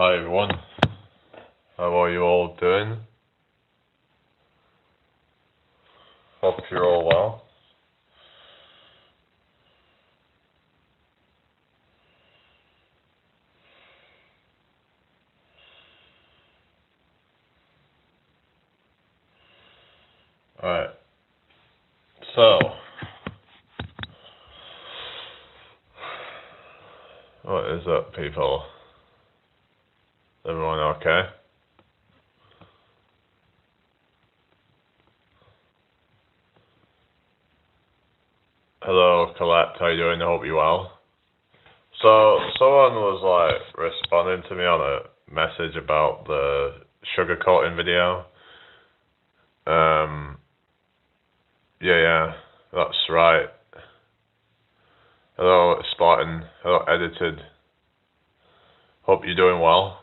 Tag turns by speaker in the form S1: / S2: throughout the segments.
S1: Hi everyone, how are you all doing? Hope you're all well. Alright, so, what is up people? Everyone okay? Hello Colette, how you doing? I hope you're well. So, someone was like responding to me on a message about the sugarcoating video. Yeah, that's right. Hello Spartan, hello Edited. Hope you're doing well.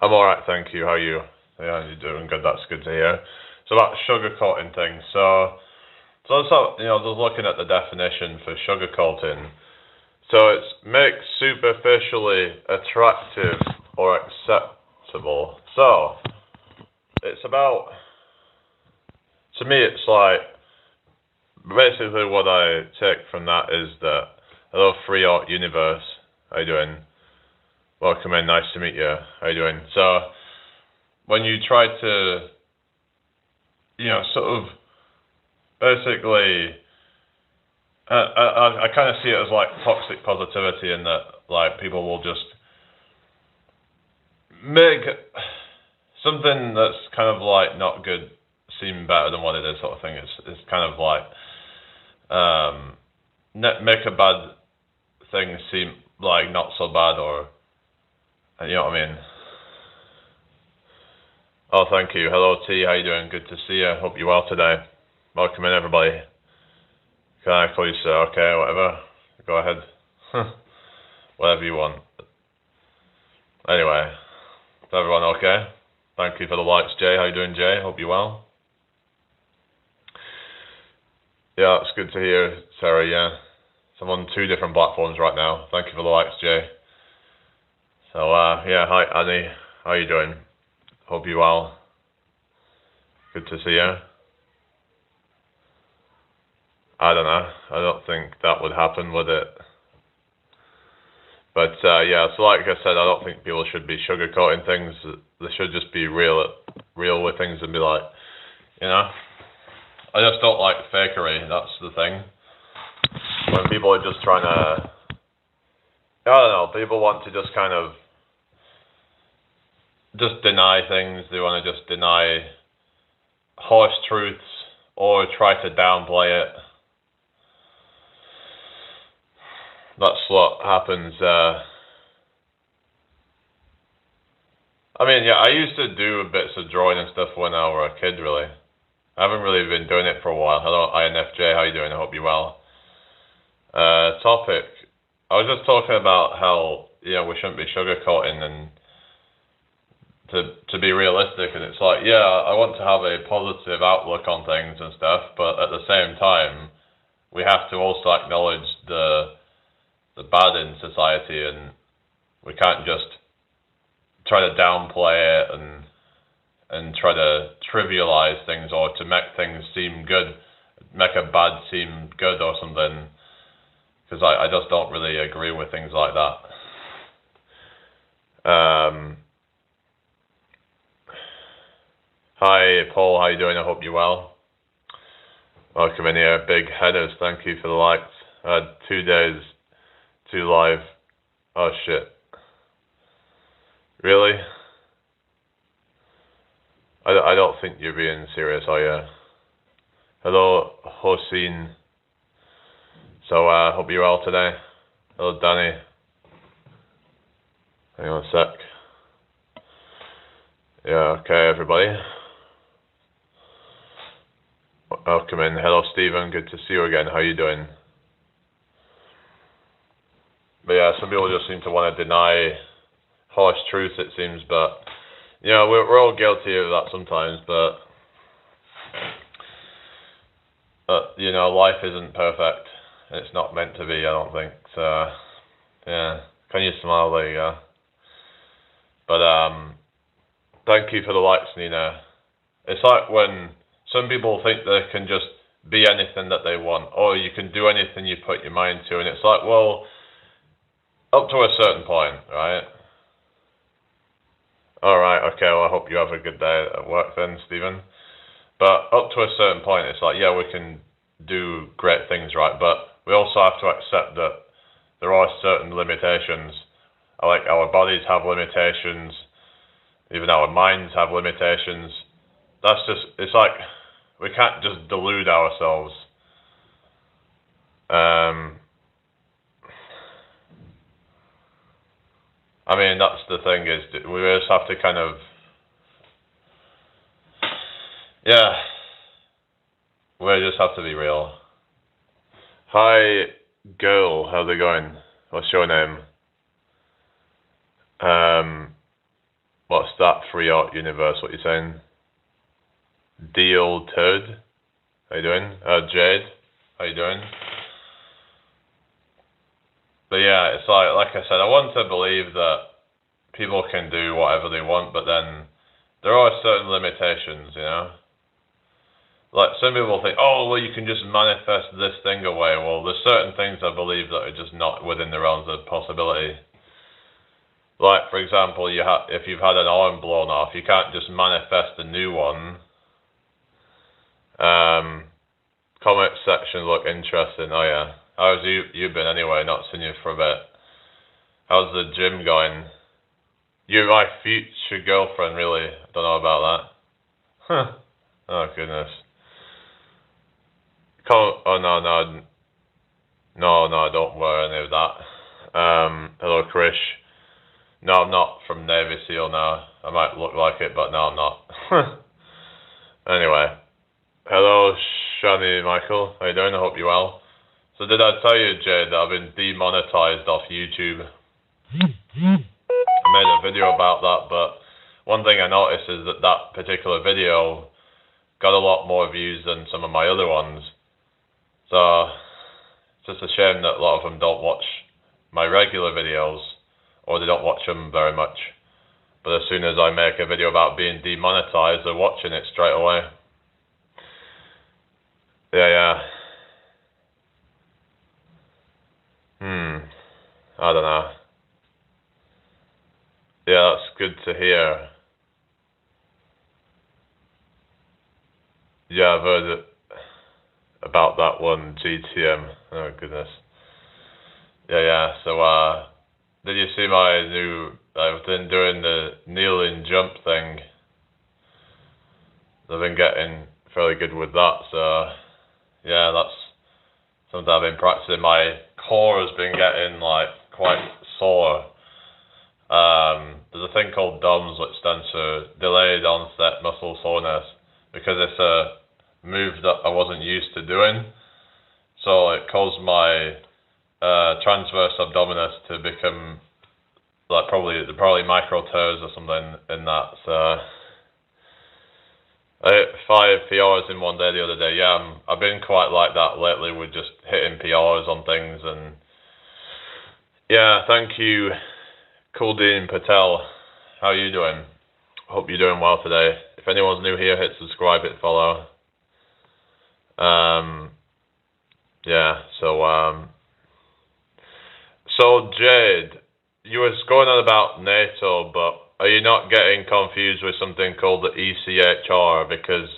S1: I'm alright, thank you. How are you? Yeah, you're doing good, that's good to hear. So about sugarcoating things. So just looking at the definition for sugarcoating. So it's make superficially attractive or acceptable. So it's about, to me it's like, basically what I take from that is that, hello Free Art Universe, how you doing? Welcome in, nice to meet you, how you doing? So when you try to, sort of, basically, I kind of see it as like toxic positivity in that like people will just make something that's kind of like not good seem better than what it is, sort of thing. It's kind of like make a bad thing seem like not so bad, or you know what I mean. Oh, thank you. Hello T, how you doing? Good to see you. Hope you're well today. Welcome in everybody. Can I call you sir? Okay, whatever. Go ahead. Whatever you want. Anyway, is everyone okay? Thank you for the likes, Jay. How you doing, Jay? Hope you're well. Yeah, it's good to hear, Sarah. Yeah, so I'm on 2 different platforms right now. Thank you for the likes, Jay. So, yeah, hi, Annie. How you doing? Hope you're well. Good to see you. I don't know. I don't think that would happen, would it? But yeah, so like I said, I don't think people should be sugarcoating things. They should just be real with things and be like, I just don't like fakery. That's the thing. When people are just trying to, I don't know, people want to just kind of just deny things. They want to just deny harsh truths or try to downplay it. That's what happens. I mean, yeah, I used to do bits of drawing and stuff when I was a kid, really. I haven't really been doing it for a while. Hello, INFJ, how you doing? I hope you're well. Topic. I was just talking about how, we shouldn't be sugarcoating and to be realistic. And it's like, yeah, I want to have a positive outlook on things and stuff, but at the same time, we have to also acknowledge the bad in society, and we can't just try to downplay it and try to trivialize things or to make things seem good, make a bad seem good or something, because I just don't really agree with things like that. Hi Paul, how you doing? I hope you're well. Welcome in here. Big headers, thank you for the likes. I had 2 days, 2 live. Oh shit. Really? I don't think you're being serious, are you? Hello, Hossein. So, hope you're well today. Hello, Danny. Hang on a sec. Yeah, okay, everybody. Welcome in. Hello, Stephen. Good to see you again. How you doing? But yeah, some people just seem to want to deny harsh truths, it seems, but we're all guilty of that sometimes, but life isn't perfect. It's not meant to be, I don't think. So, yeah. Can you smile? There you go. But thank you for the likes, Nina. It's like when some people think they can just be anything that they want, or you can do anything you put your mind to, and it's like, well, up to a certain point, right? Alright, okay, well I hope you have a good day at work then, Stephen. But up to a certain point, it's like, yeah, we can do great things, right? But we also have to accept that there are certain limitations. Like our bodies have limitations, even our minds have limitations. That's just, it's like, we can't just delude ourselves. I mean, that's the thing, is we just have to kind of, yeah, we just have to be real. Hi, girl, how's it going? What's your name? What's that free art universe, what you saying? Deal Turd, how you doing? Jade, how you doing? But yeah, it's like I said, I want to believe that people can do whatever they want, but then there are certain limitations, you know? Like, some people think, oh, well, you can just manifest this thing away. Well, there's certain things I believe that are just not within the realms of possibility. Like, for example, if you've had an arm blown off, you can't just manifest a new one. Comment section look interesting. Oh yeah. How's you been anyway? Not seen you for a bit. How's the gym going? You're my future girlfriend, really. I don't know about that. Huh. Oh goodness. Oh no, don't worry any of that. Hello Krish. No, I'm not from Navy SEAL now. I might look like it, but no, I'm not. Anyway. Hello, Shani Michael. How you doing? I hope you're well. So did I tell you, Jade, that I've been demonetized off YouTube? I made a video about that, but one thing I noticed is that that particular video got a lot more views than some of my other ones. So it's just a shame that a lot of them don't watch my regular videos, or they don't watch them very much. But as soon as I make a video about being demonetized, they're watching it straight away. Yeah. I don't know. Yeah, that's good to hear. Yeah, I've heard it about that one, GTM. Oh, goodness. Yeah. So, did you see my new... I've been doing the kneeling jump thing. I've been getting fairly good with that, so... Yeah, that's something I've been practicing. My core has been getting, like, quite sore. There's a thing called DOMS, which stands for Delayed Onset Muscle Soreness, because it's a move that I wasn't used to doing. So it caused my transverse abdominis to become like probably micro tears or something in that. So I hit 5 PRs in one day the other day. Yeah, I've been quite like that lately with just hitting PRs on things. And yeah, thank you, Kuldeen Patel. How are you doing? Hope you're doing well today. If anyone's new here, hit subscribe, hit follow. Yeah, so Jade, you was going on about NATO, but are you not getting confused with something called the ECHR? Because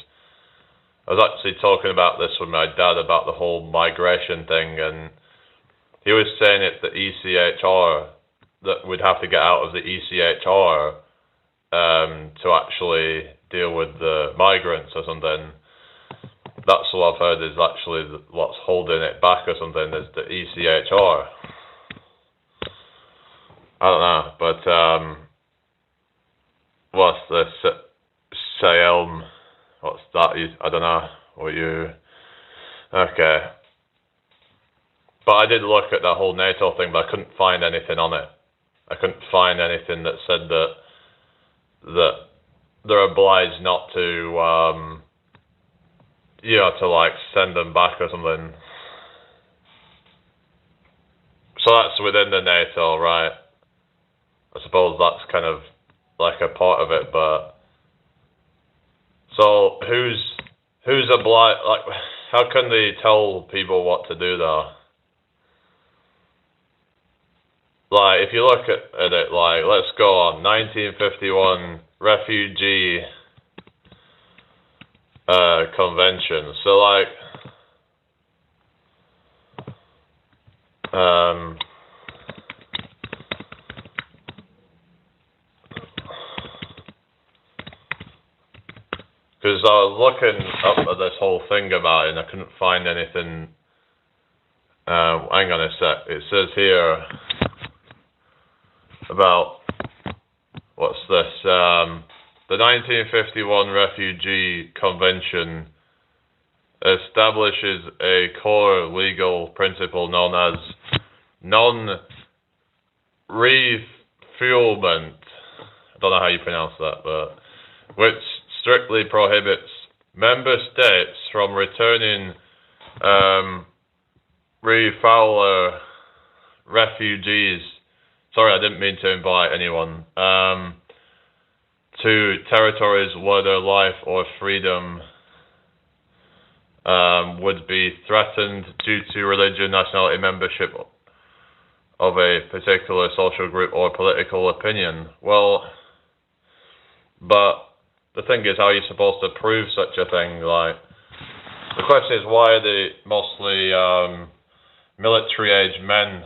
S1: I was actually talking about this with my dad about the whole migration thing, and he was saying it's the ECHR that we'd have to get out of the ECHR to actually deal with the migrants or something. That's what I've heard is actually what's holding it back or something, is the ECHR. I don't know, but what's the Salem? What's that? I don't know. Okay. But I did look at that whole NATO thing, but I couldn't find anything on it. I couldn't find anything that said that they're obliged not to, to like send them back or something. So that's within the NATO, right? I suppose that's kind of like a part of it, but so who's obliged? Like, how can they tell people what to do though? Like, if you look at it, like, let's go on 1951 refugee convention. So like, because I was looking up at this whole thing about it and I couldn't find anything. Hang on a sec. It says here about, what's this? The 1951 Refugee Convention establishes a core legal principle known as non-refoulement. I don't know how you pronounce that, but which strictly prohibits member states from returning refouler refugees. Sorry, I didn't mean to invite anyone. To territories where their life or freedom would be threatened due to religion, nationality, membership of a particular social group or political opinion. Well, but the thing is, how are you supposed to prove such a thing? Like, the question is, why are they mostly military-age men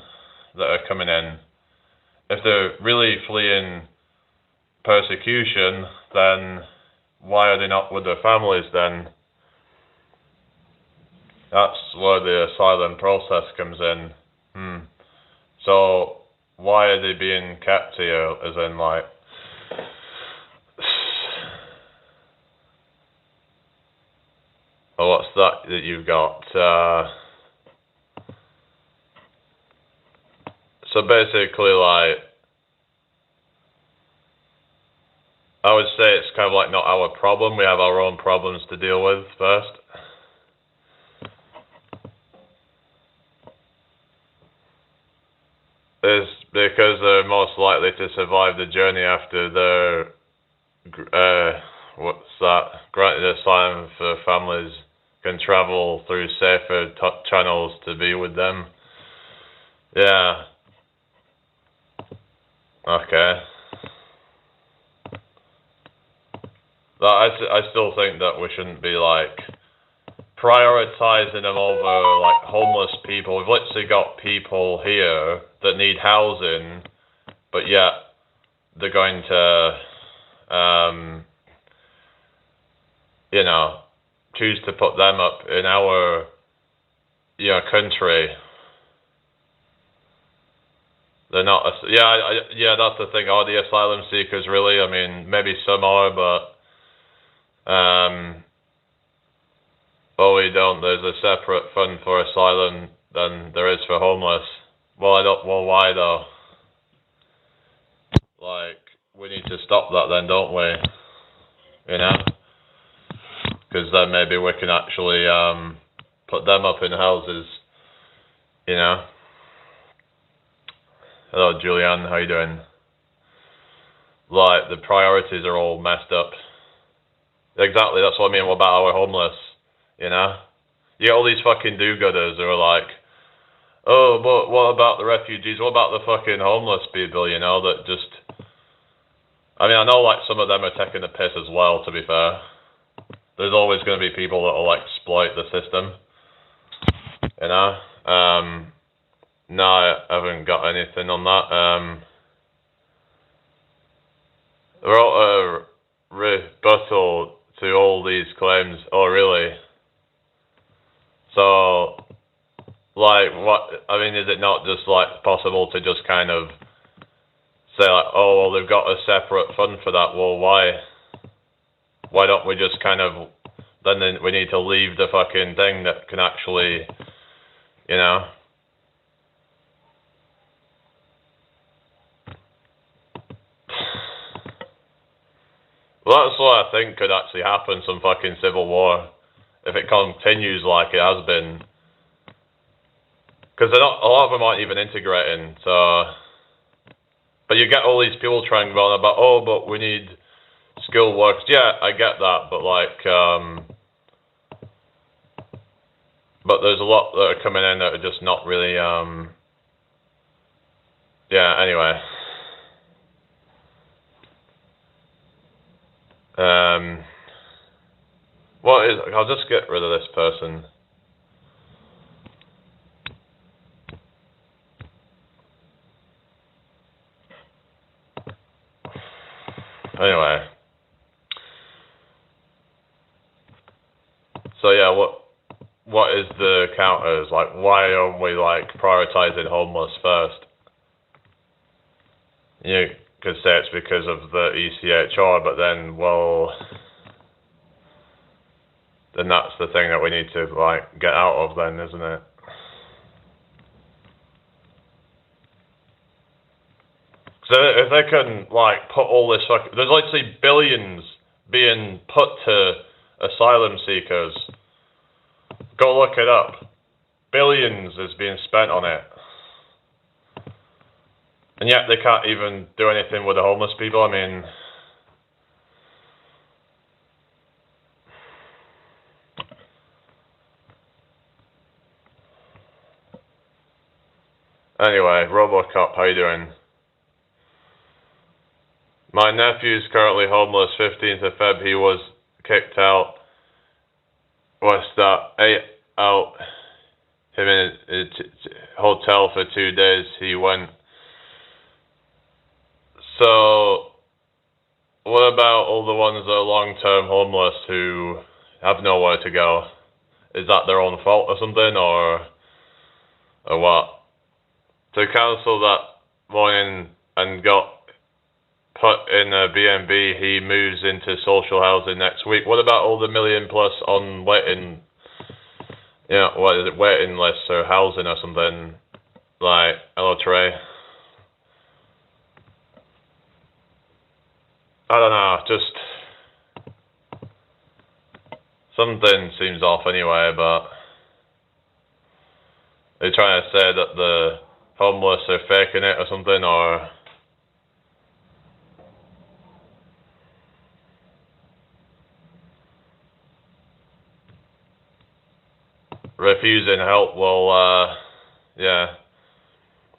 S1: that are coming in? If they're really fleeing persecution, then why are they not with their families then? That's where the asylum process comes in. So why are they being kept here? As in, like, well, what's that you've got? So basically, like, I would say it's kind of like not our problem. We have our own problems to deal with first. It's because they're most likely to survive the journey after their granted asylum for families can travel through safer channels to be with them. Yeah. Okay. I still think that we shouldn't be like prioritizing them over like homeless people. We've literally got people here that need housing, but yet they're going to, choose to put them up in our, country. They're not. That's the thing. Are the asylum seekers really? I mean, maybe some are, but. We don't. There's a separate fund for asylum than there is for homeless. Well, why though? Like, we need to stop that then, don't we? Because then maybe we can actually put them up in houses. Hello, Julianne. How you doing? Like, the priorities are all messed up. Exactly, that's what I mean about our homeless, You get all these fucking do-gooders who are like, oh, but what about the refugees? What about the fucking homeless people, that just... I mean, I know, like, some of them are taking the piss as well, to be fair. There's always going to be people that will exploit the system, No, I haven't got anything on that. There are a rebuttal to all these claims. Oh, really? So, like, what? I mean, is it not just like possible to just kind of say like, oh, well, they've got a separate fund for that. Well, why? Why don't we just kind of then we need to leave the fucking thing that can actually, Well, that's what I think could actually happen, some fucking civil war, if it continues like it has been. Because a lot of them aren't even integrating, so... But you get all these people trying to on about, oh, but we need skilled workers. Yeah, I get that, but but there's a lot that are coming in that are just not really, yeah, anyway. I'll just get rid of this person. Anyway. So yeah, what is the counters? Like, why aren't we like prioritizing homeless first? You could say it's because of the ECHR, but then, well, then that's the thing that we need to like get out of then, isn't it? So if they can like put all this, there's literally billions being put to asylum seekers. Go look it up. Billions is being spent on it. And yet they can't even do anything with the homeless people. I mean, anyway, Robocop, how you doing? My nephew's currently homeless. 15th of Feb, he was kicked out. What's that? Ate out him in a hotel for 2 days. He went. So, what about all the ones that are long-term homeless who have nowhere to go? Is that their own fault or something, or what? To cancel that morning and got put in a B&B, he moves into social housing next week. What about all the million plus on waiting, what is it, waiting lists or housing or something? Like, hello Trey. I don't know, just something seems off anyway, but they're trying to say that the homeless are faking it or something, or refusing help. Well, yeah,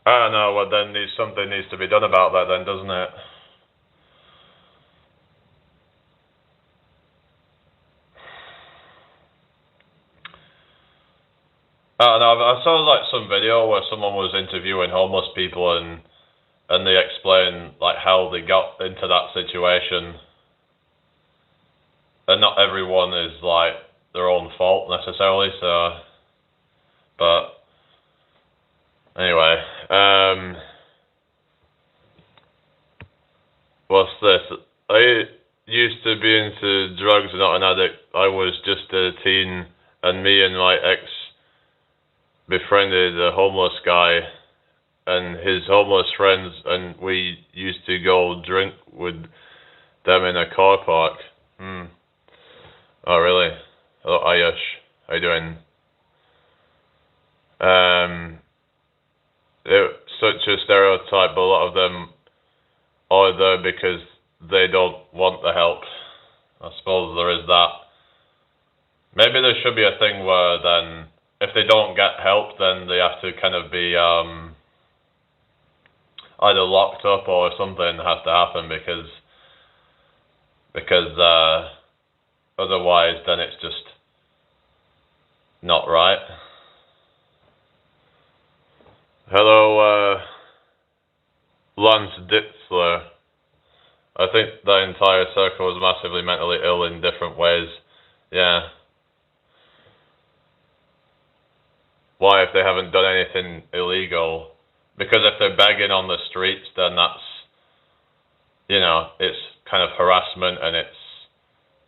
S1: I don't know. Well, then something needs to be done about that, then, doesn't it? I don't know. I saw like some video where someone was interviewing homeless people and they explain like how they got into that situation, and not everyone is like their own fault necessarily. So, but anyway, what's this? I used to be into drugs, not an addict. I was just a teen, and me and my ex befriended a homeless guy and his homeless friends, and we used to go drink with them in a car park. Oh, really? Hello, Ayush. How you doing? It's such a stereotype, but a lot of them are there because they don't want the help. I suppose there is that. Maybe there should be a thing where then, if they don't get help, then they have to kind of be either locked up or something has to happen because otherwise then it's just not right. Hello, Lance Ditzler. I think the entire circle was massively mentally ill in different ways. Yeah. Why, if they haven't done anything illegal? Because if they're begging on the streets, then that's, it's kind of harassment and it's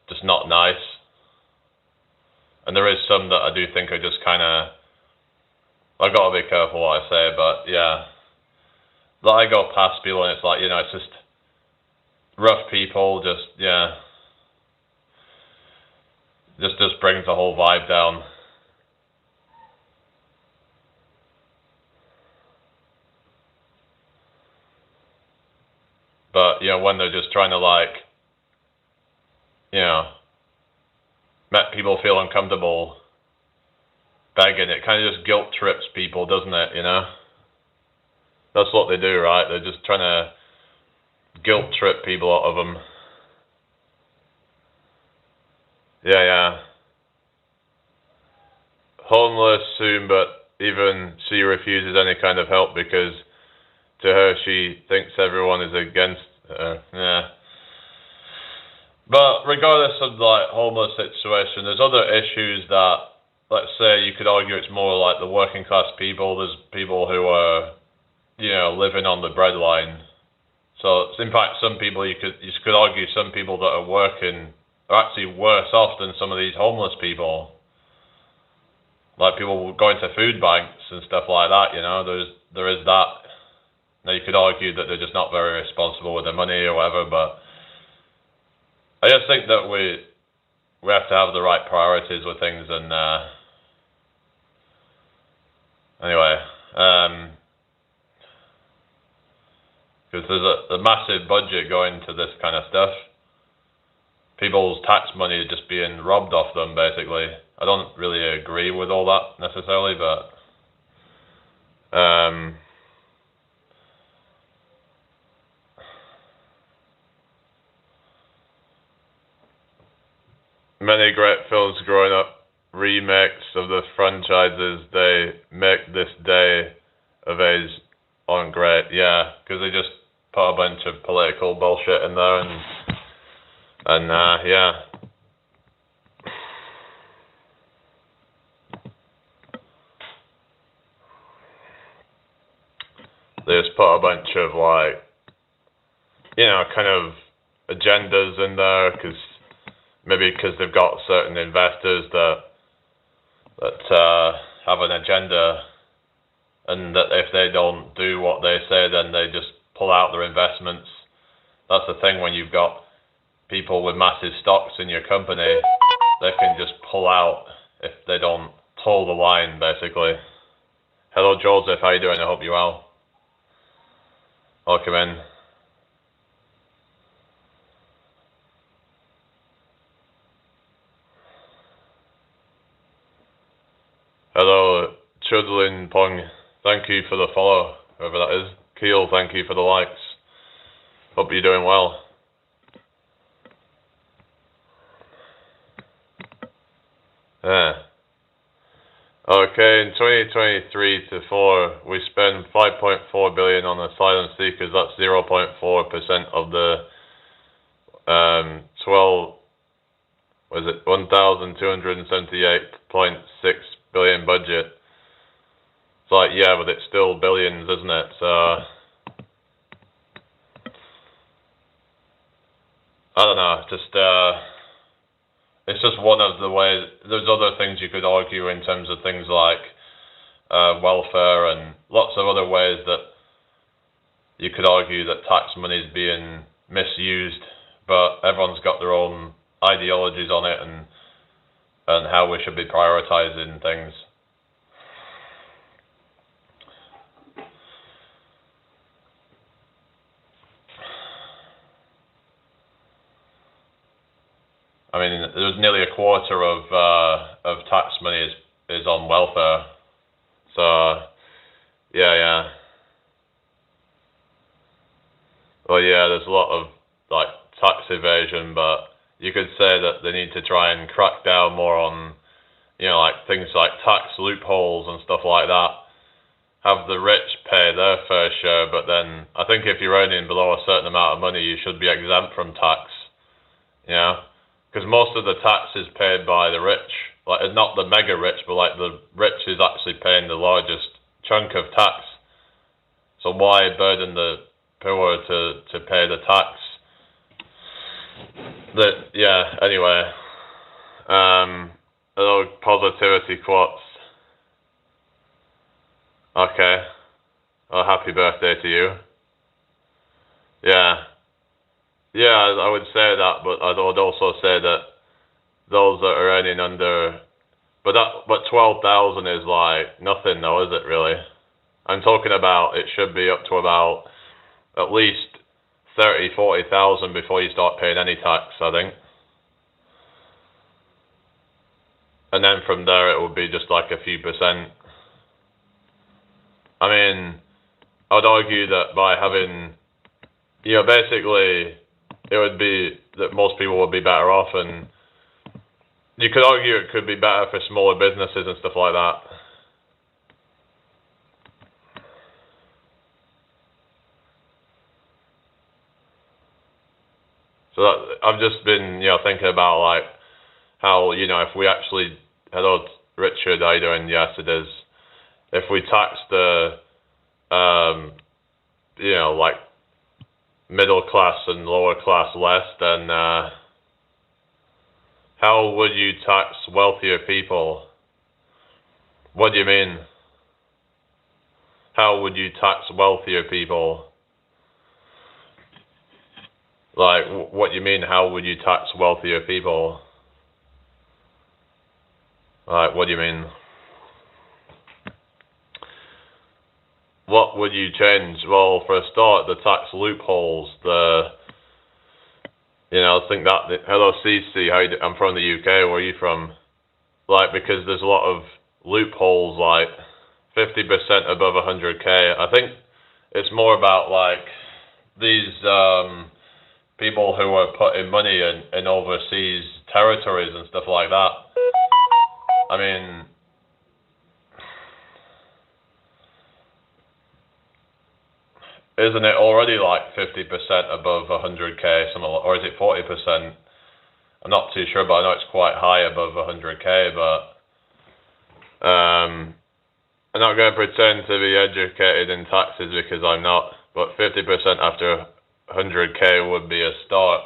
S1: just not nice. And there is some that I do think are just kind of, I've got to be careful what I say, but yeah. Like, I go past people and it's like, it's just rough people, just brings the whole vibe down. But, when they're just trying to, make people feel uncomfortable begging, it kind of just guilt trips people, doesn't it, That's what they do, right? They're just trying to guilt trip people out of them. Yeah. Homeless soon, but even she refuses any kind of help because to her she thinks everyone is against her. Yeah. But regardless of homeless situation, there's other issues that, let's say, you could argue it's more like the working class people. There's people who are, living on the breadline. So in fact, some people you could argue some people that are working are actually worse off than some of these homeless people. Like people going to food banks and stuff like that. There is that. Now you could argue that they're just not very responsible with their money or whatever, but I just think that we have to have the right priorities with things. And anyway, because there's a massive budget going to this kind of stuff. People's tax money is just being robbed off them, basically. I don't really agree with all that necessarily, but many great films growing up, remakes of the franchises they make this day of age aren't great. Yeah, because they just put a bunch of political bullshit in there, and yeah. They just put a bunch of kind of agendas in there, because they've got certain investors that have an agenda, and that if they don't do what they say, then they just pull out their investments. That's the thing when you've got people with massive stocks in your company, they can just pull out if they don't toe the line, basically. Hello, Joseph. How you doing? I hope you're well. Welcome in. Hello, Chudlin Pong. Thank you for the follow, whoever that is. Keel, thank you for the likes. Hope you're doing well. Yeah. Okay, in 2023 to 4, we spend 5.4 billion on asylum seekers. That's 0.4% of the 1,278.6 billion budget. It's yeah, but it's still billions, isn't it? So I don't know. It's just one of the ways. There's other things you could argue in terms of things like welfare and lots of other ways that you could argue that tax money is being misused, but everyone's got their own ideologies on it and how we should be prioritizing things. I mean, there's nearly a quarter of tax money is on welfare. So, yeah. Well, yeah, there's a lot of tax evasion, but you could say that they need to try and crack down more on, things like tax loopholes and stuff like that. Have the rich pay their fair share, but then I think if you're earning below a certain amount of money, you should be exempt from tax. Because most of the tax is paid by the rich. Not the mega rich, but the rich is actually paying the largest chunk of tax. So why burden the poor to pay the tax? Anyway. Hello, positivity quotes. Okay. Well, happy birthday to you. Yeah. Yeah, I would say that, but I would also say that those that are earning under, but 12,000 is nothing though, is it really? I'm talking about it should be up to about at least 30,000-40,000 before you start paying any tax, I think. And then from there it would be just like a few percent. I mean, I'd argue that by having, basically, it would be that most people would be better off, and you could argue it could be better for smaller businesses and stuff like that. So I've just been, thinking about like how, if we actually, hello Richard, how you doing? Yes, it is. If we tax the, like middle class and lower class less, then how would you tax wealthier people? What do you mean? How would you tax wealthier people? Like, what do you mean, how would you tax wealthier people? Like, what do you mean? What would you change? Well, for a start, the tax loopholes, I think that, hello CC, I'm from the UK, where are you from? Like, because there's a lot of loopholes, like 50% above 100k. I think it's more about like these people who are putting money in overseas territories and stuff like that. I mean, isn't it already like 50% above 100k, or is it 40%? I'm not too sure, but I know it's quite high above 100k, but I'm not going to pretend to be educated in taxes because I'm not, but 50% after 100k would be a start.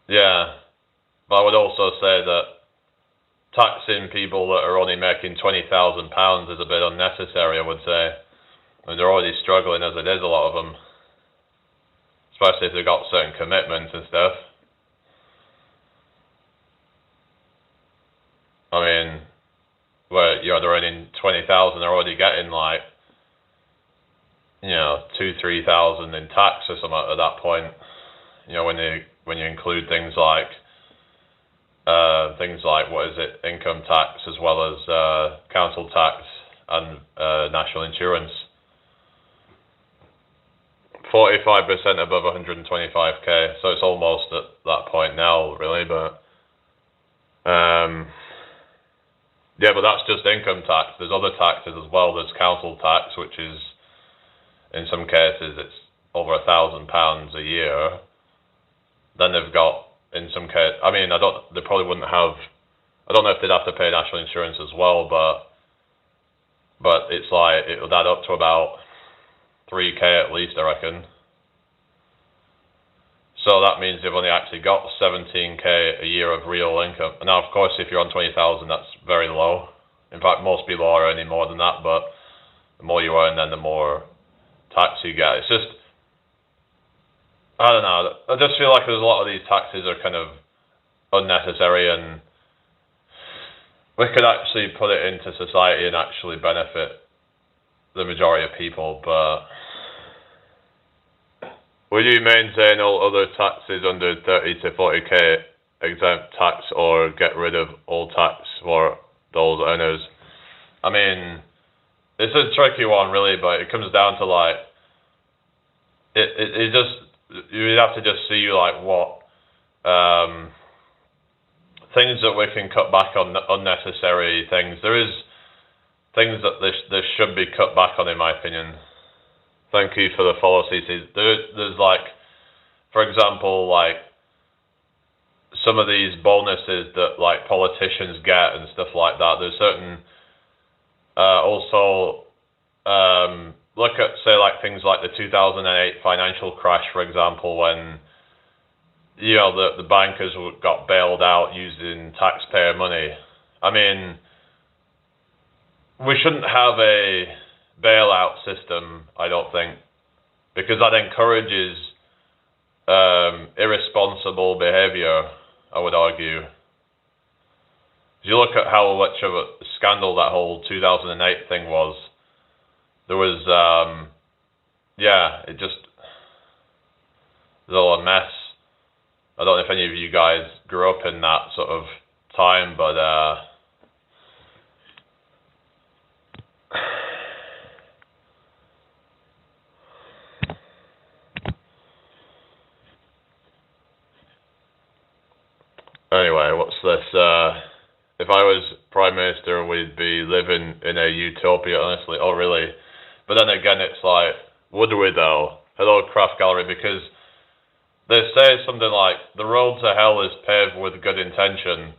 S1: Yeah, but I would also say that taxing people that are only making £20,000 is a bit unnecessary, I would say. I mean, they're already struggling as it is, a lot of them. Especially if they've got certain commitments and stuff. I mean, where they're earning 20,000, they're already getting like, 2,000-3,000 in tax or something at that point. When you include things like income tax as well as council tax and national insurance. 45% above 125k, so it's almost at that point now, really. But yeah, but that's just income tax. There's other taxes as well. There's council tax, which is, in some cases, it's over £1,000 a year. Then they've got, in some cases, I mean, they probably wouldn't have, I don't know if they'd have to pay national insurance as well, but it's like, it would add up to about 3k at least, I reckon. So that means they've only actually got 17k a year of real income. Now, of course, if you're on 20,000, that's very low. In fact, most people are earning more than that, but the more you earn, then the more tax you get. It's just, I don't know. I just feel like there's a lot of these taxes are kind of unnecessary, and we could actually put it into society and actually benefit the majority of people, but will you maintain all other taxes under 30 to 40k exempt tax, or get rid of all tax for those earners? I mean, it's a tricky one, really, but it comes down to like, it just, you'd have to just see like what things that we can cut back on, unnecessary things. There is things that there should be cut back on, in my opinion. Thank you for the follow, CC. There's like, for example, like some of these bonuses that like politicians get and stuff like that. There's certain, also, look at, say, like things like the 2008 financial crash, for example, when, the bankers got bailed out using taxpayer money. I mean, we shouldn't have a bailout system, I don't think, because that encourages irresponsible behavior, I would argue. If you look at how much of a scandal that whole 2008 thing was, there was, it just, It's all a mess. I don't know if any of you guys grew up in that sort of time, but anyway, what's this? If I was Prime Minister, we'd be living in a utopia, honestly. Oh, really? But then again, it's like, would we though? Hello, Craft Gallery, because they say something like, the road to hell is paved with good intention.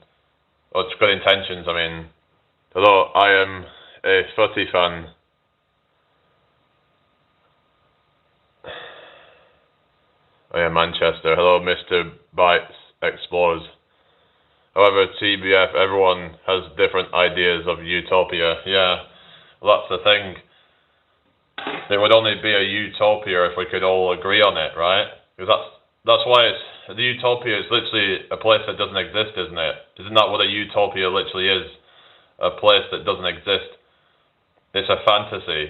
S1: Or it's good intentions, I mean. Hello, I am a footy fan. Oh yeah, Manchester. Hello, Mr. Bites Explores. However, TBF, everyone has different ideas of utopia. Yeah, well, that's the thing. There would only be a utopia if we could all agree on it, right? Because that's why the utopia is literally a place that doesn't exist, isn't it? Isn't that what a utopia literally is? A place that doesn't exist. It's a fantasy.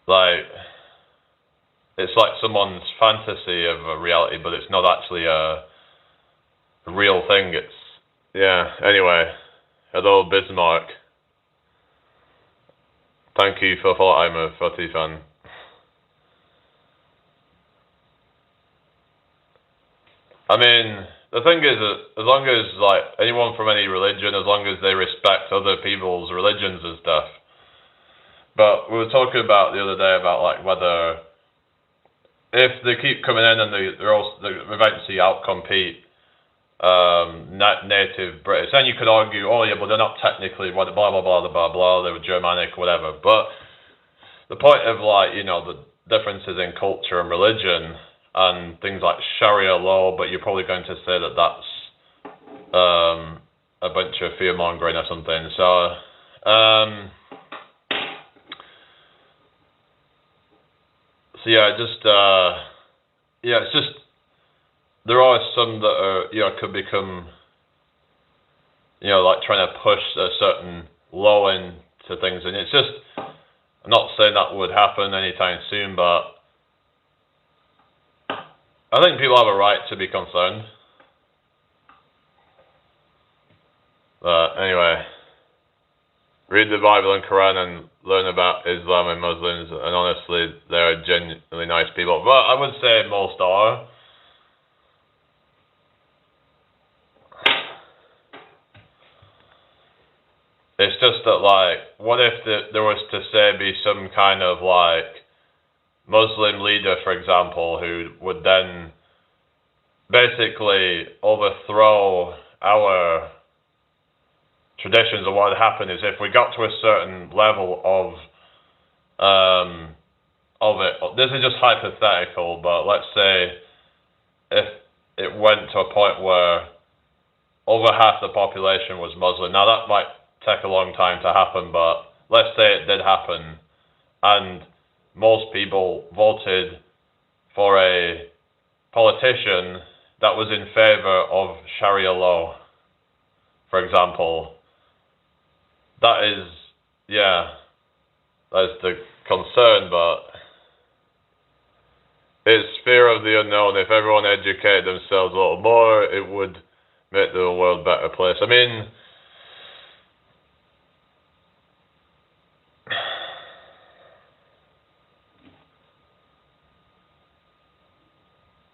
S1: Like, it's like someone's fantasy of a reality, but it's not actually a real thing. It's, yeah, anyway. Hello, Bismarck. Thank you for thought I'm a footy fan. I mean, the thing is that as long as, like, anyone from any religion, as long as they respect other people's religions and stuff. But we were talking about the other day about, like, whether if they keep coming in and they eventually outcompete native British, then you could argue, oh yeah, but they're not technically blah blah blah blah blah blah, they were Germanic, whatever. But the point of, like, you know, the differences in culture and religion and things like Sharia law, but you're probably going to say that that's a bunch of fear mongering or something. So yeah, just yeah, it's just there are some that are, you know, could become, you know, like trying to push a certain law into things, and it's just, I'm not saying that would happen anytime soon, but I think people have a right to be concerned. But anyway, read the Bible and Quran and learn about Islam and Muslims, and honestly, they're genuinely nice people. But I would say most are. It's just that, like, what if there was to, say, be some kind of, like, Muslim leader, for example, who would then basically overthrow our traditions, or what would happen is if we got to a certain level of it, this is just hypothetical, but let's say if it went to a point where over half the population was Muslim. Now that might take a long time to happen, but let's say it did happen, and most people voted for a politician that was in favor of Sharia law, for example. That is, yeah, that's the concern, but it's fear of the unknown. If everyone educated themselves a little more, it would make the world a better place. I mean,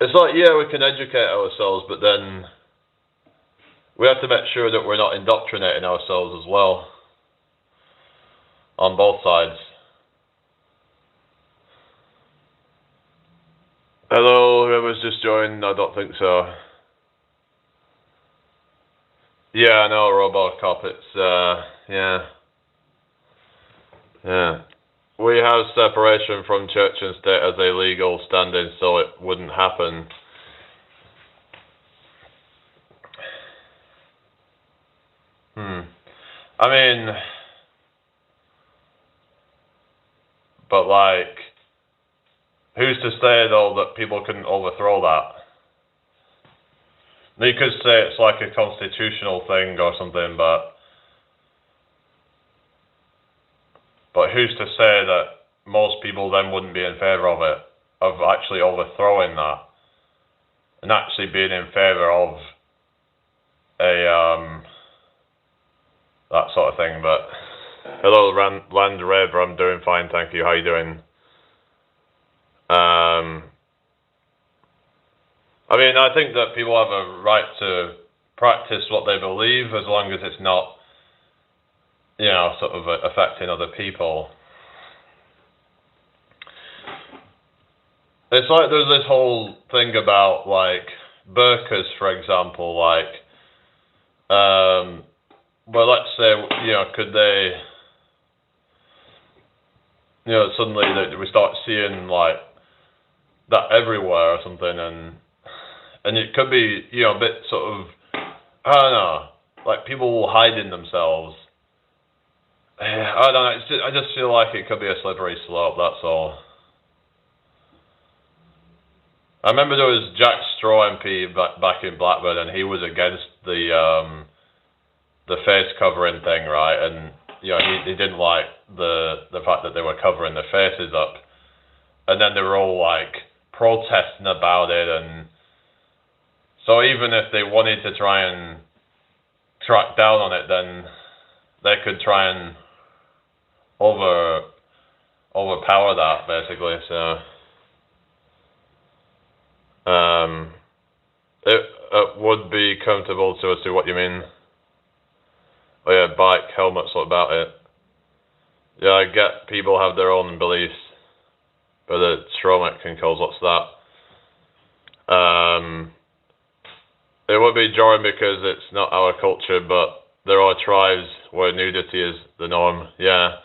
S1: it's like, yeah, we can educate ourselves, but then we have to make sure that we're not indoctrinating ourselves as well, on both sides. Hello, whoever's just joined, I don't think so. Yeah, I know, Robocop, it's, yeah. Yeah. We have separation from church and state as a legal standing, so it wouldn't happen. I mean, but, like, who's to say, though, that people couldn't overthrow that? You could say it's like a constitutional thing or something, but who's to say that most people then wouldn't be in favour of it, of actually overthrowing that? and actually being in favour of a that sort of thing. But hello, Land Raver, I'm doing fine, thank you. How are you doing? I mean, I think that people have a right to practice what they believe as long as it's not, you know, sort of affecting other people. It's like there's this whole thing about, like, burqas, for example, like, well, let's say, you know, could they, you know, suddenly we start seeing, like, that everywhere or something, and it could be, you know, a bit sort of, I don't know, like people hiding themselves. I don't know, it's just, I just feel like it could be a slippery slope, that's all. I remember there was Jack Straw MP back in Blackburn, and he was against the face covering thing, right? And you know, he didn't like the fact that they were covering their faces up, and then they were all like protesting about it, and so even if they wanted to try and track down on it, then they could try and overpower that, basically. So it would be comfortable to see what you mean. Oh yeah, bike helmets. What about it? Yeah, I get people have their own beliefs, but the trauma can cause. What's that? It would be jarring because it's not our culture, but there are tribes where nudity is the norm. Yeah,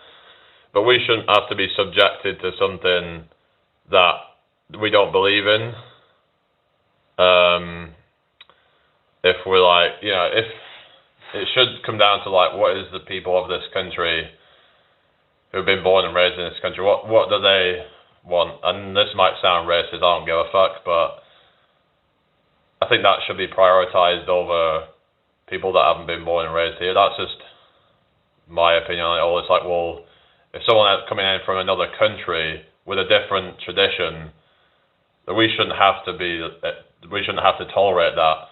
S1: but we shouldn't have to be subjected to something that we don't believe in. If we're like, you know, if it should come down to like, what is the people of this country who've been born and raised in this country, what do they want? And this might sound racist, I don't give a fuck, but I think that should be prioritized over people that haven't been born and raised here. That's just my opinion on it all. It's like, well, if someone else coming in from another country with a different tradition, then we shouldn't have to tolerate that.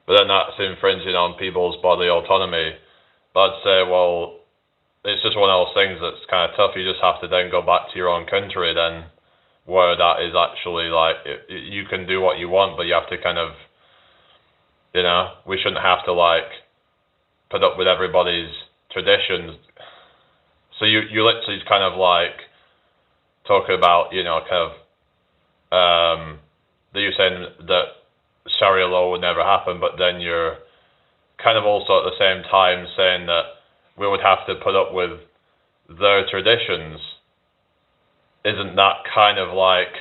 S1: But then that's infringing on people's bodily autonomy. But I'd say, well, it's just one of those things that's kind of tough. You just have to then go back to your own country then, where that is actually like, you can do what you want, but you have to kind of, you know, we shouldn't have to like put up with everybody's traditions. So you literally kind of like talk about, you know, kind of, that you're saying that Sharia law would never happen, but then you're kind of also at the same time saying that we would have to put up with their traditions. Isn't that kind of like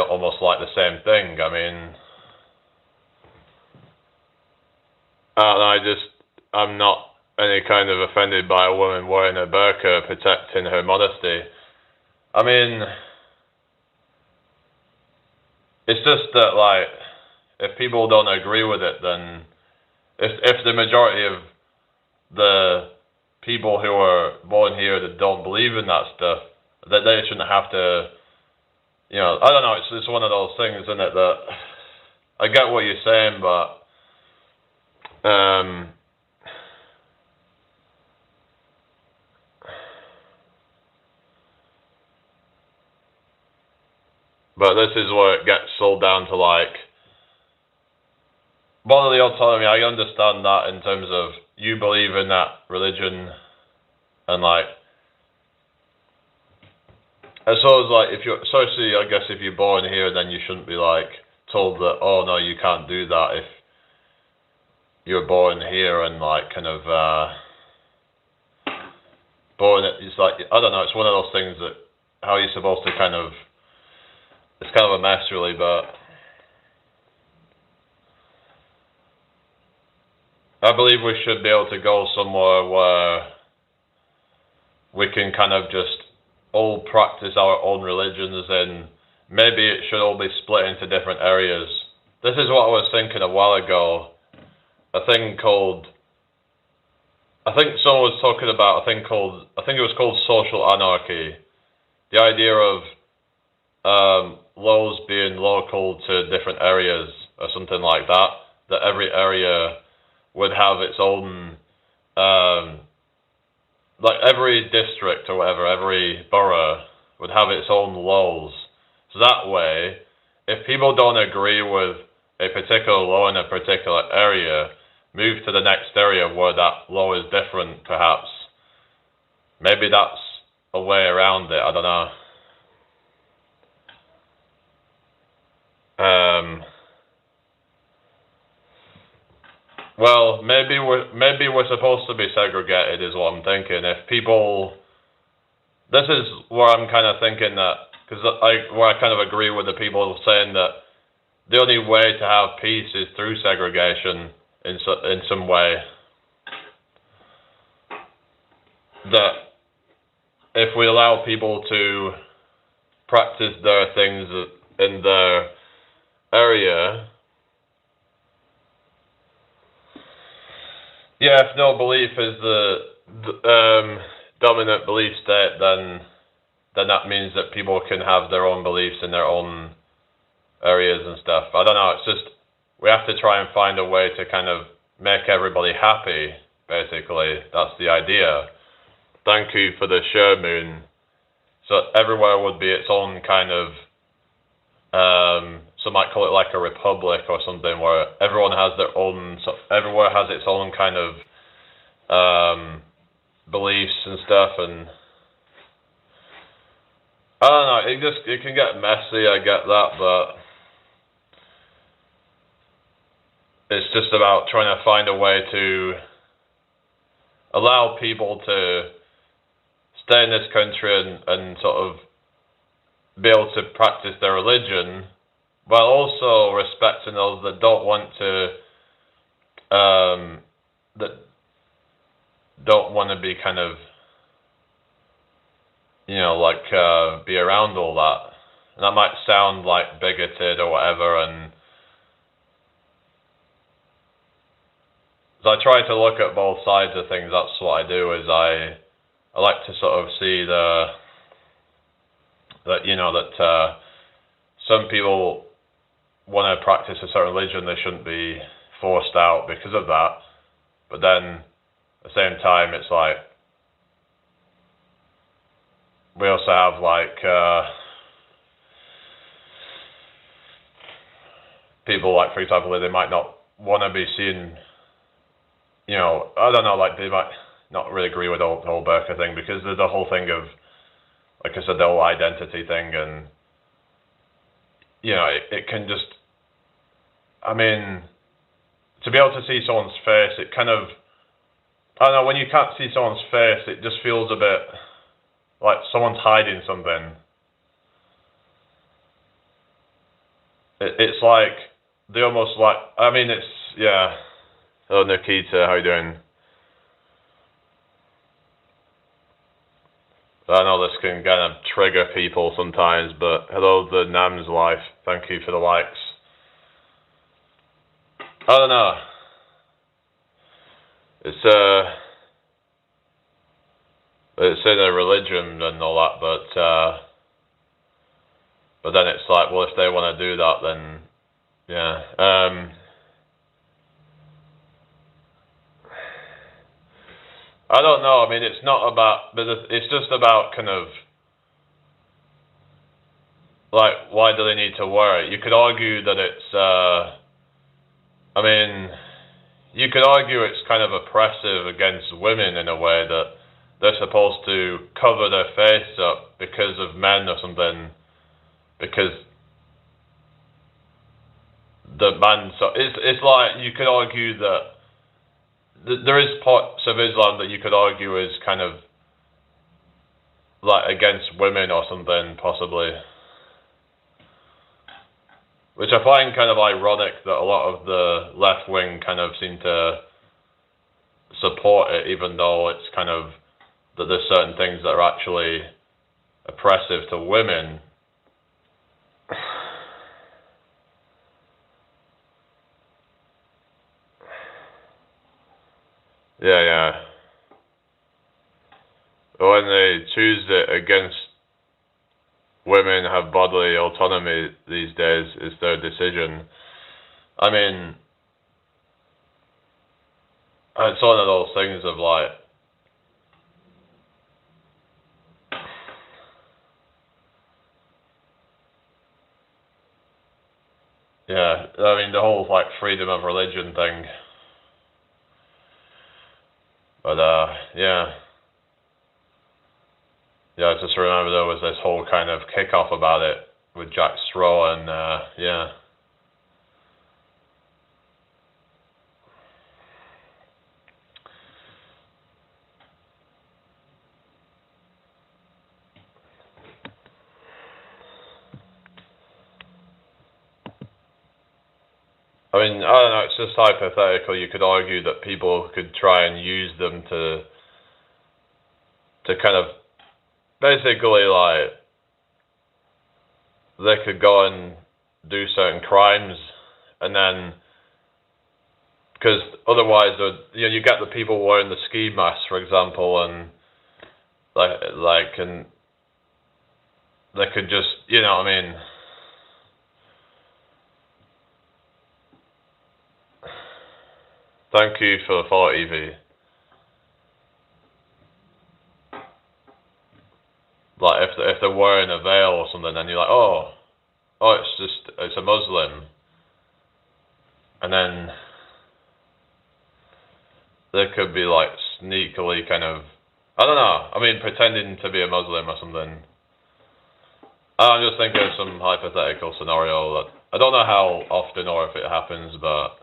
S1: almost like the same thing? I mean, I'm not any kind of offended by a woman wearing a burqa protecting her modesty. I mean, it's just that, like, if people don't agree with it, then if the majority of the people who are born here that don't believe in that stuff, that they shouldn't have to, you know, I don't know, it's one of those things, isn't it, that I get what you're saying, but this is where it gets sold down to, like, bodily autonomy. I understand that in terms of you believe in that religion, and like, I suppose, like, if you're, especially, I guess, if you're born here, then you shouldn't be like told that, oh no, you can't do that if you're born here, and like kind of born. It's like, I don't know. It's one of those things that how you're supposed to kind of. It's kind of a mess, really, but I believe we should be able to go somewhere where we can kind of just all practice our own religions, and maybe it should all be split into different areas. This is what I was thinking a while ago. A thing called I think someone was talking about I think it was called social anarchy. The idea of laws being local to different areas or something like that. That every area would have its own, like every district or whatever, every borough would have its own laws. So that way, if people don't agree with a particular law in a particular area, move to the next area where that law is different, perhaps. Maybe that's a way around it, I don't know. Well, maybe we're supposed to be segregated, is what I'm thinking. If people, this is where I'm kind of thinking that, because where I kind of agree with the people saying that the only way to have peace is through segregation in some way. That if we allow people to practice their things in their area, yeah, if no belief is the dominant belief state, then that means that people can have their own beliefs in their own areas and stuff. I don't know, it's just, we have to try and find a way to kind of make everybody happy, basically. That's the idea. Thank you for the share, Moon. So everywhere would be its own kind of, some might call it like a republic or something, where everyone has their own, so everywhere has its own kind of beliefs and stuff, and I don't know, it can get messy, I get that, but it's just about trying to find a way to allow people to stay in this country and sort of be able to practice their religion, while also respecting those that don't want to, that don't want to be kind of, you know, like, be around all that. And that might sound like bigoted or whatever, and so I try to look at both sides of things. That's what I do, is I like to sort of see that, you know, that some people want to practice a certain religion, they shouldn't be forced out because of that. But then at the same time, it's like, we also have like people, like, for example, they might not want to be seen, you know, I don't know, like they might not really agree with the whole burqa thing, because there's the whole thing of, like I said, the whole identity thing, and you know, it can just, I mean, to be able to see someone's face, it kind of, I don't know, when you can't see someone's face, it just feels a bit like someone's hiding something. It's like, they almost like, I mean, it's, yeah. Hello, Nikita, how you doing? I know this can kind of trigger people sometimes, but hello, the Nam's Life. Thank you for the likes. I don't know. It's in a religion and all that, but then it's like, well, if they want to do that, then yeah. I don't know. I mean, it's not about, but it's just about kind of like, why do they need to wear it? You could argue that it's, I mean, you could argue it's kind of oppressive against women in a way, that they're supposed to cover their face up because of men or something, because the man, so it's like, you could argue that there is parts of Islam that you could argue is kind of like against women or something, possibly. Which I find kind of ironic that a lot of the left wing kind of seem to support it, even though it's kind of that there's certain things that are actually oppressive to women. Yeah. when they choose it against women have bodily autonomy these days, it's their decision. I mean, it's one of those things of like, yeah, I mean the whole like freedom of religion thing. But yeah. Yeah, I just remember there was this whole kind of kick-off about it with Jack Straw and yeah. I mean, I don't know, it's just hypothetical. You could argue that people could try and use them to kind of basically like they could go and do certain crimes and then because otherwise you get the people wearing the ski masks, for example, and like and they could just, you know what I mean. Thank you for the follow, Evie. Like if they're wearing a veil or something, and you're like, oh, it's a Muslim, and then they could be like sneakily kind of, I don't know. I mean, pretending to be a Muslim or something. I'm just thinking of some hypothetical scenario that I don't know how often or if it happens, but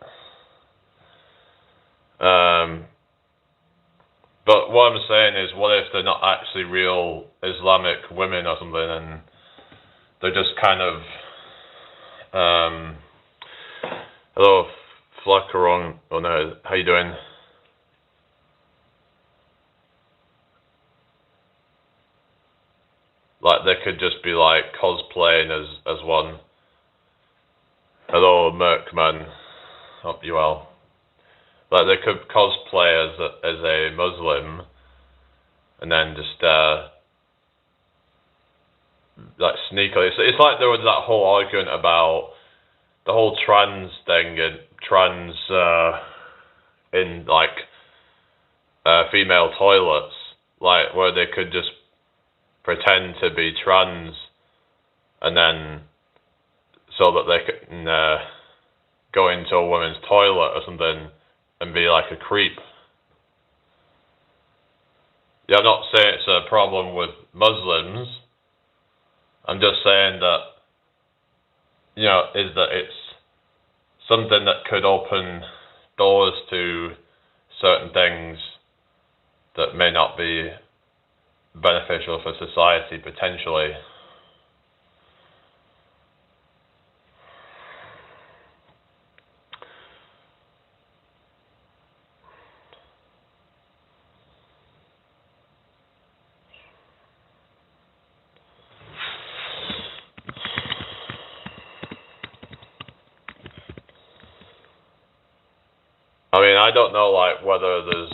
S1: what I'm saying is, what if they're not actually real Islamic women or something, and they're just kind of, hello, Flaccaron, oh no, how you doing? Like, they could just be like cosplaying as one. Hello, Merkman, hope you well. Like, they could cosplay as a Muslim, and then just like sneakily. It's like there was that whole argument about the whole trans thing and trans in like female toilets, like where they could just pretend to be trans, and then so that they can go into a woman's toilet or something and be like a creep. Yeah, I'm not saying it's a problem with Muslims. I'm just saying that, you know, is that it's something that could open doors to certain things that may not be beneficial for society, potentially. I mean, I don't know, like, whether there's,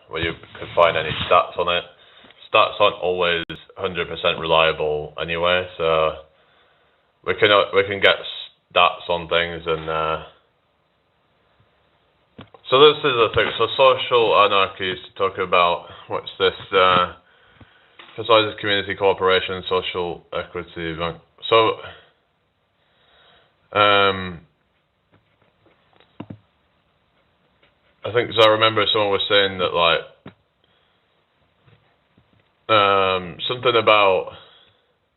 S1: where you could find any stats on it. Stats aren't always 100% reliable anyway, so we can get stats on things, and so this is the thing. So social anarchy is to talk about, what's this? Emphasizes community cooperation, social equity. So, I think, because I remember someone was saying that, like, something about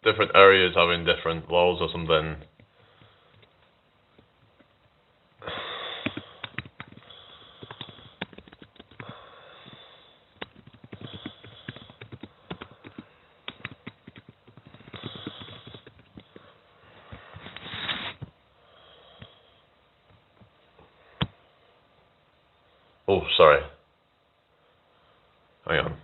S1: different areas having different laws or something. Oh, sorry. Hang on.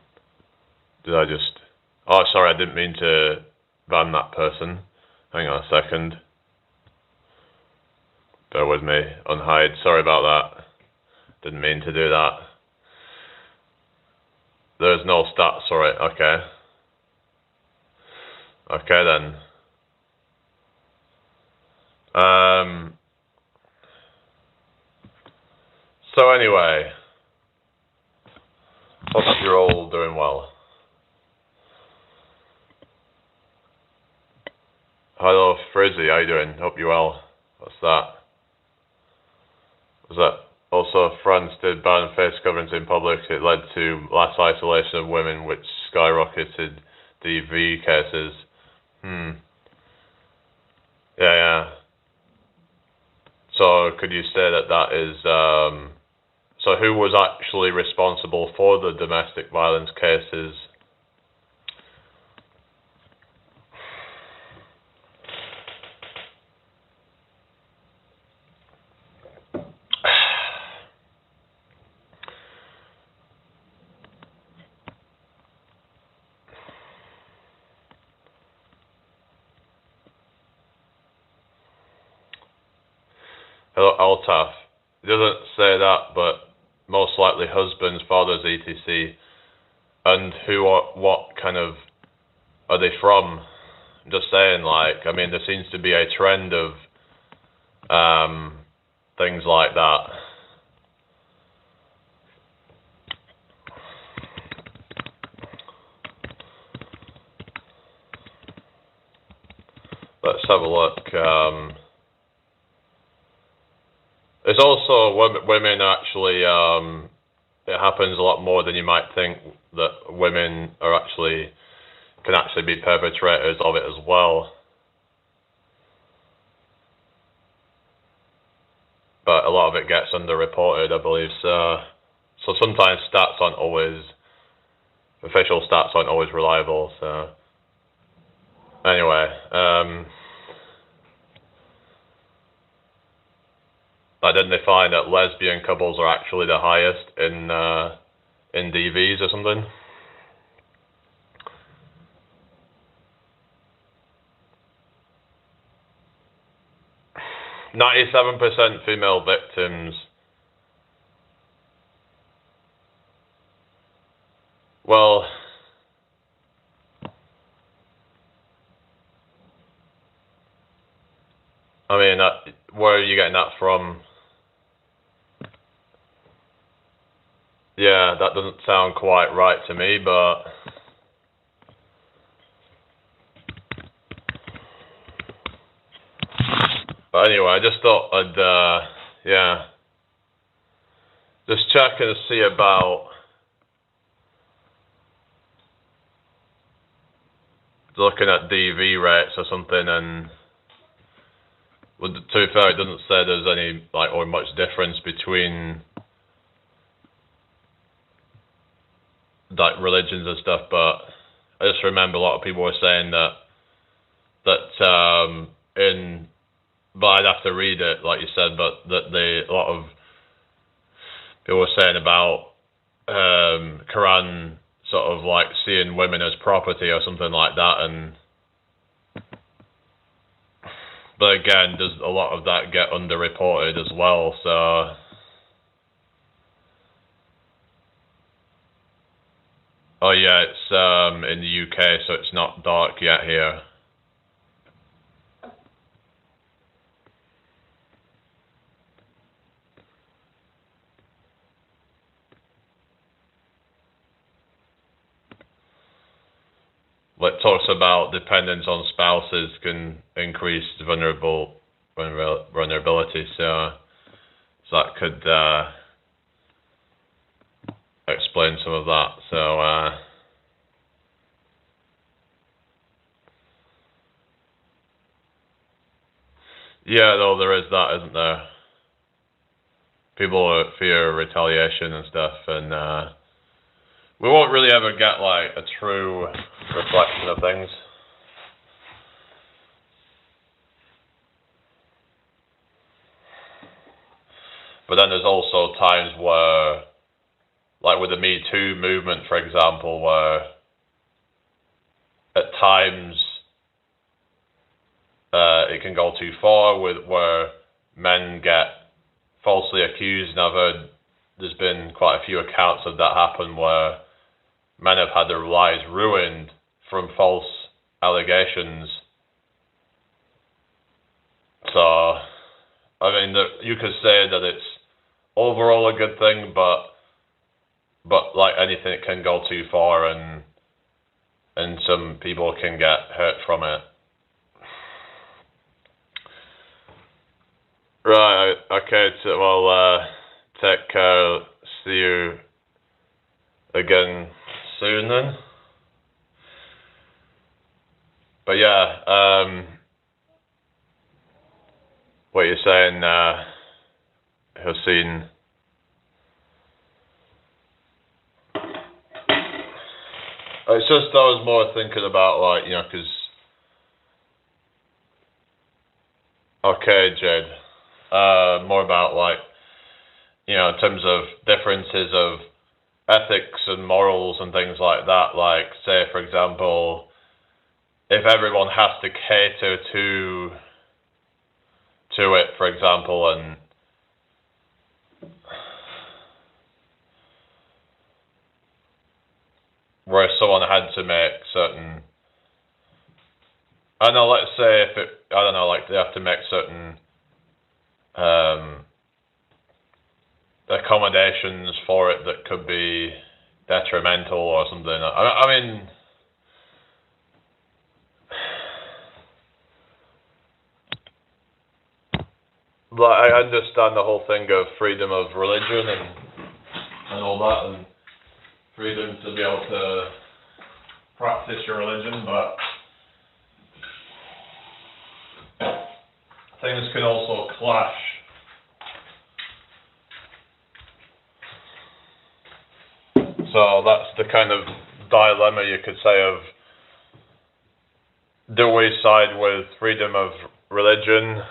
S1: Did I just... Oh, sorry, I didn't mean to ban that person. Hang on a second. Bear with me. Unhide. Sorry about that. Didn't mean to do that. There's no stats for it. Okay. Okay then. So anyway, hope you're all doing well. Hello, Frizzy. How you doing? Hope you're well. What's that? Was that also France did ban face coverings in public? It led to less isolation of women, which skyrocketed DV cases. Yeah. So could you say that is so who was actually responsible for the domestic violence cases? Hello, Altaf. It doesn't say that, but most likely husbands, fathers, etc. And what kind of are they from? I'm just saying, like, I mean, there seems to be a trend of things like that. Let's have a look. There's also women actually. It happens a lot more than you might think that women can actually be perpetrators of it as well. But a lot of it gets underreported, I believe. So sometimes official stats aren't always reliable. So anyway, didn't they find that lesbian couples are actually the highest in DVs or something? %97 female victims. Well, I mean, where are you getting that from? Yeah, that doesn't sound quite right to me, but anyway, I just thought I'd just check and see about looking at DV rates or something, and to be fair, it doesn't say there's any or much difference between religions and stuff, but I just remember a lot of people were saying that but I'd have to read it like you said, but that a lot of people were saying about Quran sort of seeing women as property or something like that, but again, does a lot of that get underreported as well? So oh yeah, it's in the UK, so it's not dark yet here. It talks about dependence on spouses can increase vulnerability, so that could explain some of that. So yeah, though there is that, isn't there? People fear retaliation and stuff, and we won't really ever get a true reflection of things. But then there's also times where, with the Me Too movement, for example, where at times it can go too far where men get falsely accused, and I've heard there's been quite a few accounts of that happen where men have had their lives ruined from false allegations. So, I mean, you could say that it's overall a good thing, but like anything, it can go too far, and some people can get hurt from it. Right. Okay. So, well, take care. See you again soon then. But yeah, what you're saying, Hussein. It's just I was more thinking about, like, you know, because okay, Jade, more about, like, you know, in terms of differences of ethics and morals and things like that. Like, say for example, if everyone has to cater to it, for example, and where someone had to make certain, I don't know, let's say if it, I don't know, like they have to make certain accommodations for it that could be detrimental or something. I mean, like, I understand the whole thing of freedom of religion and all that, and freedom to be able to practice your religion, but things can also clash. So that's the kind of dilemma, you could say, of do we side with freedom of religion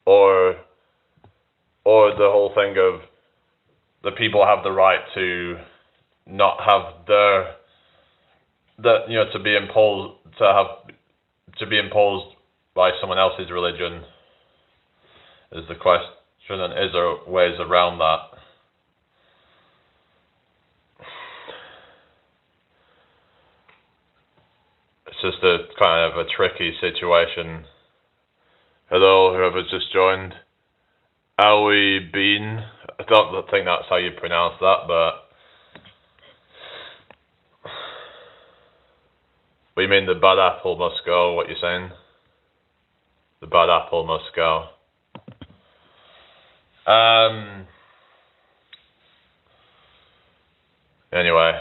S1: or the whole thing of the people have the right to not have you know, to be imposed by someone else's religion is the question, and is there ways around that? It's just a kind of a tricky situation. Hello, whoever's just joined. Ali Bean. I don't think that's how you pronounce that, but we mean the bad apple must go, what you're saying? The bad apple must go. Anyway.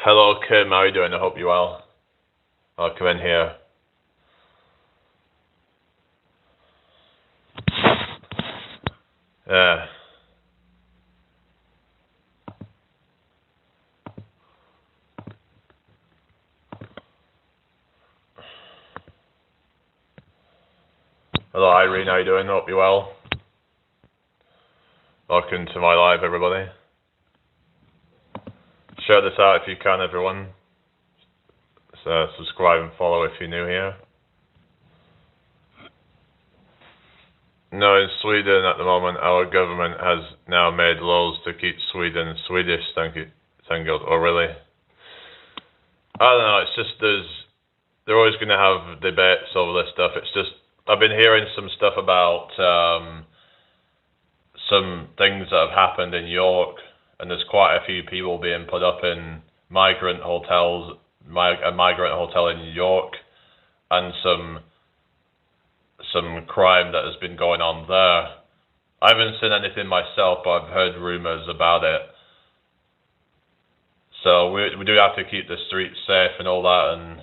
S1: Hello, Kim. How are you doing? I hope you're well. I'll come in here. Yeah. Hello, Irene. How you doing? Hope you're well. Welcome to my live, everybody. Share this out if you can, everyone. So subscribe and follow if you're new here. No, in Sweden at the moment, our government has now made laws to keep Sweden Swedish. Thank you. Thank God. Oh, really? I don't know. It's just they're always going to have debates over this stuff. It's just I've been hearing some stuff about some things that have happened in York, and there's quite a few people being put up in migrant hotels, a migrant hotel in New York, and some crime that has been going on there. I haven't seen anything myself, but I've heard rumors about it. So we do have to keep the streets safe and all that, and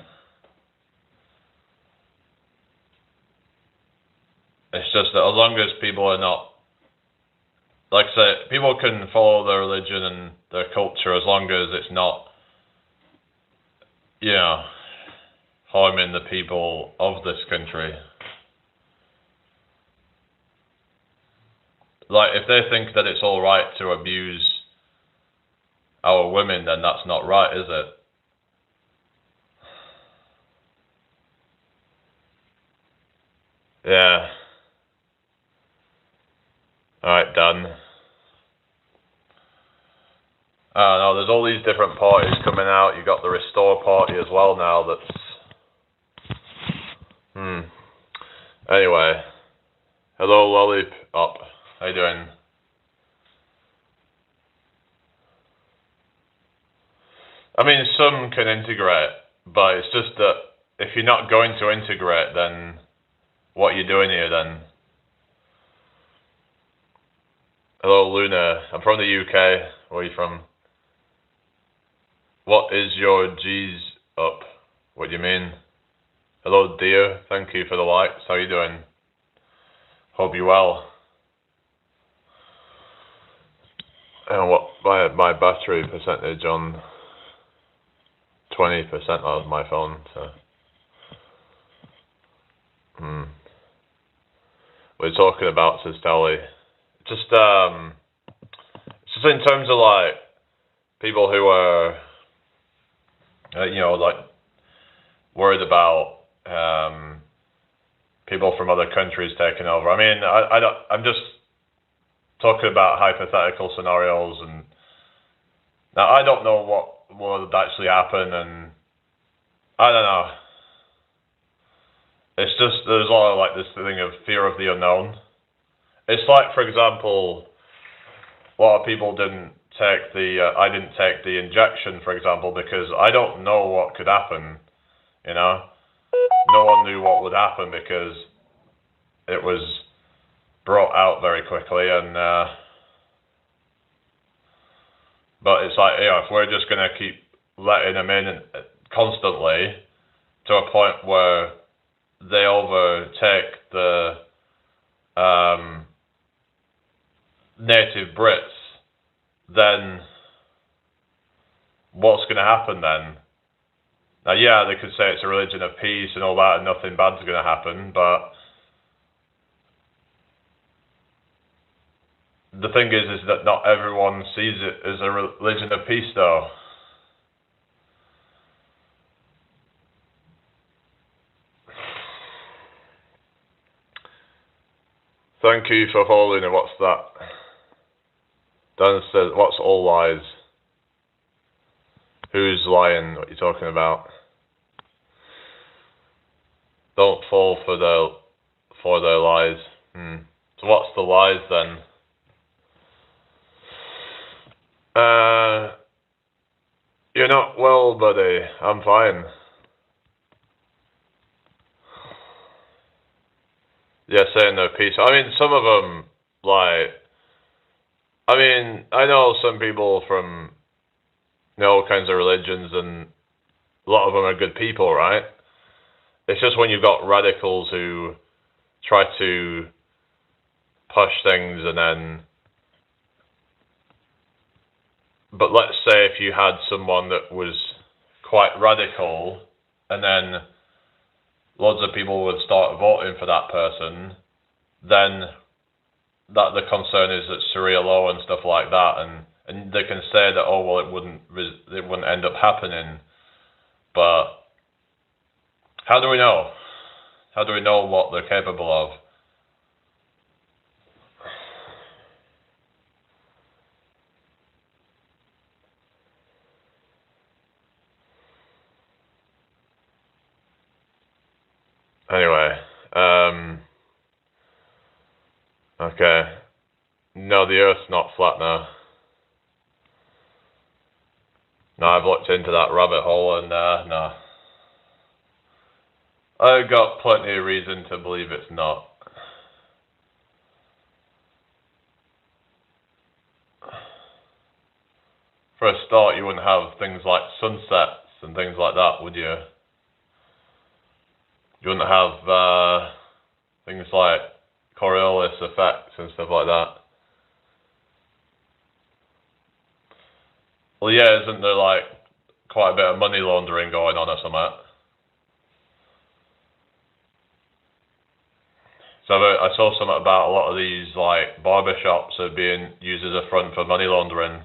S1: it's just that as long as people are not, like I say, people can follow their religion and their culture as long as it's not, you know, harming the people of this country. Like, if they think that it's all right to abuse our women, then that's not right, is it? Yeah. Alright, done. No, there's all these different parties coming out. You got the Restore party as well now. Anyway, hello Lollipop. How you doing? I mean, some can integrate, but it's just that if you're not going to integrate, then what are you doing here then? Hello Luna. I'm from the UK. Where are you from? What is your G's up? What do you mean? Hello dear. Thank you for the likes. How you doing? Hope you're well. And what my battery percentage on 20% of my phone, so we're talking about, says Telly. Just in terms of like people who are like worried about people from other countries taking over. I mean, I'm just talking about hypothetical scenarios, and now I don't know what would actually happen, and I don't know. It's just there's a lot of like this thing of fear of the unknown. It's like, for example, a lot of people didn't take I didn't take the injection, for example, because I don't know what could happen. You know, no one knew what would happen because it was brought out very quickly, and but it's like, if we're just gonna keep letting them in constantly to a point where they overtake the native Brits, then what's going to happen then? Now, yeah, they could say it's a religion of peace and all that, and nothing bad's going to happen, but the thing is that not everyone sees it as a religion of peace, though. Thank you for following it. What's that? Dan says, what's all lies? Who's lying? What are you talking about? Don't fall for their lies. So what's the lies then? You're not well, buddy. I'm fine. Yeah, saying no peace. I mean, some of them, like, I mean, I know some people from all kinds of religions, and a lot of them are good people, right? It's just when you've got radicals who try to push things, and then, but let's say if you had someone that was quite radical, and then loads of people would start voting for that person, then that the concern is that Sharia law and stuff like that, and they can say that, oh well, it wouldn't end up happening, but how do we know? How do we know what they're capable of? Anyway, okay. No, the Earth's not flat now. No, I've looked into that rabbit hole, and no. I've got plenty of reason to believe it's not. For a start, you wouldn't have things like sunsets and things like that, would you? You wouldn't have things like Coriolis effects and stuff like that. Well, yeah, isn't there like quite a bit of money laundering going on or something? So I saw something about a lot of these like barbershops are being used as a front for money laundering.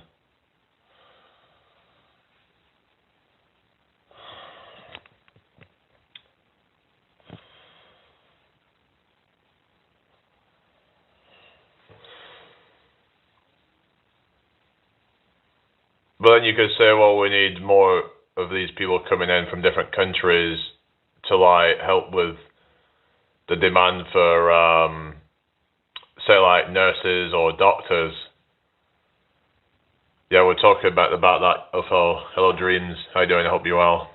S1: But then you could say, well, we need more of these people coming in from different countries to like help with the demand for, say, like nurses or doctors. Yeah, we're talking about that. Also, hello, Dreams. How you doing? I hope you're well.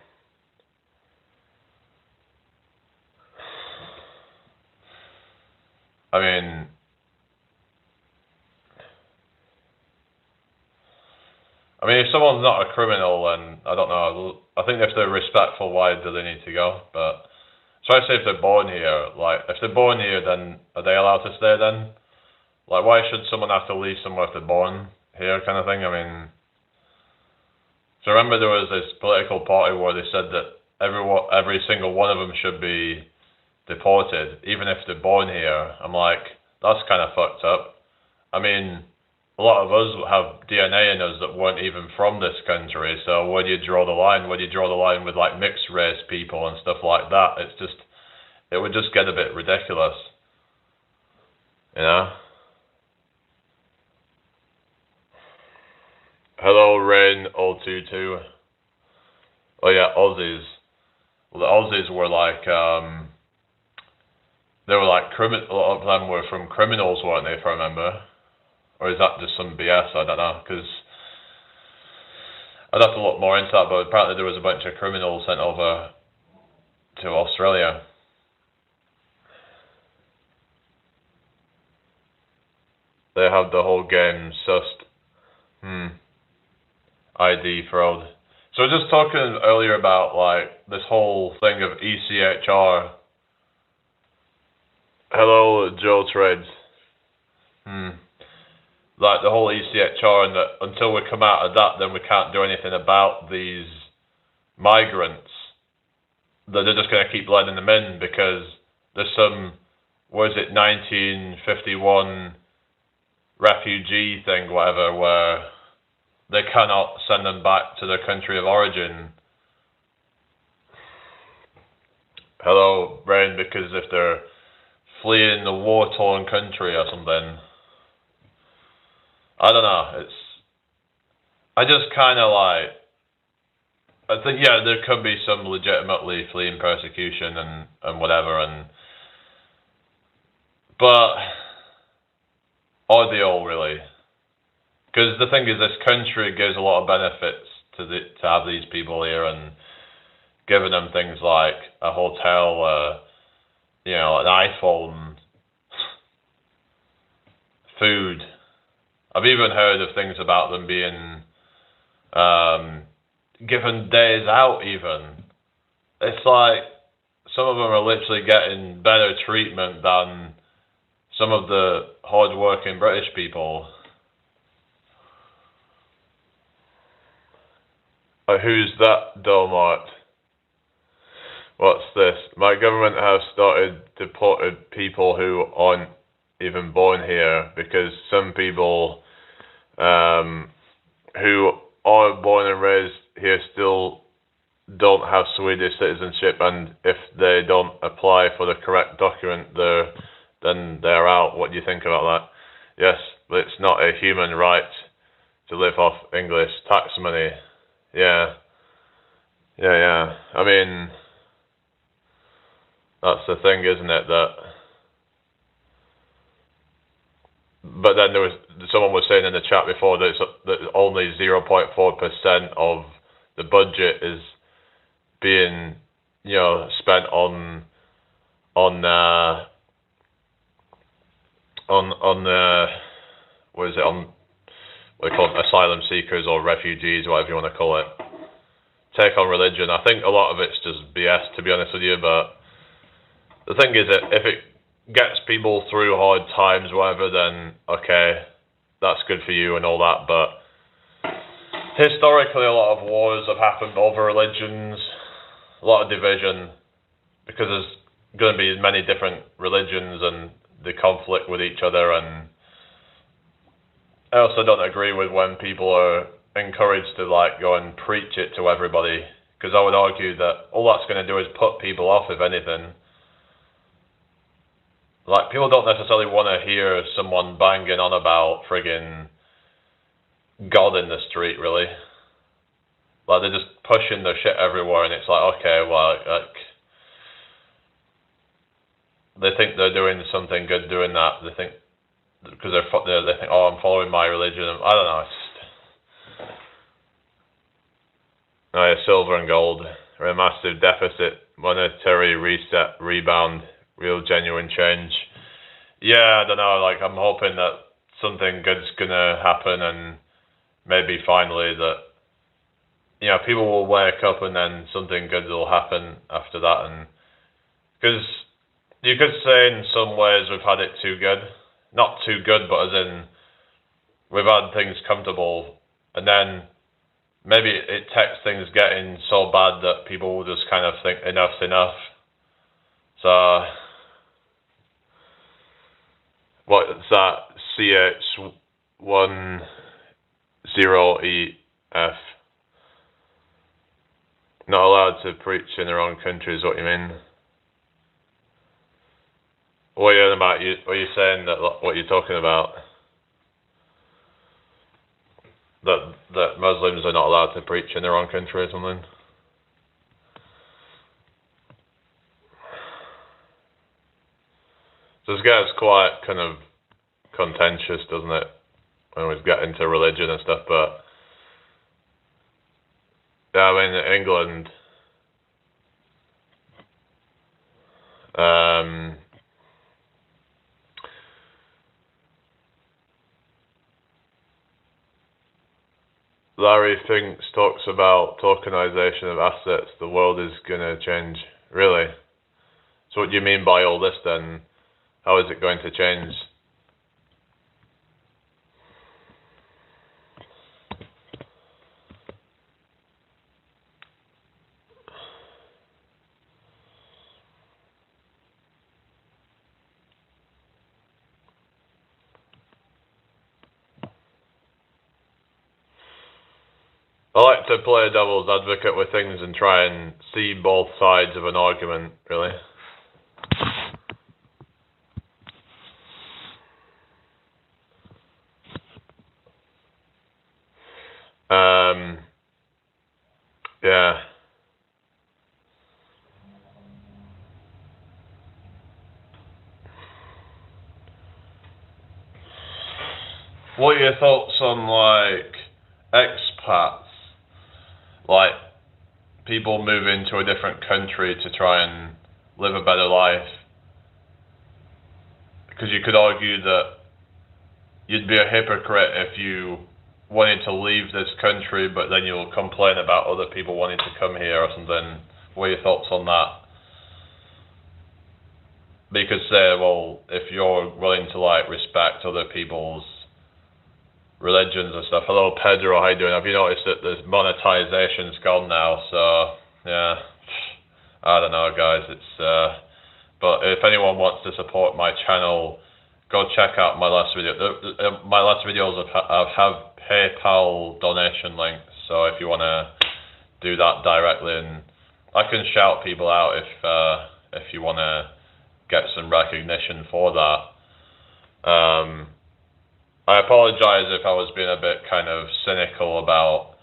S1: I mean, if someone's not a criminal, then I don't know. I think if they're respectful, why do they need to go? But so I say if they're born here, like if they're born here, then are they allowed to stay then? Like, why should someone have to leave somewhere if they're born here, kind of thing? I mean, so remember there was this political party where they said that every single one of them should be deported, even if they're born here. I'm like, that's kind of fucked up. I mean, a lot of us have DNA in us that weren't even from this country, so where do you draw the line? Where do you draw the line with like mixed race people and stuff like that? It would just get a bit ridiculous, you know? Hello, Rain022. Oh yeah, Aussies. Well, the Aussies were like, they were like a lot of them were from criminals, weren't they, if I remember? Or is that just some BS? I don't know, because I'd have to look more into that, but apparently there was a bunch of criminals sent over to Australia. They have the whole game sussed. ID fraud. So we're just talking earlier about like this whole thing of ECHR. Hello, Joe Trades. Like the whole ECHR, and that until we come out of that, then we can't do anything about these migrants. That they're just going to keep letting them in because there's some, 1951 refugee thing, whatever, where they cannot send them back to their country of origin. Hello, Brain, because if they're fleeing the war-torn country or something. I don't know, I just kind of like, I think, yeah, there could be some legitimately fleeing persecution and whatever, but ideal, really. Because the thing is, this country gives a lot of benefits to have these people here, and giving them things like a hotel, an iPhone, food. I've even heard of things about them being given days out even. It's like some of them are literally getting better treatment than some of the hard-working British people. Who's that, Dolmart? What's this? My government has started deported people who aren't even born here because some people who are born and raised here still don't have Swedish citizenship, and if they don't apply for the correct document, then they're out. What do you think about that? Yes, but it's not a human right to live off English tax money. Yeah. I mean, that's the thing, isn't it? But then someone was saying in the chat before that only 0.4% of the budget is being, spent on what is it, on what they call it, asylum seekers or refugees, whatever you want to call it. Take on religion. I think a lot of it's just BS, to be honest with you, but the thing is that if it gets people through hard times, whatever, then okay, that's good for you and all that, but historically a lot of wars have happened over religions, a lot of division, because there's going to be many different religions and they conflict with each other. And I also don't agree with when people are encouraged to like go and preach it to everybody, because I would argue that all that's going to do is put people off, if anything. Like, people don't necessarily want to hear someone banging on about friggin' God in the street, really. Like they're just pushing their shit everywhere, and it's like, okay, well, like they think they're doing something good doing that. They think because they think, oh, I'm following my religion. I don't know. It's just, oh, yeah, silver and gold are a massive deficit, monetary reset, rebound, real genuine change. Yeah, I don't know. Like I'm hoping that something good's gonna happen, and maybe finally that people will wake up, and then something good will happen after that. And because you could say in some ways we've had it too good, not too good, but as in we've had things comfortable, and then maybe it takes things getting so bad that people will just kind of think enough's enough. So what's that? CH10EF. Not allowed to preach in their own country is what you mean. What are you about? What are you saying that? What you're talking about? That Muslims are not allowed to preach in their own country or something? So this gets quite kind of contentious, doesn't it? When we get into religion and stuff, but yeah, I mean England. Larry talks about tokenization of assets. The world is gonna change. Really? So what do you mean by all this then? How is it going to change? I like to play devil's advocate with things and try and see both sides of an argument, really. Yeah. What are your thoughts on like expats? Like people moving to a different country to try and live a better life? Because you could argue that you'd be a hypocrite if you wanted to leave this country, but then you'll complain about other people wanting to come here or something. What are your thoughts on that? But you could say, well, if you're willing to like respect other people's religions and stuff. Hello, Pedro. How you doing? Have you noticed that the monetization's gone now? So yeah, I don't know, guys. It's but if anyone wants to support my channel, go check out my last video. My last videos have PayPal donation links. So if you want to do that directly, and I can shout people out if you want to get some recognition for that. I apologize if I was being a bit kind of cynical about,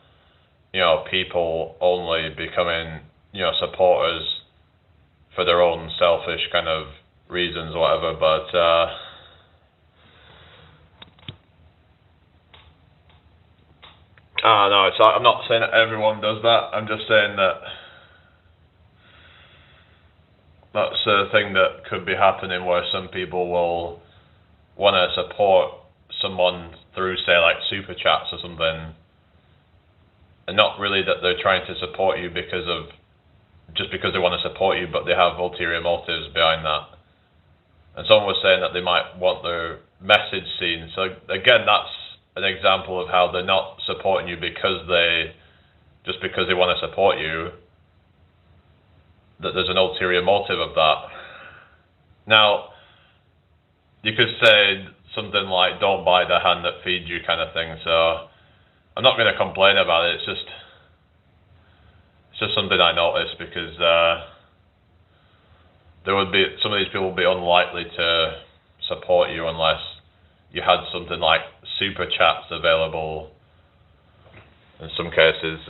S1: people only becoming, supporters for their own selfish kind of reasons or whatever, but no, I'm not saying that everyone does that. I'm just saying that that's a thing that could be happening where some people will want to support someone through, say, like super chats or something, and not really that they're trying to support you just because they want to support you, but they have ulterior motives behind that. And someone was saying that they might want their message seen. So again, that's an example of how they're not supporting you because they want to support you, that there's an ulterior motive of that. Now, you could say something like, don't bite the hand that feeds you kind of thing. So I'm not going to complain about it. It's just something I noticed, because some of these people would be unlikely to support you unless you had something like super chats available in some cases.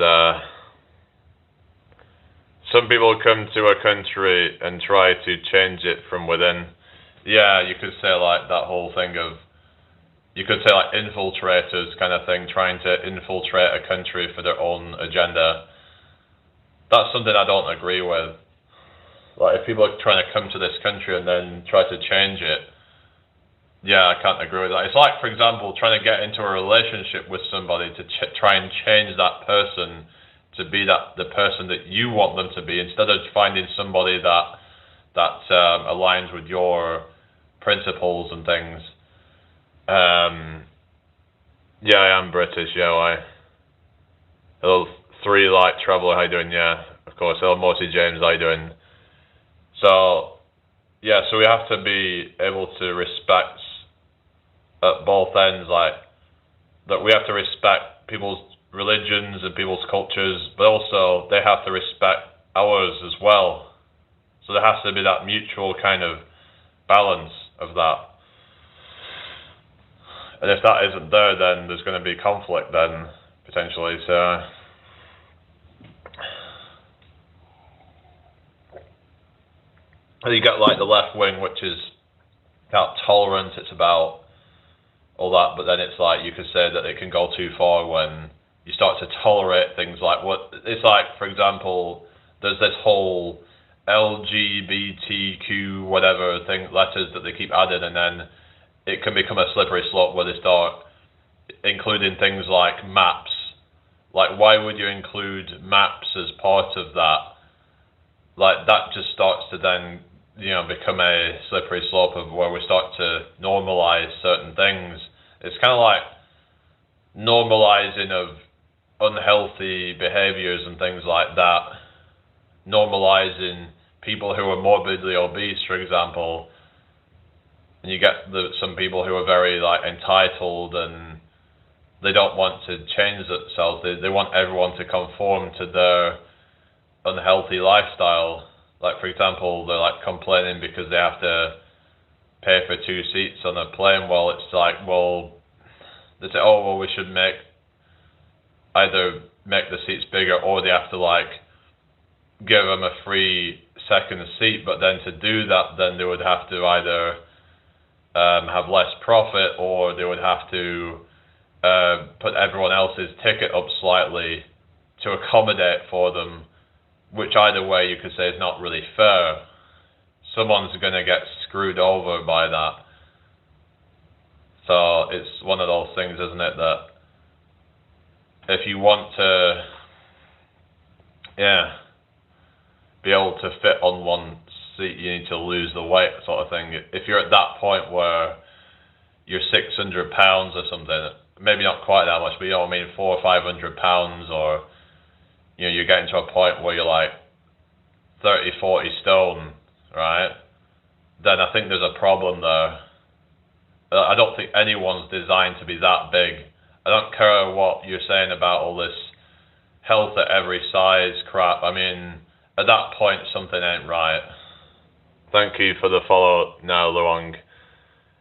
S1: some people come to a country and try to change it from within. Yeah, you could say like that whole thing of, you could say like infiltrators kind of thing, trying to infiltrate a country for their own agenda. That's something I don't agree with. Like, if people are trying to come to this country and then try to change it, yeah, I can't agree with that. It's like, for example, trying to get into a relationship with somebody to try and change that person to be the person that you want them to be, instead of finding somebody that aligns with your principles and things. Yeah, I am British. Yeah, why? Hello, 3 Light Traveller. How you doing? Yeah, of course. Hello, Morty James. How you doing? So, yeah, so we have to be able to respect at both ends, like, that we have to respect people's religions and people's cultures, but also they have to respect ours as well. So there has to be that mutual kind of balance of that. And if that isn't there, then there's going to be conflict then, potentially. So you get like the left wing, which is about tolerance, it's about all that, but then it's like, you could say that it can go too far when you start to tolerate things like what, it's like, for example, there's this whole LGBTQ whatever thing, letters that they keep adding, and then it can become a slippery slope where they start including things like maps. Like, why would you include maps as part of that? Like, that just starts to then, you know, become a slippery slope of where we start to normalize certain things. It's kind of like normalizing of unhealthy behaviors and things like that. Normalizing people who are morbidly obese, for example. And you get some people who are very like entitled and they don't want to change themselves. They want everyone to conform to their unhealthy lifestyle. Like, for example, they're like complaining because they have to pay for 2 seats on a plane. Well, it's like, well, they say, oh, well, we should either make the seats bigger, or they have to like give them a free second seat. But then to do that, then they would have to either have less profit, or they would have to put everyone else's ticket up slightly to accommodate for them, which either way you could say is not really fair. Someone's going to get screwed over by that. So it's one of those things, isn't it, that if you want to, yeah, be able to fit on one seat, you need to lose the weight, sort of thing. If you're at that point where you're 600 pounds or something, maybe not quite that much, but you know what I mean, 400 or 500 pounds, or you know, you're getting to a point where you're like 30, 40 stone, right? Then I think there's a problem there. I don't think anyone's designed to be that big. I don't care what you're saying about all this health at every size crap. I mean, at that point, something ain't right. Thank you for the follow now, Luong.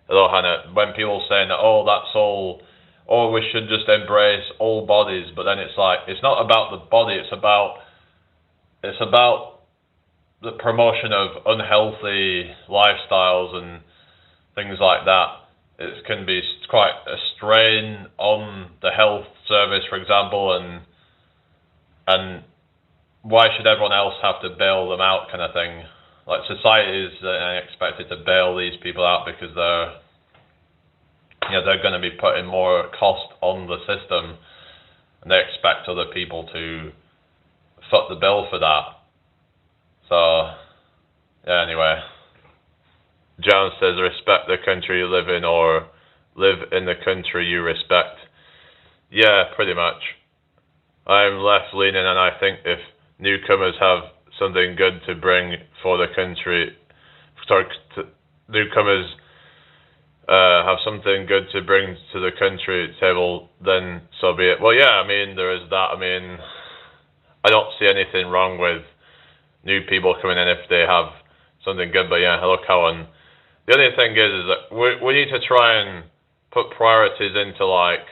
S1: Hello, Hannah. When people saying that, oh, that's all, or we should just embrace all bodies, but then it's like, it's not about the body, it's about the promotion of unhealthy lifestyles and things like that. It can be quite a strain on the health service, for example, and why should everyone else have to bail them out, kind of thing. Like, society is expected to bail these people out because they're going to be putting more cost on the system, and they expect other people to foot the bill for that. So, yeah, anyway. John says, respect the country you live in, or live in the country you respect. Yeah, pretty much. I'm left-leaning, and I think if newcomers have something good to bring for the country, newcomers have something good to bring to the country table, then so be it. Well, yeah, I mean, there is that. I mean, I don't see anything wrong with new people coming in if they have something good, but yeah, hello, Cowan. The only thing is that we need to try and put priorities into, like,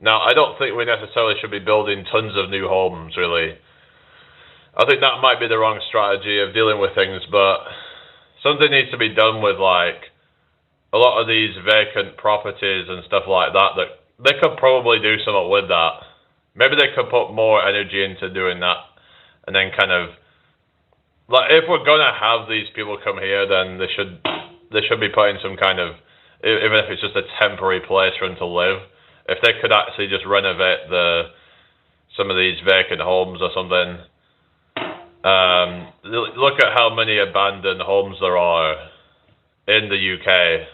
S1: now, I don't think we necessarily should be building tons of new homes, really. I think that might be the wrong strategy of dealing with things, but something needs to be done with like a lot of these vacant properties and stuff like that. That they could probably do something with that. Maybe they could put more energy into doing that, and then kind of like if we're gonna have these people come here, then they should be putting some kind of, even if it's just a temporary place for them to live. If they could actually just renovate some of these vacant homes or something. Look at how many abandoned homes there are in the UK.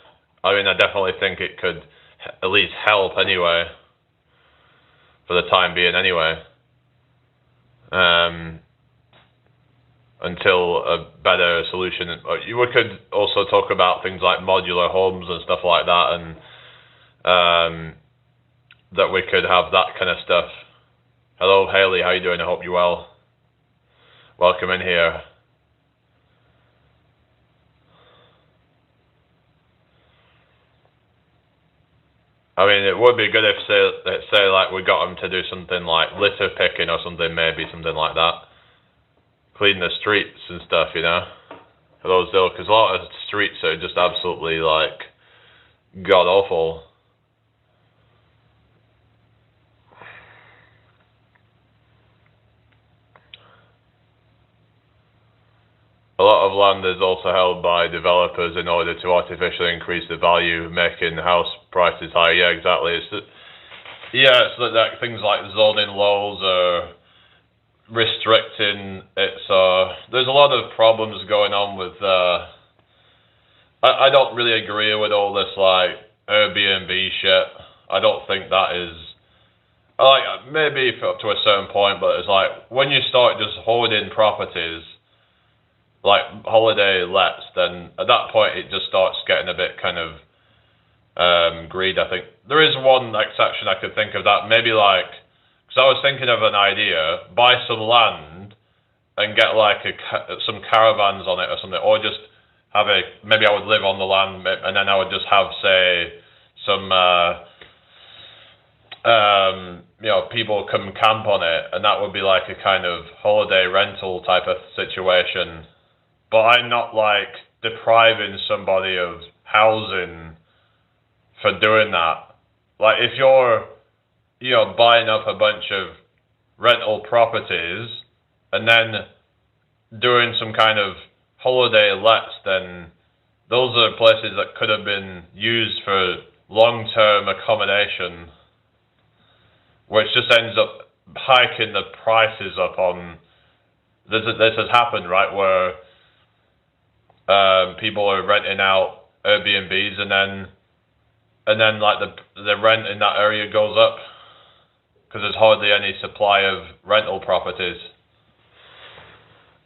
S1: I mean, I definitely think it could at least help anyway, for the time being anyway, until a better solution. We could also talk about things like modular homes and stuff like that, and that we could have that kind of stuff. Hello, Haley, how you doing? I hope you're well. Welcome in here. I mean, it would be good if, say like, we got them to do something like litter picking or something, maybe something like that. Clean the streets and stuff, you know. For those though, because a lot of streets are just absolutely like god awful. A lot of land is also held by developers in order to artificially increase the value, making house prices higher. Yeah, exactly. It's that things like zoning laws are restricting. There's a lot of problems going on with. I don't really agree with all this like Airbnb shit. I don't think that is. Like maybe up to a certain point, but it's like when you start just hoarding properties, like holiday lets, then at that point it just starts getting a bit kind of greed. I think there is one exception I could think of that, maybe like, because I was thinking of an idea, buy some land and get like some caravans on it or something, or just have maybe I would live on the land and then I would just have, say, some people come camp on it, and that would be like a kind of holiday rental type of situation. But I'm not like depriving somebody of housing for doing that. Like if you're, buying up a bunch of rental properties and then doing some kind of holiday lets, then those are places that could have been used for long-term accommodation, which just ends up hiking the prices up on. This has happened, right, where people are renting out Airbnbs, and then like the rent in that area goes up because there's hardly any supply of rental properties.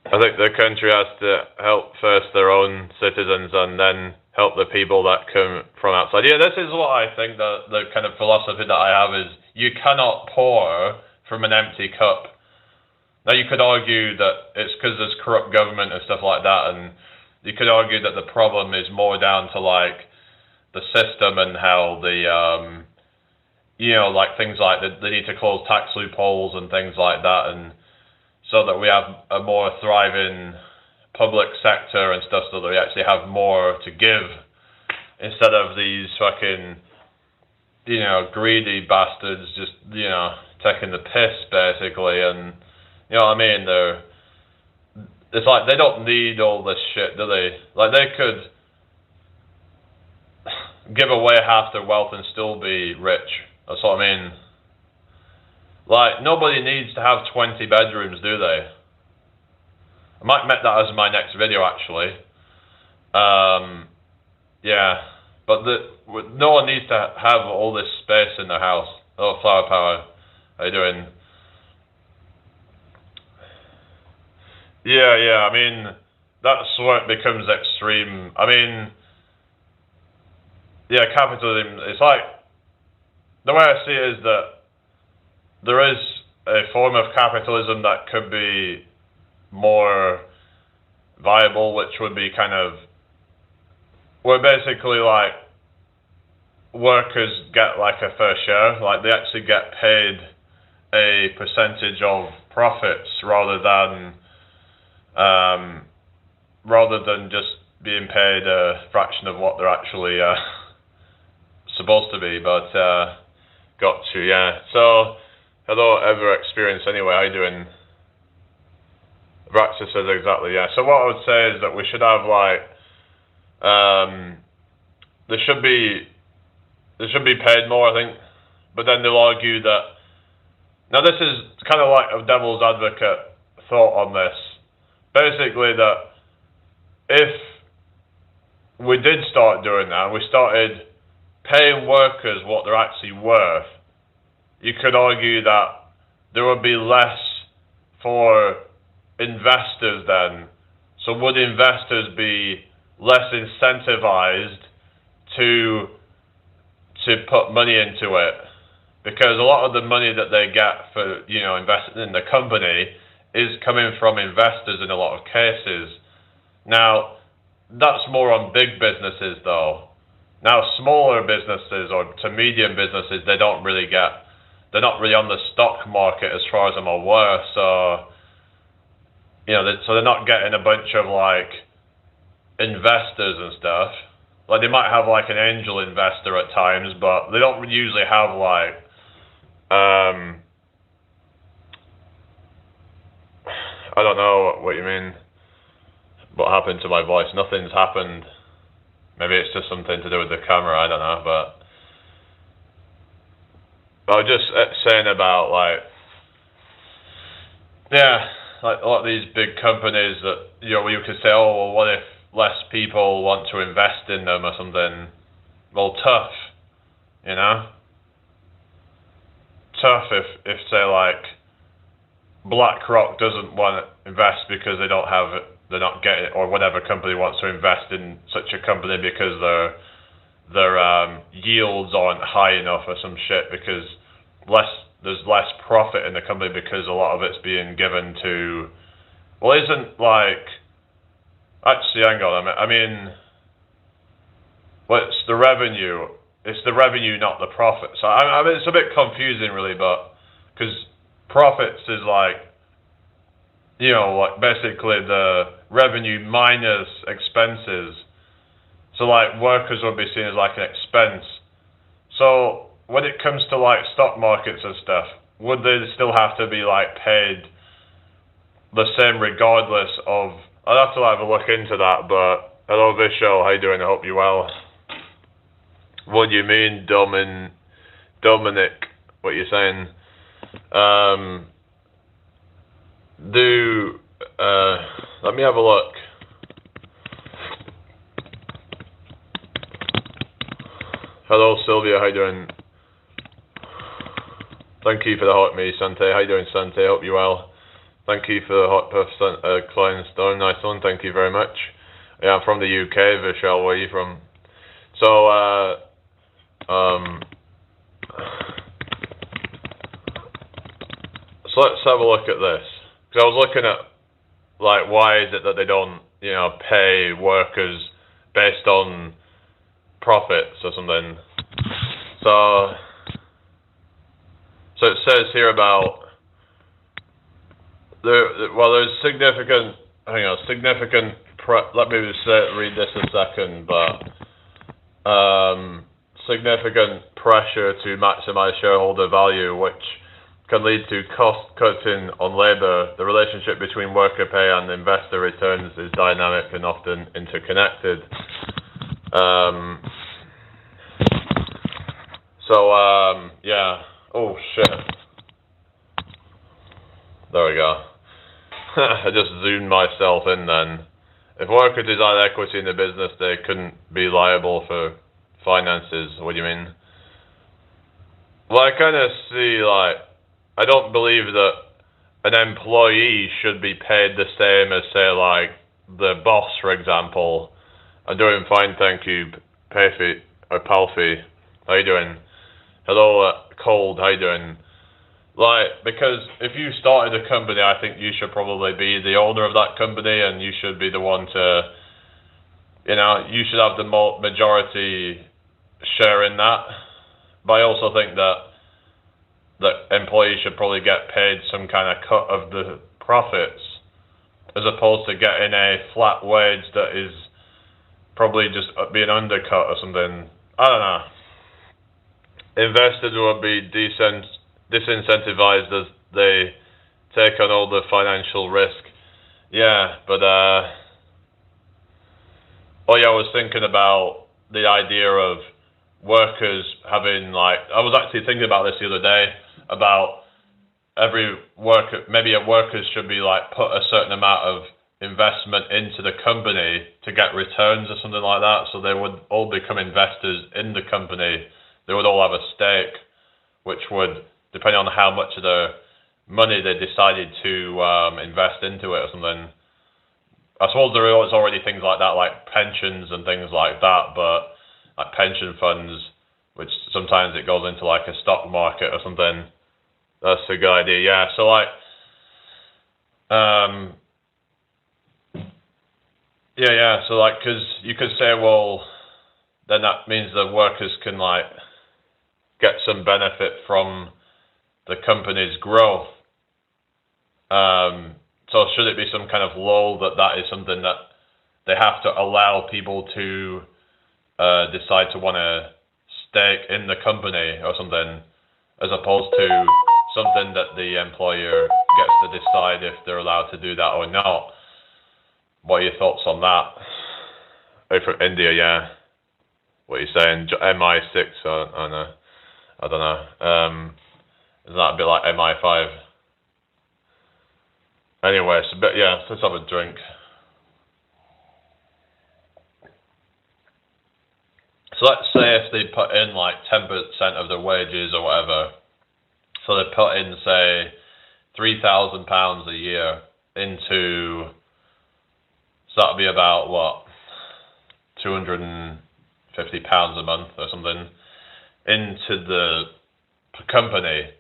S1: I think the country has to help first their own citizens and then help the people that come from outside. Yeah, this is what I think the kind of philosophy that I have is you cannot pour from an empty cup. Now you could argue that it's because there's corrupt government and stuff like that, and you could argue that the problem is more down to like the system and how the like things like they need to close tax loopholes and things like that, and so that we have a more thriving public sector and stuff, so that we actually have more to give instead of these fucking greedy bastards just taking the piss basically. And you know what I mean, it's like they don't need all this shit, do they? Like they could give away half their wealth and still be rich. That's what I mean. Like nobody needs to have 20 bedrooms, do they? I might make that as my next video actually. Yeah, but no one needs to have all this space in their house. Oh, Flower Power, how you doing? Yeah. I mean, that's where it becomes extreme. I mean, yeah, capitalism. It's like the way I see it is that there is a form of capitalism that could be more viable, which would be kind of where basically like workers get like a fair share, like they actually get paid a percentage of profits rather than just being paid a fraction of what they're actually supposed to be. But got you, yeah. So, hello, ever experience anyway. How you doing? Raxa says exactly, yeah. So what I would say is that we should have there should be paid more, I think. But then they'll argue that now this is kind of like a devil's advocate thought on this. Basically, that if we did start doing that, we started paying workers what they're actually worth, you could argue that there would be less for investors then. So would investors be less incentivized to put money into it? Because a lot of the money that they get for, investing in the company is coming from investors in a lot of cases. Now, that's more on big businesses though. Now, smaller businesses or to medium businesses, they're not really on the stock market as far as I'm aware. So, so they're not getting a bunch of investors and stuff. Like they might have an angel investor at times, but they don't usually have I don't know what you mean. What happened to my voice? Nothing's happened. Maybe it's just something to do with the camera, I don't know, but I was just saying about a lot of these big companies that, where you could say, oh, well, what if less people want to invest in them or something? Well, tough, Tough if say BlackRock doesn't want to invest because they're not getting it, or whatever company wants to invest in such a company because their yields aren't high enough or some shit, because there's less profit in the company because a lot of it's being given to, well, actually, hang on, I mean, well, it's the revenue, not the profit. So I mean, it's a bit confusing really, but because profits is basically the revenue minus expenses. So workers would be seen as an expense. So when it comes to stock markets and stuff, would they still have to be paid the same regardless of? I'd have to have a look into that. But hello Vishal, how you doing? I hope you're well. What do you mean, Dominic? What you saying? Let me have a look. Hello Sylvia, how you doing? Thank you for the hot me, Sante. How you doing, Sante? Hope you're well. Thank you for the hot puff, Klein Stone. Nice one. Thank you very much. Yeah, I'm from the UK. Vishal, where are you from? So, so let's have a look at this. Because I was looking at why is it that they don't pay workers based on profits or something. So it says here about there's significant. Hang on, significant. Let me just read this a second, but significant pressure to maximize shareholder value, which can lead to cost cutting on labor. The relationship between worker pay and investor returns is dynamic and often interconnected. Yeah. Oh shit. There we go. I just zoomed myself in then. If workers design equity in the business, they couldn't be liable for finances. What do you mean? Well, I kind of see I don't believe that an employee should be paid the same as say the boss, for example. I'm doing fine, thank you, Payfy or Palfy. How you doing? Hello, Cold. How you doing? Because if you started a company, I think you should probably be the owner of that company, and you should be the one to, you should have the majority share in that. But I also think that that employees should probably get paid some kind of cut of the profits, as opposed to getting a flat wage that is probably just being undercut or something. I don't know. Investors will be disincentivized as they take on all the financial risk. Yeah, but I was thinking about the idea of workers having, like, I was actually thinking about this the other day, about every worker, maybe a workers should be like put a certain amount of investment into the company to get returns or something like that, so they would all become investors in the company. They would all have a stake, which would, depending on how much of the money they decided to invest into it or something. I suppose there is already things like that, like pensions and things like that, but like pension funds, which sometimes it goes into like a stock market or something. That's a good idea, yeah. So like, so like, because you could say, well, then that means the workers can like get some benefit from the company's growth. So should it be some kind of law that is something that they have to allow people to decide to want to stake in the company or something, as opposed to something that the employer gets to decide if they're allowed to do that or not? What are your thoughts on that? Are you from India? Yeah. What are you saying? MI6? I don't know. Isn't that a bit like MI5? Anyway, so, but yeah, let's have a drink. So let's say if they put in like 10% of their wages or whatever, so they put in, say, £3,000 a year into, so that'd be about what, £250 a month or something, into the company,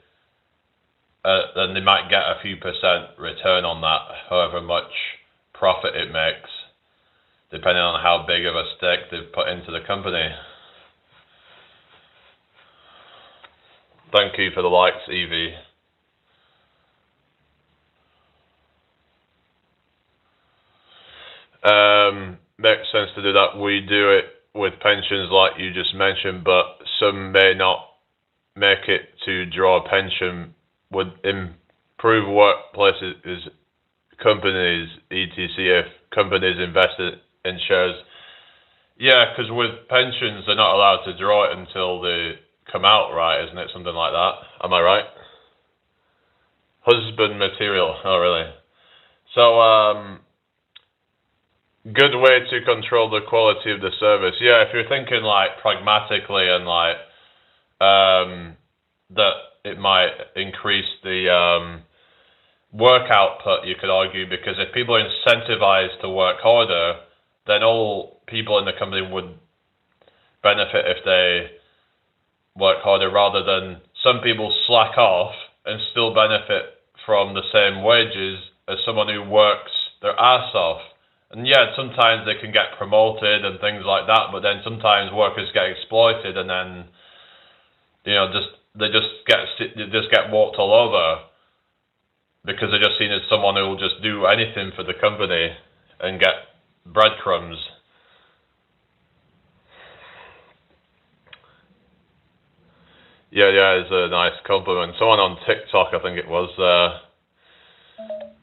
S1: then they might get a few percent return on that, however much profit it makes, depending on how big of a stake they've put into the company. Thank you for the likes, Evie. Makes sense to do that. We do it with pensions like you just mentioned, but some may not make it to draw a pension. Would improve workplaces, companies, etc. if companies invested in shares. Yeah, because with pensions, they're not allowed to draw it until they come out, right? Isn't it something like that? Am I right? Husband material. Oh, really? So, good way to control the quality of the service. Yeah, if you're thinking like pragmatically and like that it might increase the work output, you could argue, because if people are incentivized to work harder, then all people in the company would benefit if they work harder, rather than some people slack off and still benefit from the same wages as someone who works their ass off. And yeah, sometimes they can get promoted and things like that, but then sometimes workers get exploited, and then they just get walked all over because they're just seen as someone who will just do anything for the company and get breadcrumbs. Yeah, it's a nice compliment. Someone on TikTok, I think it was.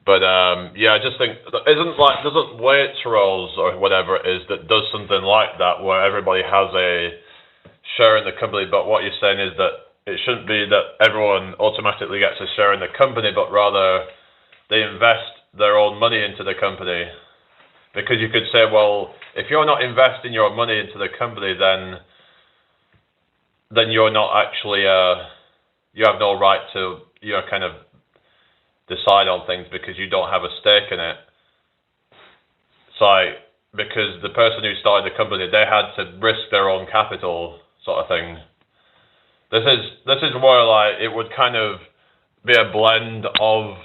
S1: But I just think, doesn't Waitrose or whatever it is that does something like that, where everybody has a share in the company, but what you're saying is that it shouldn't be that everyone automatically gets a share in the company, but rather they invest their own money into the company. Because you could say, well, if you're not investing your money into the company, then you're not actually, you have no right to, kind of decide on things because you don't have a stake in it. It's like, because the person who started the company, they had to risk their own capital, sort of thing. This is more like, it would kind of be a blend of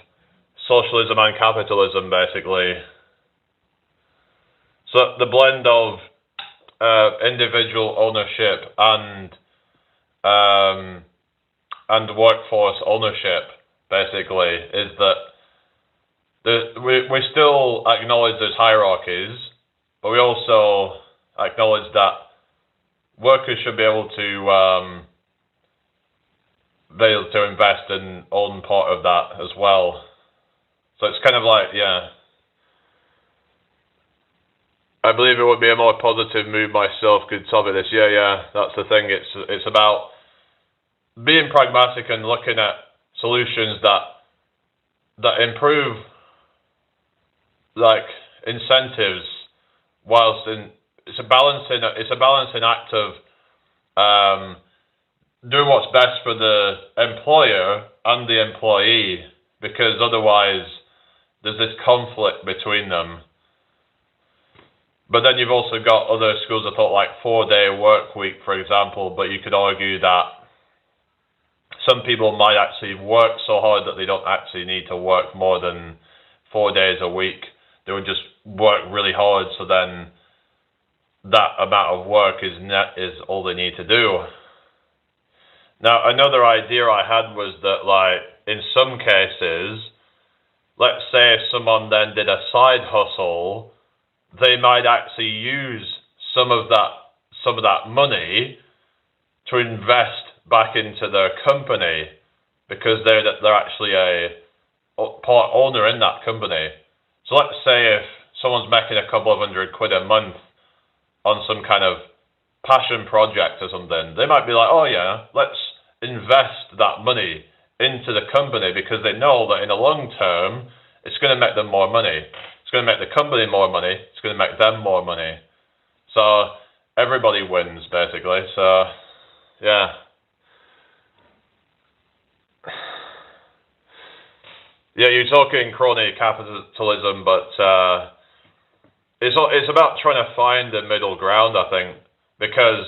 S1: socialism and capitalism, basically. So the blend of and workforce ownership, basically, is that we still acknowledge there's hierarchies, but we also acknowledge that workers should be able to invest and own part of that as well. So it's kind of like, yeah. I believe it would be a more positive move myself could tell me this. Yeah, that's the thing. It's about being pragmatic and looking at solutions that improve like incentives, whilst it's a balancing act of doing what's best for the employer and the employee, because otherwise there's this conflict between them. But then you've also got other schools of thought, like 4-day work week, for example, but you could argue that some people might actually work so hard that they don't actually need to work more than 4 days a week. They would just work really hard, so then that amount of work is all they need to do. Now, another idea I had was that, like, in some cases, let's say if someone then did a side hustle, they might actually use some of that money to invest back into their company, because they're actually a part owner in that company. So let's say if someone's making a couple of £100 a month on some kind of passion project or something, they might be like, oh yeah, let's invest that money into the company, because they know that in the long term, it's going to make them more money. It's going to make the company more money. It's going to make them more money. So everybody wins, basically. So, yeah. Yeah, you're talking crony capitalism, but it's about trying to find the middle ground, I think, because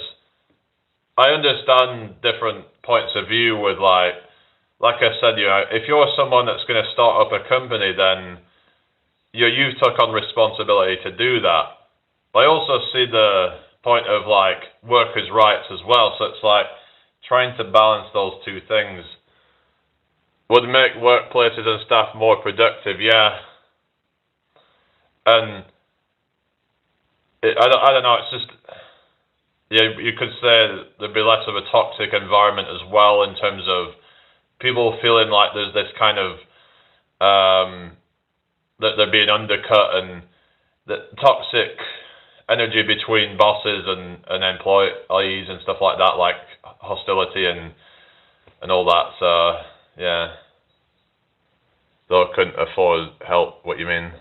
S1: I understand different points of view with, like I said, if you're someone that's going to start up a company, then you took on responsibility to do that. But I also see the point of, like, workers' rights as well. So it's like trying to balance those two things. Would make workplaces and staff more productive, yeah. And I don't know, it's just, yeah, you could say there'd be less of a toxic environment as well, in terms of people feeling like there's this kind of, that they're being undercut, and the toxic energy between bosses and employees and stuff like that, like hostility and all that. So, yeah. Though I couldn't afford help, what you mean?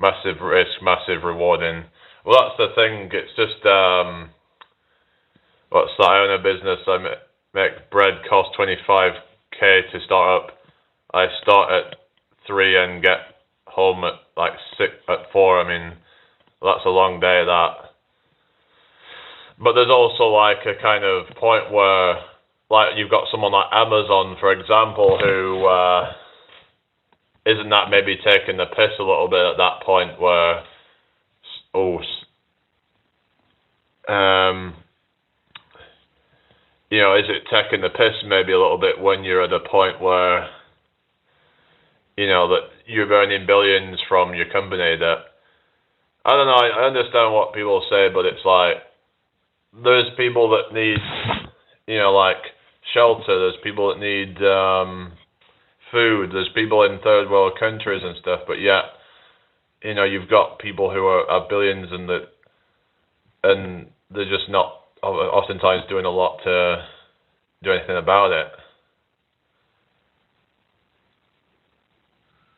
S1: Massive risk, massive rewarding. Well, that's the thing. It's just, what's that? I own a business. I make bread cost 25k to start up. I start at 3 and get home at like 4. I mean, that's a long day, that. But there's also like a kind of point where, like, you've got someone like Amazon, for example, who isn't that maybe taking the piss a little bit at that point, where, is it taking the piss maybe a little bit when you're at a point where, that you're earning billions from your company? That, I don't know, I understand what people say, but it's like, there's people that need, like, shelter, there's people that need food, there's people in third world countries and stuff, but yet, you've got people who are billions, and they're just not oftentimes doing a lot to do anything about it.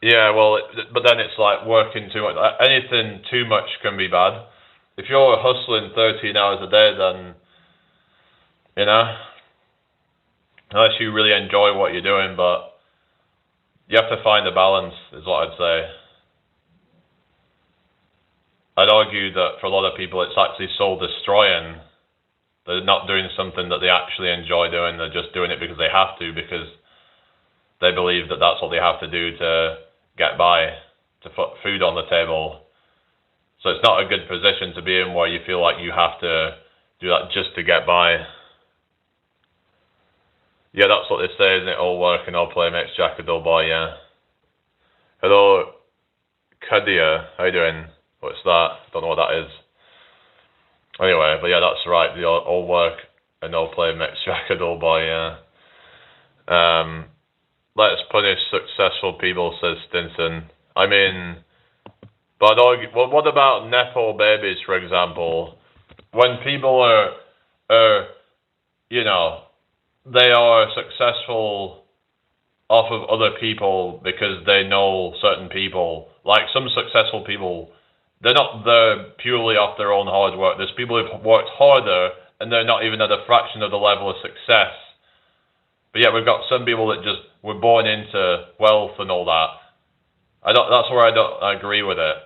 S1: Yeah, well, but then it's like working too much. Anything too much can be bad. If you're hustling 13 hours a day, then, unless you really enjoy what you're doing, but you have to find a balance, is what I'd say. I'd argue that for a lot of people, it's actually soul destroying. They're not doing something that they actually enjoy doing. They're just doing it because they have to, because they believe that that's what they have to do to get by, to put food on the table. So it's not a good position to be in, where you feel like you have to do that just to get by. Yeah, that's what they say, isn't it? All work and all play makes Jack a dull boy, yeah. Hello, Kadia, how you doing? What's that? Don't know what that is. Anyway, but yeah, that's right. The all work and all play makes Jack a dull boy, yeah. Let's punish successful people, says Stinson. I mean, but well, what about Nepo babies, for example? When people are, you know, they are successful off of other people because they know certain people. Like some successful people, they're not there purely off their own hard work. There's people who've worked harder and they're not even at a fraction of the level of success. But yet we've got some people that just were born into wealth and all that. That's where I don't agree with it.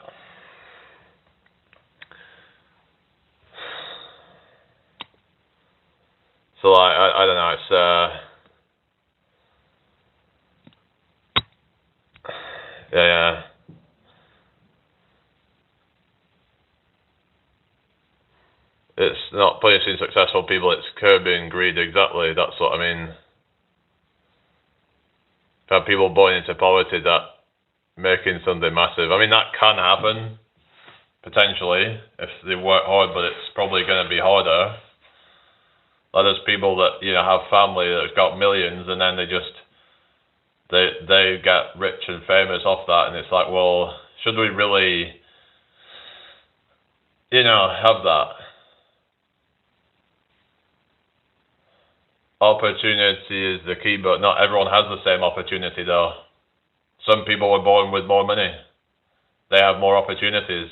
S1: So I don't know. It's yeah. It's not punishing successful people. It's curbing greed. Exactly. That's what I mean. Have people born into poverty that making something massive. I mean that can happen potentially if they work hard, but it's probably going to be harder. Like there's people that have family that's got millions, and then they get rich and famous off that, and it's like, well, should we really, have that? Opportunity is the key, but not everyone has the same opportunity though. Some people were born with more money. They have more opportunities.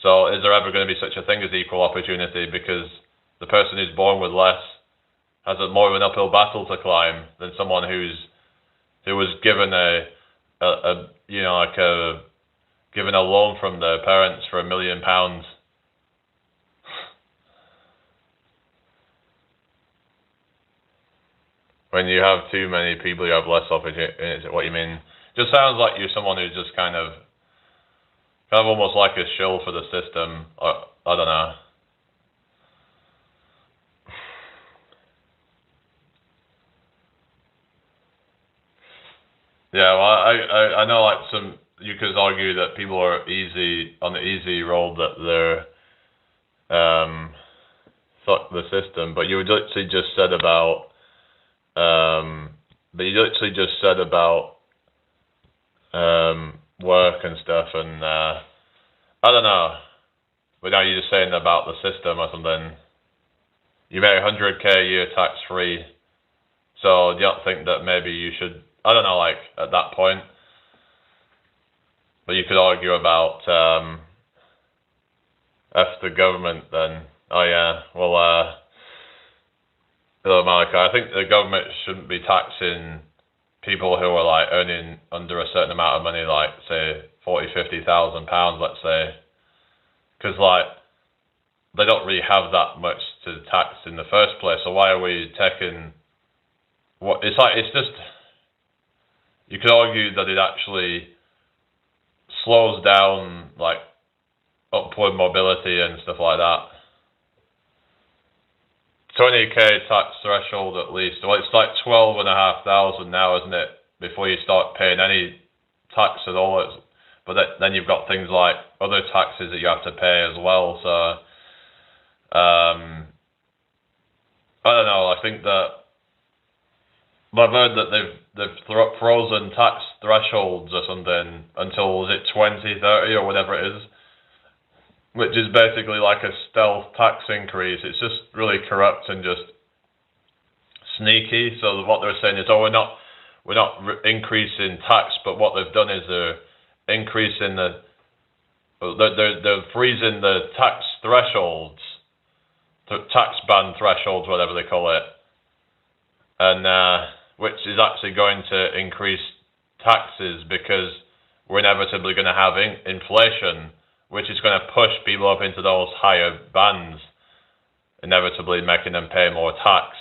S1: So is there ever going to be such a thing as equal opportunity? Because the person who's born with less has more of an uphill battle to climb than someone who was given given a loan from their parents for £1 million. When you have too many people, you have less opportunity. What you mean? Just sounds like you're someone who's just kind of almost like a shill for the system. Or, I don't know. Yeah, well, I know like you could argue that people are on the easy road, that they're fuck the system, but you literally just said about work and stuff, and I don't know. But now you're just saying about the system or something. You make 100k a year tax free, so do you not think that maybe you should? I don't know, like at that point. But you could argue about F the government then. Oh yeah, well, hello Malachi. I think the government shouldn't be taxing people who are like earning under a certain amount of money, like say 40,000-50,000 pounds, let's say, because like they don't really have that much to tax in the first place. So why are we taking what? It's like it's just. You could argue that it actually slows down like upward mobility and stuff like that. 20k tax threshold at least. Well, it's like 12,500 now, isn't it? Before you start paying any tax at all. But then you've got things like other taxes that you have to pay as well. So I don't know. I think that I've heard that they've frozen tax thresholds or something until, is it 2030 or whatever it is, which is basically like a stealth tax increase. It's just really corrupt and just sneaky. So what they're saying is, we're not increasing tax, but what they've done is they're increasing they're freezing the tax thresholds, the tax band thresholds, whatever they call it, and which is actually going to increase taxes because we're inevitably going to have inflation, which is going to push people up into those higher bands, inevitably making them pay more tax.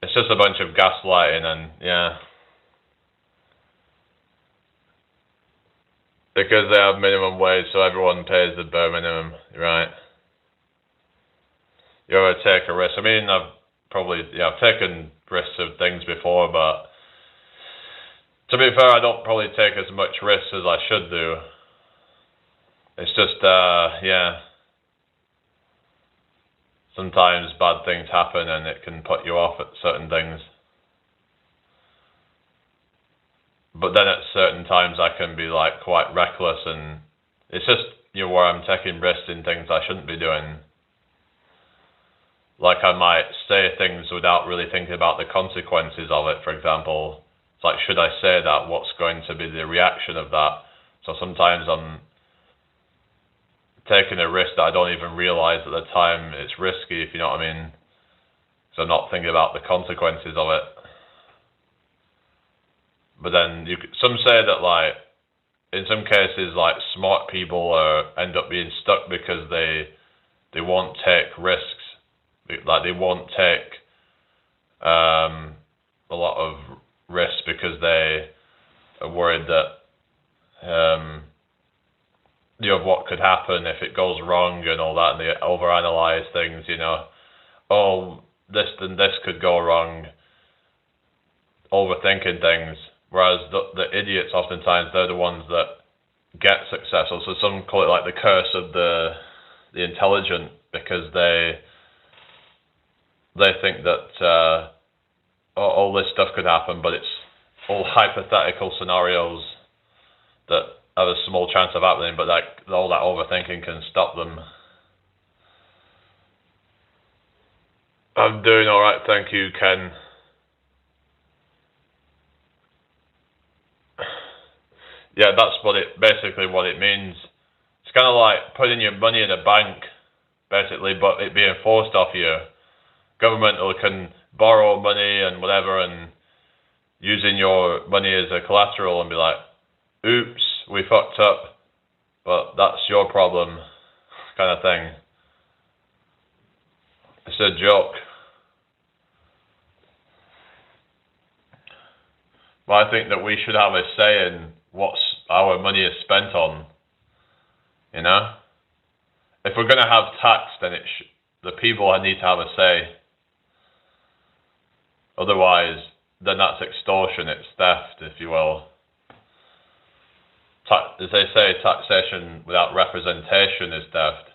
S1: It's just a bunch of gaslighting, and yeah. Because they have minimum wage, so everyone pays the bare minimum, right? You ever take a risk? I mean, probably, I've taken risks of things before, but to be fair, I don't probably take as much risk as I should do. It's just, sometimes bad things happen and it can put you off at certain things. But then at certain times I can be like quite reckless, and it's just, where I'm taking risks in things I shouldn't be doing. Like I might say things without really thinking about the consequences of it, for example. It's like, should I say that? What's going to be the reaction of that? So sometimes I'm taking a risk that I don't even realize at the time it's risky, if you know what I mean. So I'm not thinking about the consequences of it. But then some say that, like, in some cases, like, smart people end up being stuck because they won't take risks. Like, they won't take a lot of risks because they are worried that what could happen if it goes wrong and all that, and they overanalyze things. Oh, this and this could go wrong. Overthinking things. Whereas the idiots, oftentimes, they're the ones that get successful. So some call it like the curse of the intelligent, because they think that all this stuff could happen, but it's all hypothetical scenarios that have a small chance of happening, but all that overthinking can stop them. I'm doing all right, thank you, Ken. Yeah, that's basically what it means. It's kind of like putting your money in a bank, basically, but it being forced off you. Government can borrow money and whatever, and using your money as a collateral and be like, oops, we fucked up, but that's your problem, kind of thing. It's a joke. But I think that we should have a say in what our money is spent on. If we're going to have tax, then the people need to have a say. Otherwise, then that's extortion, it's theft, if you will. As they say, taxation without representation is theft.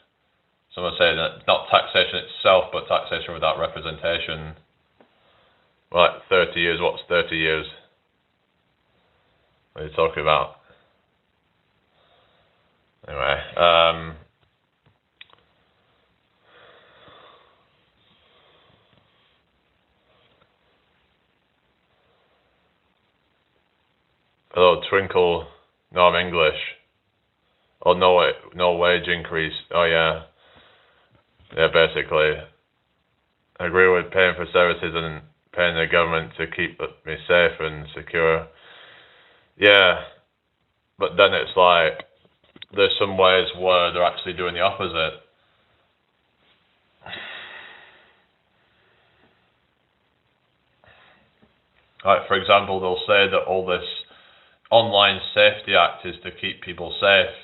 S1: Someone saying that not taxation itself, but taxation without representation. Like 30 years, what's 30 years? What are you talking about? Anyway, hello, Twinkle. No, I'm English. Oh, no wage increase. Oh, yeah. Yeah, basically. I agree with paying for services and paying the government to keep me safe and secure. Yeah, but then it's like, there's some ways where they're actually doing the opposite. Like, for example, they'll say that all this Online Safety Act is to keep people safe,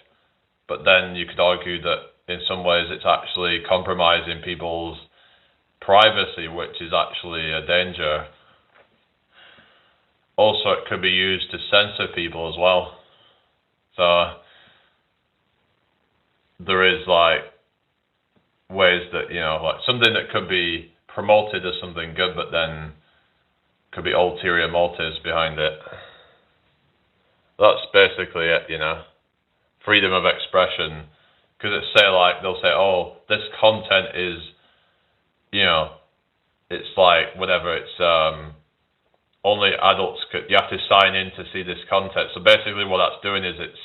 S1: but then you could argue that in some ways it's actually compromising people's privacy, which is actually a danger. Also, it could be used to censor people as well. So there is like ways that, like something that could be promoted as something good, but then could be ulterior motives behind it. That's basically it, freedom of expression. Because they'll say, oh, this content is, it's like whatever, it's only adults you have to sign in to see this content. So basically what that's doing is it's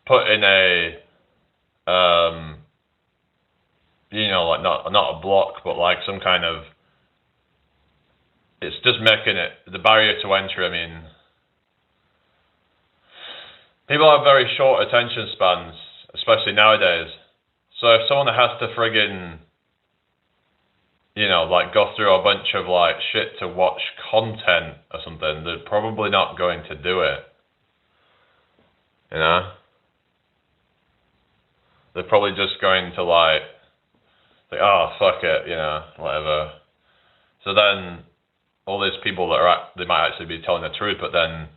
S1: putting a like not a block, but like some kind of, it's just making it the barrier to entry. I mean, people have very short attention spans, especially nowadays. So if someone has to friggin', like go through a bunch of like shit to watch content or something, they're probably not going to do it. They're probably just going to like, oh, fuck it, whatever. So then all these people that they might actually be telling the truth, but then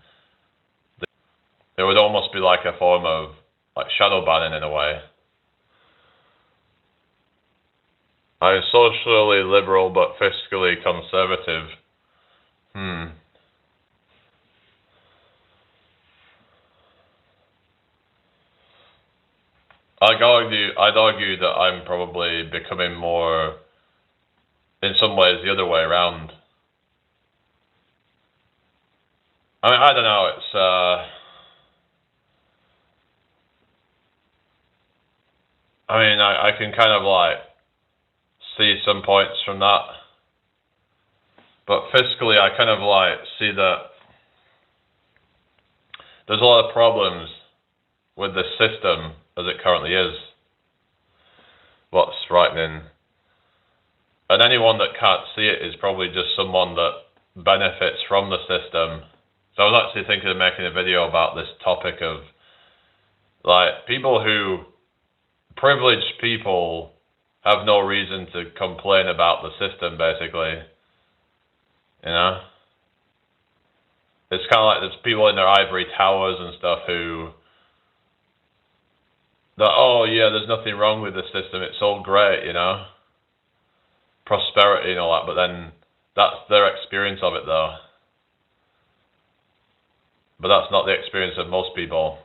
S1: it would almost be like a form of like shadow banning in a way. I'm socially liberal but fiscally conservative. I'd argue that I'm probably becoming more, in some ways, the other way around. I mean, I don't know, I can kind of like see some points from that. But fiscally, I kind of like see that there's a lot of problems with the system as it currently is. What's frightening. And anyone that can't see it is probably just someone that benefits from the system. So I was actually thinking of making a video about this topic of like privileged people have no reason to complain about the system, basically. You know? It's kind of like there's people in their ivory towers and stuff who oh yeah, there's nothing wrong with the system, it's all great, you know? Prosperity and all that, but then that's their experience of it though. But that's not the experience of most people.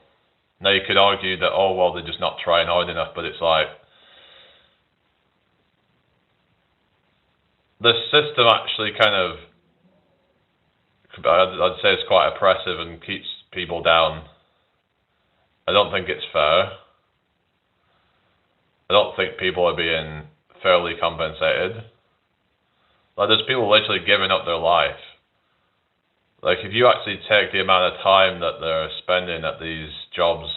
S1: Now you could argue that, oh well, they're just not trying hard enough, but it's like the system actually kind of, I'd say it's quite oppressive and keeps people down. I don't think it's fair. I don't think people are being fairly compensated. Like there's people literally giving up their life. Like if you actually take the amount of time that they're spending at these jobs,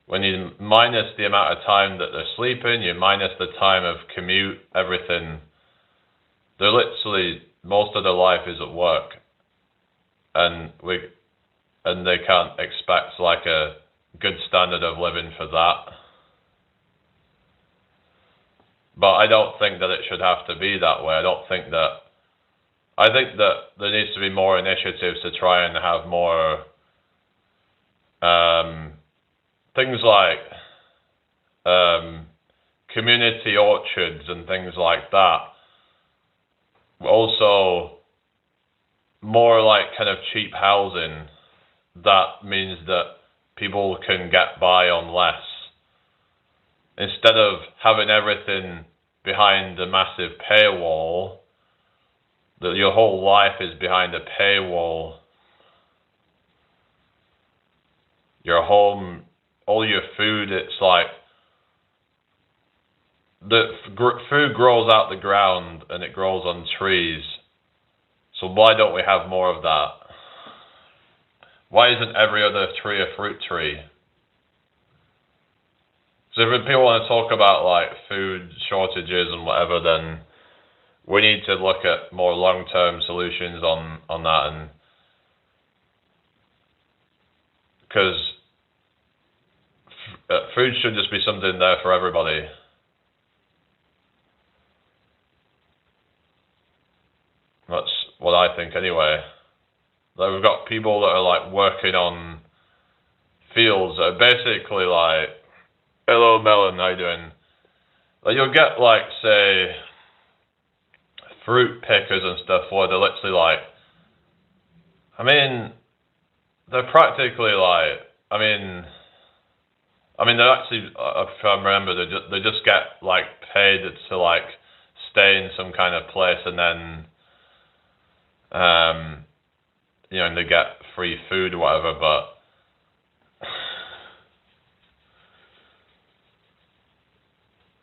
S1: when you minus the amount of time that they're sleeping, you minus the time of commute, everything, they're literally, most of their life is at work. And they can't expect like a good standard of living for that. But I don't think that it should have to be that way. I think that there needs to be more initiatives to try and have more things like community orchards and things like that. Also, more like kind of cheap housing. That means that people can get by on less. Instead of having everything behind a massive paywall, that your whole life is behind a paywall. Your home, all your food, it's like the food grows out the ground and it grows on trees. So why don't we have more of that? Why isn't every other tree a fruit tree? So if people want to talk about like food shortages and whatever, then we need to look at more long-term solutions on that, and because food should just be something there for everybody. That's what I think anyway. Like we've got people that are like working on fields that are basically like, hello Melon, how you doing? Like you'll get like, say, fruit pickers and stuff where they're literally like, they're practically like, they're actually, if I remember, they just get like paid to like stay in some kind of place, and then and they get free food or whatever, but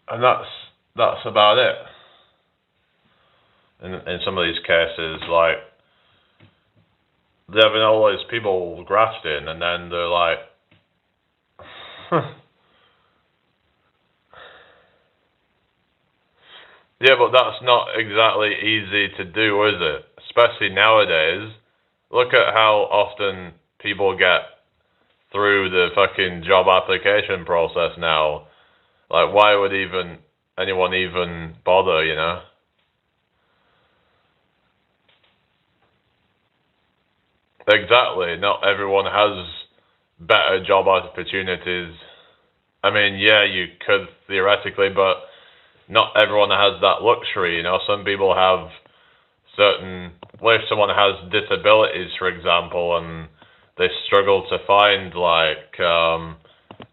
S1: and that's about it. In some of these cases, like they're having all these people grafting, and then they're like, yeah, but that's not exactly easy to do, is it? Especially nowadays. Look at how often people get through the fucking job application process now. Like, why would anyone even bother, you know? Exactly. Not everyone has better job opportunities. I mean, yeah, you could theoretically, but not everyone has that luxury. Some people have certain. Well, if someone has disabilities, for example, and they struggle to find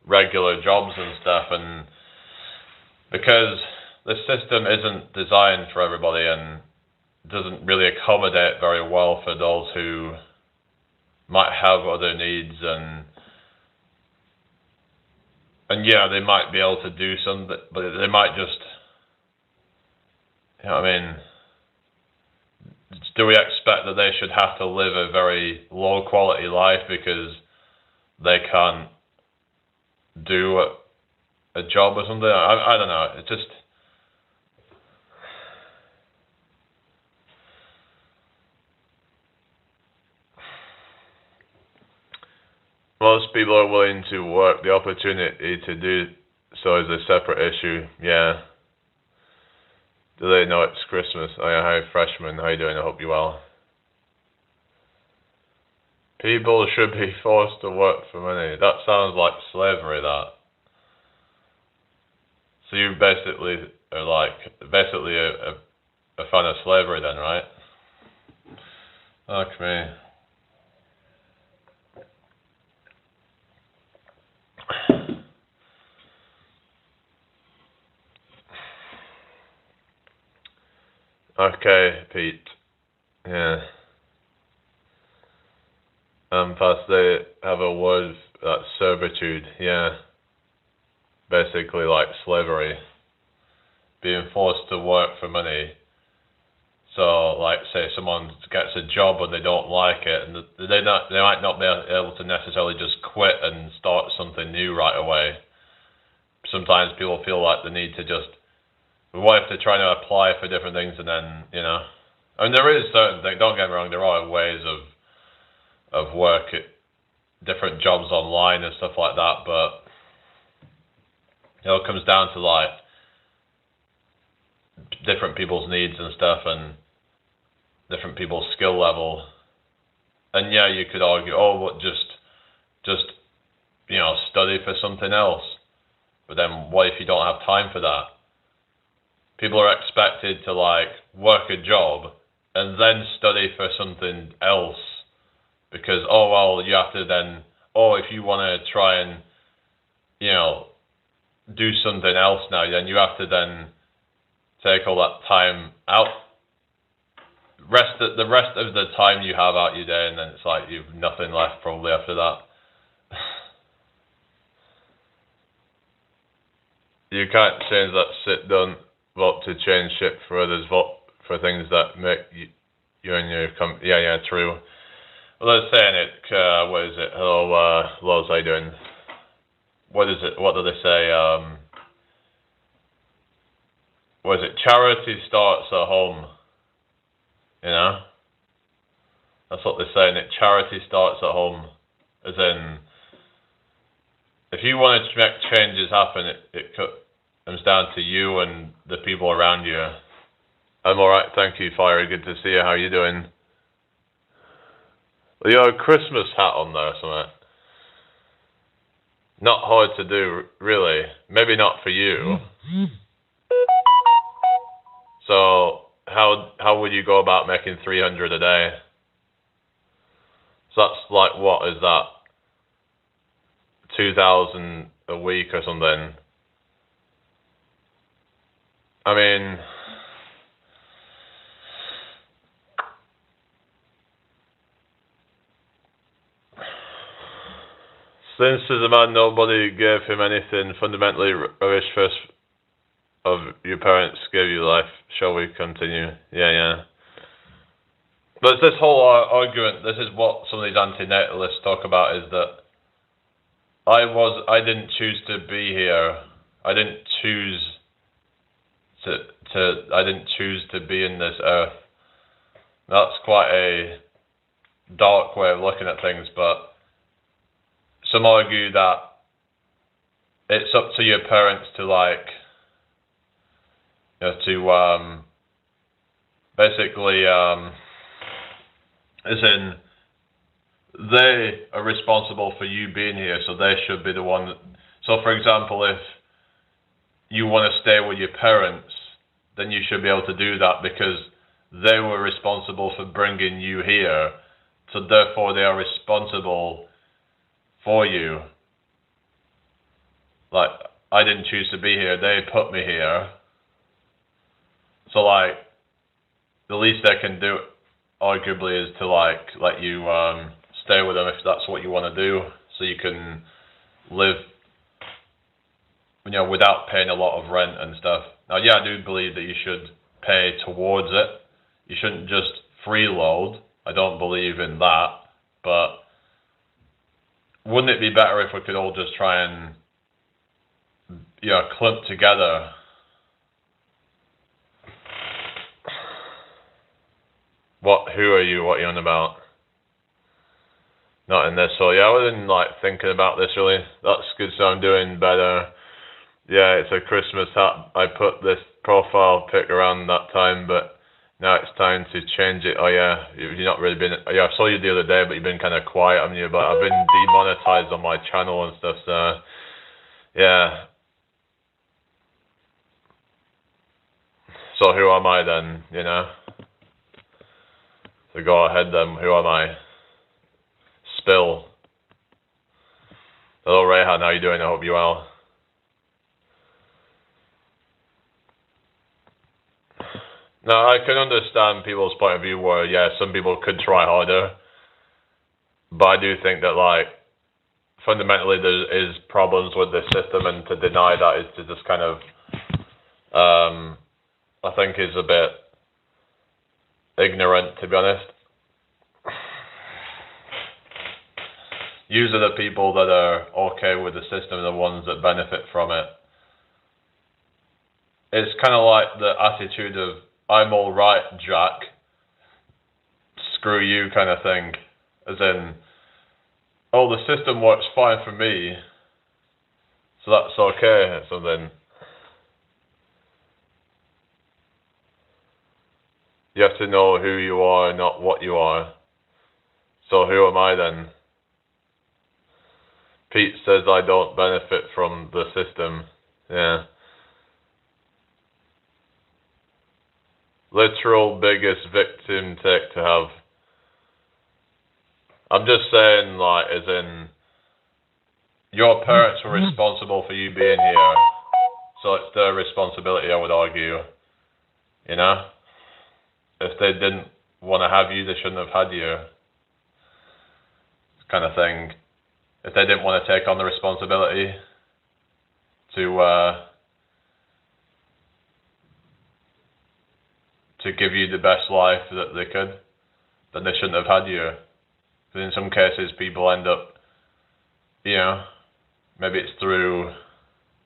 S1: regular jobs and stuff, and because the system isn't designed for everybody and doesn't really accommodate very well for those who might have other needs, and yeah, they might be able to do something, but they might just, I mean, do we expect that they should have to live a very low quality life because they can't do a job or something? I don't know. It's just, most people are willing to work. The opportunity to do so is a separate issue. Yeah. Do they know it's Christmas? Oh yeah, hi freshman. How you doing? I hope you're well. People should be forced to work for money. That sounds like slavery, that. So you basically are a fan of slavery then, right? Fuck me. Okay, Pete. Yeah. Plus they have a word that's servitude. Yeah. Basically like slavery. Being forced to work for money. So, like, say someone gets a job and they don't like it, and they might not be able to necessarily just quit and start something new right away. Sometimes people feel like the need to just, what if they're trying to apply for different things and then, I mean, there is certain things, don't get me wrong, there are ways of work at different jobs online and stuff like that, but it comes down to like different people's needs and stuff and different people's skill level. And yeah, you could argue, oh, what, just study for something else. But then what if you don't have time for that? People are expected to work a job and then study for something else because, oh well, you have to then, if you want to try and do something else now, then you have to then take all that time out, the rest of the time you have out your day, and then it's like you've nothing left probably after that. You can't change that shit. Don't vote to change shit for others. Vote for things that make you and your yeah, true. Well, let's say it. What is it? Hello, Loz, how you doing? What is it? What do they say? What is it? Charity starts at home. That's what they're saying. Charity starts at home. As in, if you want to make changes happen, it comes down to you and the people around you. I'm alright, thank you, Fiery. Good to see you. How are you doing? Well, you have a Christmas hat on there or something. Not hard to do, really. Maybe not for you. So, how would you go about making 300 a day? So that's like, what is that? 2,000 a week or something. I mean, since as a man nobody gave him anything fundamentally rubbish first of your parents gave you life, shall we continue? Yeah. But it's this whole argument, this is what some of these antinatalists talk about, is that I didn't choose to be here. I didn't choose to be in this earth. That's quite a dark way of looking at things, but some argue that it's up to your parents to basically as in they are responsible for you being here, so they should be the one that, so for example, if you want to stay with your parents, then you should be able to do that because they were responsible for bringing you here, so therefore they are responsible for you. Like, I didn't choose to be here, they put me here. So like, the least they can do, arguably, is to like let you stay with them if that's what you want to do, so you can live, without paying a lot of rent and stuff. Now, yeah, I do believe that you should pay towards it. You shouldn't just freeload. I don't believe in that. But wouldn't it be better if we could all just try and, clump together? Who are you? What are you on about? Not in this. So yeah, I wasn't thinking about this really. That's good, so I'm doing better. Yeah, it's a Christmas hat. I put this profile pic around that time, but now it's time to change it. Oh yeah, you've not really been. Yeah, I saw you the other day, but you've been kind of quiet on you. But I've been demonetized on my channel and stuff. So yeah. So who am I then? So go ahead then. Who am I? Spill. Hello Rayhan, how you doing? I hope you're well. Now, I can understand people's point of view where, yeah, some people could try harder. But I do think that, fundamentally there is problems with this system, and to deny that is to just kind of, I think is a bit ignorant, to be honest. Usually the people that are okay with the system are the ones that benefit from it. It's kind of like the attitude of, I'm all right, Jack, screw you kind of thing. As in, oh, the system works fine for me, so that's okay, so then you have to know who you are, not what you are. So who am I then? Pete says I don't benefit from the system. Yeah. Literal biggest victim take to have. I'm just saying, as in, your parents were responsible for you being here, so it's their responsibility, I would argue. If they didn't want to have you, they shouldn't have had you, kind of thing. If they didn't want to take on the responsibility to give you the best life that they could, then they shouldn't have had you. Because in some cases, people end up, maybe it's through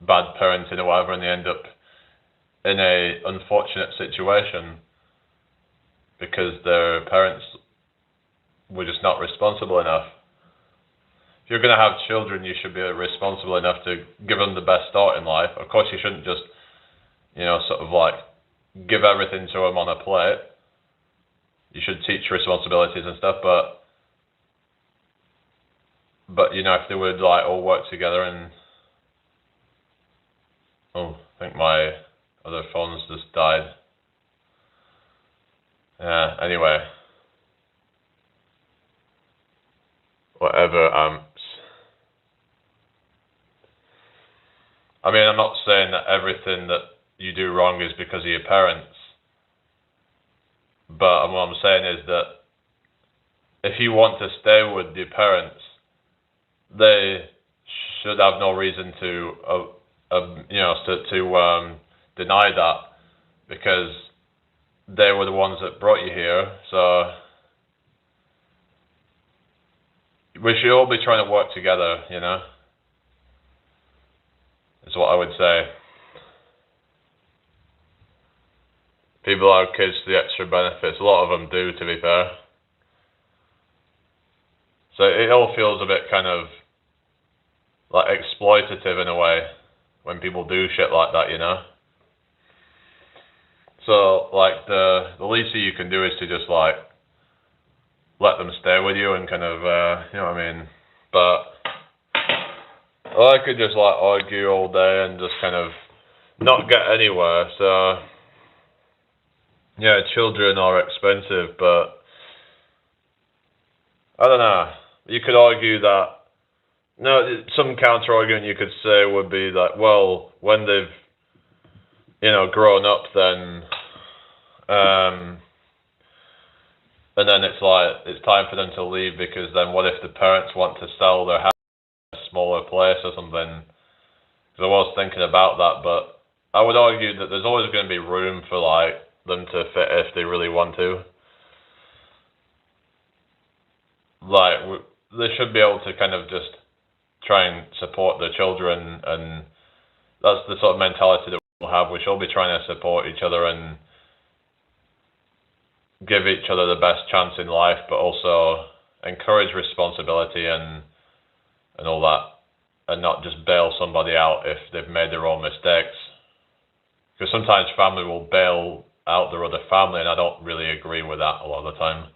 S1: bad parenting or whatever, and they end up in a unfortunate situation because their parents were just not responsible enough. If you're going to have children, you should be responsible enough to give them the best start in life. Of course, you shouldn't just, give everything to them on a plate. You should teach responsibilities and stuff, but if they would all work together and I think my other phone's just died. Yeah, anyway. Whatever amps. I mean, I'm not saying that everything that you do wrong is because of your parents. But what I'm saying is that if you want to stay with your parents, they should have no reason to deny that, because they were the ones that brought you here. So we should all be trying to work together, is what I would say. People have kids for the extra benefits. A lot of them do, to be fair. So it all feels a bit kind of exploitative in a way when people do shit like that, So the least that you can do is to just let them stay with you and kind of, you know what I mean? But I could just like argue all day and just kind of not get anywhere. So yeah, children are expensive, but I don't know. You could argue that, no, some counter argument you could say would be that, well, when they've, you know, grown up, then and then it's like it's time for them to leave, because then what if the parents want to sell their house in a smaller place or something? Because I was thinking about that, but I would argue that there's always going to be room for like them to fit if they really want to. Like they should be able to kind of just try and support their children, and that's the sort of mentality that we'll have. We should be trying to support each other and give each other the best chance in life, but also encourage responsibility and all that, and not just bail somebody out if they've made their own mistakes. Because sometimes family will bail out their other family, and I don't really agree with that a lot of the time.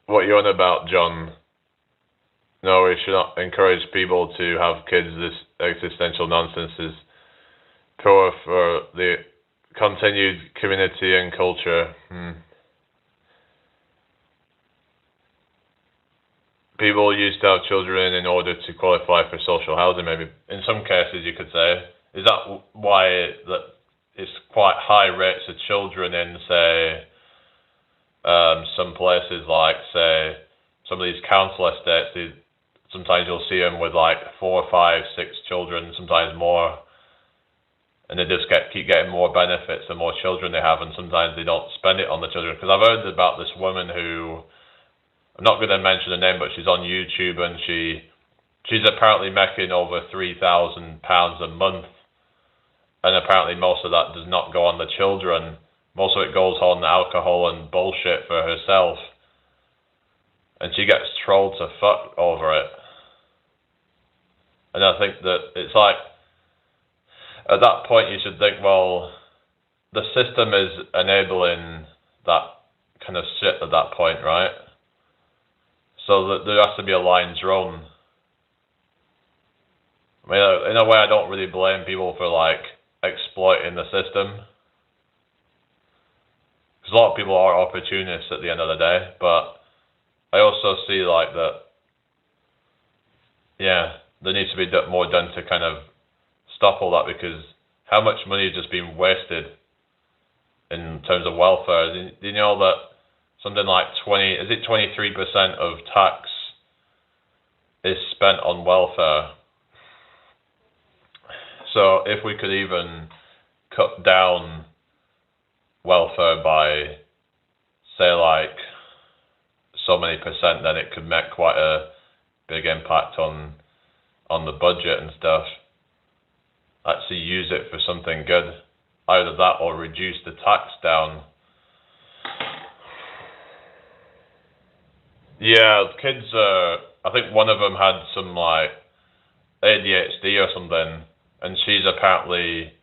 S1: What are you on about, John? No, we should not encourage people to have kids. This existential nonsense is poor for the continued community and culture. People used to have children in order to qualify for social housing, maybe. In some cases, you could say. Is that why it's quite high rates of children in, say, some places like, say, some of these council estates? Sometimes you'll see them with like 4, 5, 6 children, sometimes more. And they just keep getting more benefits the more children they have, and sometimes they don't spend it on the children. Because I've heard about this woman who, I'm not going to mention her name, but she's on YouTube, and she's apparently making over £3,000 a month, and apparently most of that does not go on the children. Most of it goes on alcohol and bullshit for herself, and she gets trolled to fuck over it. And I think that it's like, at that point you should think, well, the system is enabling that kind of shit at that point, right? So that there has to be a line drawn. I mean, in a way, I don't really blame people for like exploiting the system, because a lot of people are opportunists at the end of the day. But I also see like that, yeah, there needs to be more done to kind of stop all that, because how much money is just being wasted in terms of welfare? Do you know that something like 23% of tax is spent on welfare? So if we could even cut down welfare by, say, like so many percent, then it could make quite a big impact on the budget and stuff. Actually use it for something good. Either that or reduce the tax down. Yeah, kids, I think one of them had some like ADHD or something, and she's apparently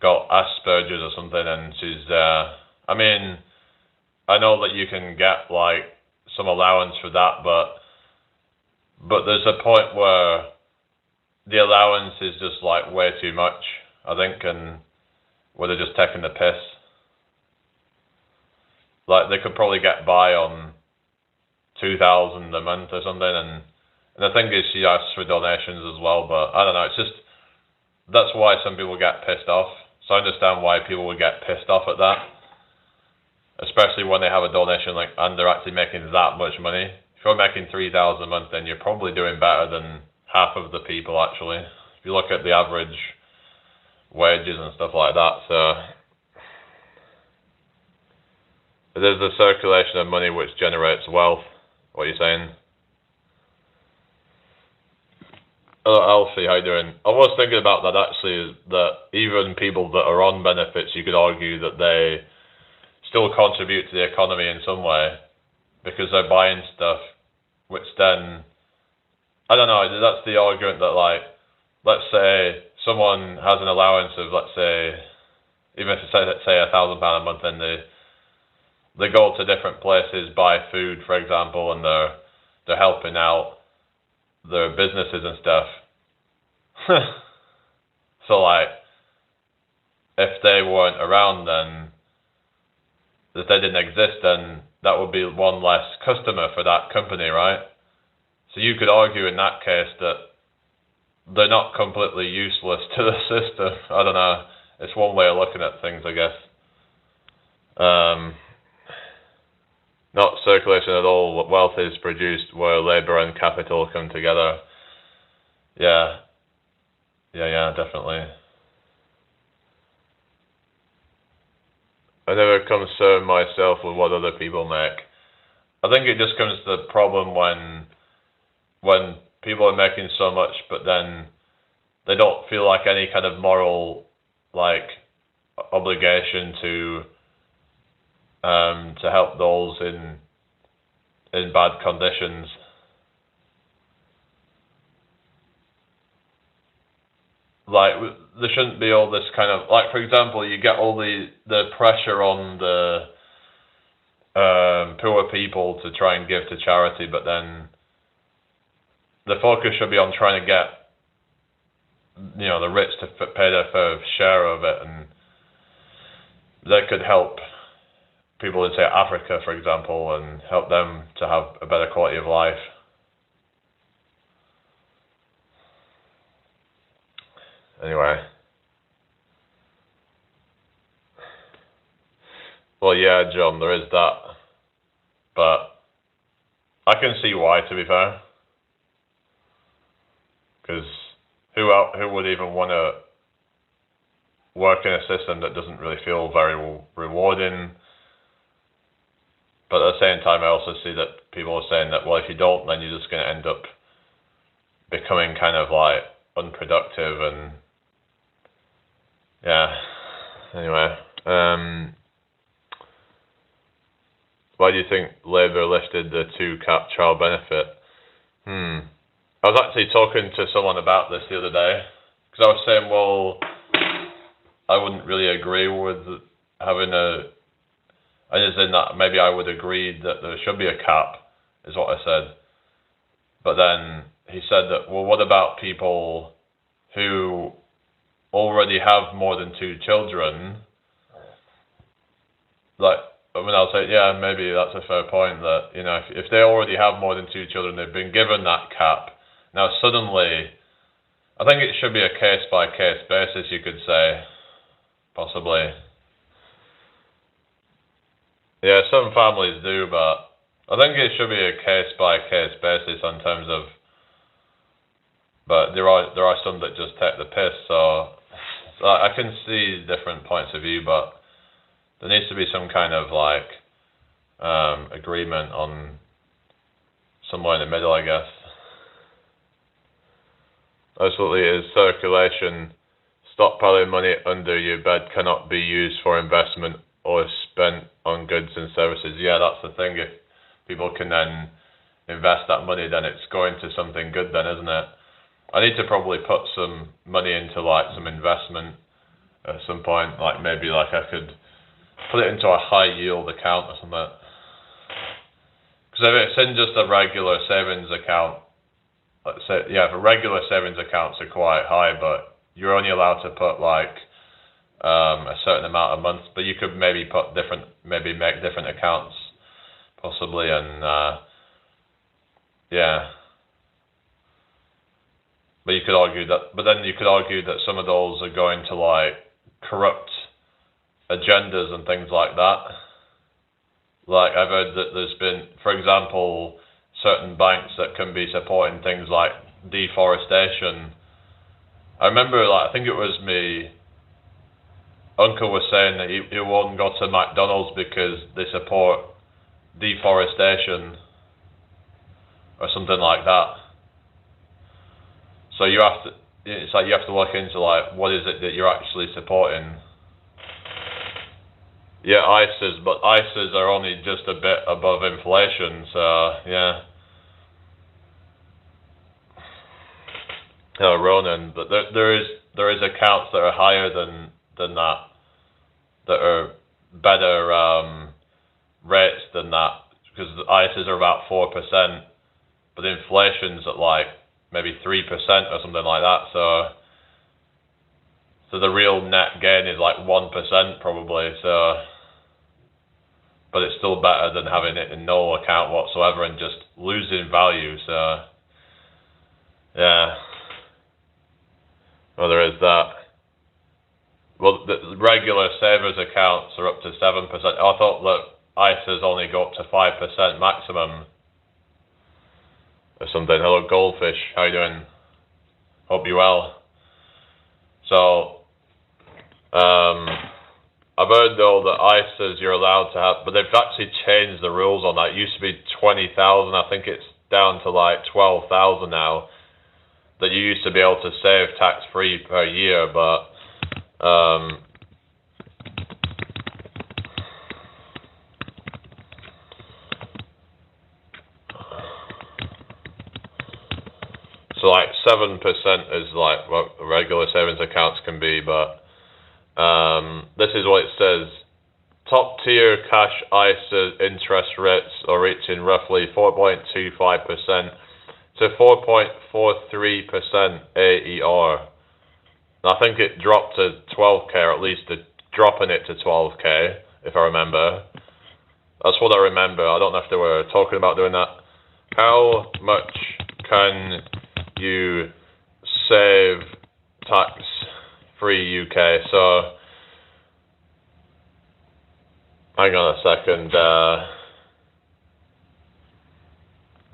S1: got Asperger's or something, and she's, I mean, I know that you can get like some allowance for that, but there's a point where the allowance is just like way too much, I think, and where they're just taking the piss. Like they could probably get by on 2,000 a month or something, and the thing is, she asks for donations as well. But I don't know. It's just, that's why some people get pissed off. So I understand why people would get pissed off at that, especially when they have a donation like and they're actually making that much money. If you're making 3,000 a month, then you're probably doing better than half of the people, actually, if you look at the average wages and stuff like that. So there's the circulation of money which generates wealth. What are you saying? Hello, Alfie, how you doing? I was thinking about that actually, that even people that are on benefits, you could argue that they still contribute to the economy in some way, because they're buying stuff, which then, I don't know, that's the argument that, like, let's say someone has an allowance of, let's say, even if it's, let's say, £1,000 a month, and they go to different places, buy food, for example, and they're helping out their businesses and stuff. So like, if they weren't around, then if they didn't exist, then that would be one less customer for that company, right? So you could argue in that case that they're not completely useless to the system. I don't know. It's one way of looking at things, I guess. Not circulation at all. Wealth is produced where labor and capital come together. Yeah, definitely. I never concern myself with what other people make. I think it just comes to the problem when people are making so much, but then they don't feel like any kind of moral obligation to help those in bad conditions. Like, there shouldn't be all this kind of, like, for example, you get all the pressure on the poor people to try and give to charity, but then the focus should be on trying to get, the rich to pay their fair share of it, and that could help people in, say, Africa, for example, and help them to have a better quality of life. Anyway. Well, yeah, John, there is that. But I can see why, to be fair. Because who would even want to work in a system that doesn't really feel very rewarding? But at the same time, I also see that people are saying that, well, if you don't, then you're just going to end up becoming kind of like unproductive and yeah. Anyway, why do you think Labour lifted the 2-cap child benefit? I was actually talking to someone about this the other day, because I was saying, well, I wouldn't really agree with having I just said that maybe I would agree that there should be a cap, is what I said. But then he said that, well, what about people who already have more than 2 children? Like, I mean, I'll say, yeah, maybe that's a fair point, that, if they already have more than 2 children, they've been given that cap. Now, suddenly, I think it should be a case-by-case basis, you could say, possibly. Yeah, some families do, but I think it should be a case-by-case basis in terms of, but there are some that just take the piss, so I can see different points of view, but there needs to be some kind of agreement on somewhere in the middle, I guess. Absolutely, is circulation. Stockpiling money under your bed cannot be used for investment or spent on goods and services. Yeah, that's the thing. If people can then invest that money, then it's going to something good then, isn't it? I need to probably put some money into some investment at some point. Maybe I could put it into a high yield account or something. Because if it's in just a regular savings account, let's say, if a regular savings accounts are quite high, but you're only allowed to put a certain amount a month, but you could maybe make different accounts possibly, and but you could argue that some of those are going to corrupt agendas and things like that. I've heard that there's been, for example, certain banks that can be supporting things like deforestation. I remember, I think it was me uncle was saying that he won't go to McDonald's because they support deforestation or something like that. So you have to look into what is it that you're actually supporting. Yeah, ISAs, but ISAs are only just a bit above inflation, so yeah. Oh, Ronan, but there is accounts that are higher than that are better rates than that, because the ISAs are about 4%, but the inflation's at like maybe 3% or something like that. So the real net gain is like 1% probably. So, but it's still better than having it in no account whatsoever and just losing value. So, yeah. Well, there is that. Well, the regular savers accounts are up to 7%. I thought that ISAs only go up to 5% maximum or something. Hello, Goldfish. How you doing? Hope you're well. So, I've heard though that ISAs you're allowed to have, but they've actually changed the rules on that. It used to be 20,000. I think it's down to like 12,000 now. That you used to be able to save tax-free per year, but so like 7% is like what regular savings accounts can be, but this is what it says. Top tier cash ISA interest rates are reaching roughly 4.25% to 4.43% AER. And I think it dropped to 12k, or at least dropping it to 12k, if I remember. That's what I remember. I don't know if they were talking about doing that. How much can you save tax-free UK? So, hang on a second.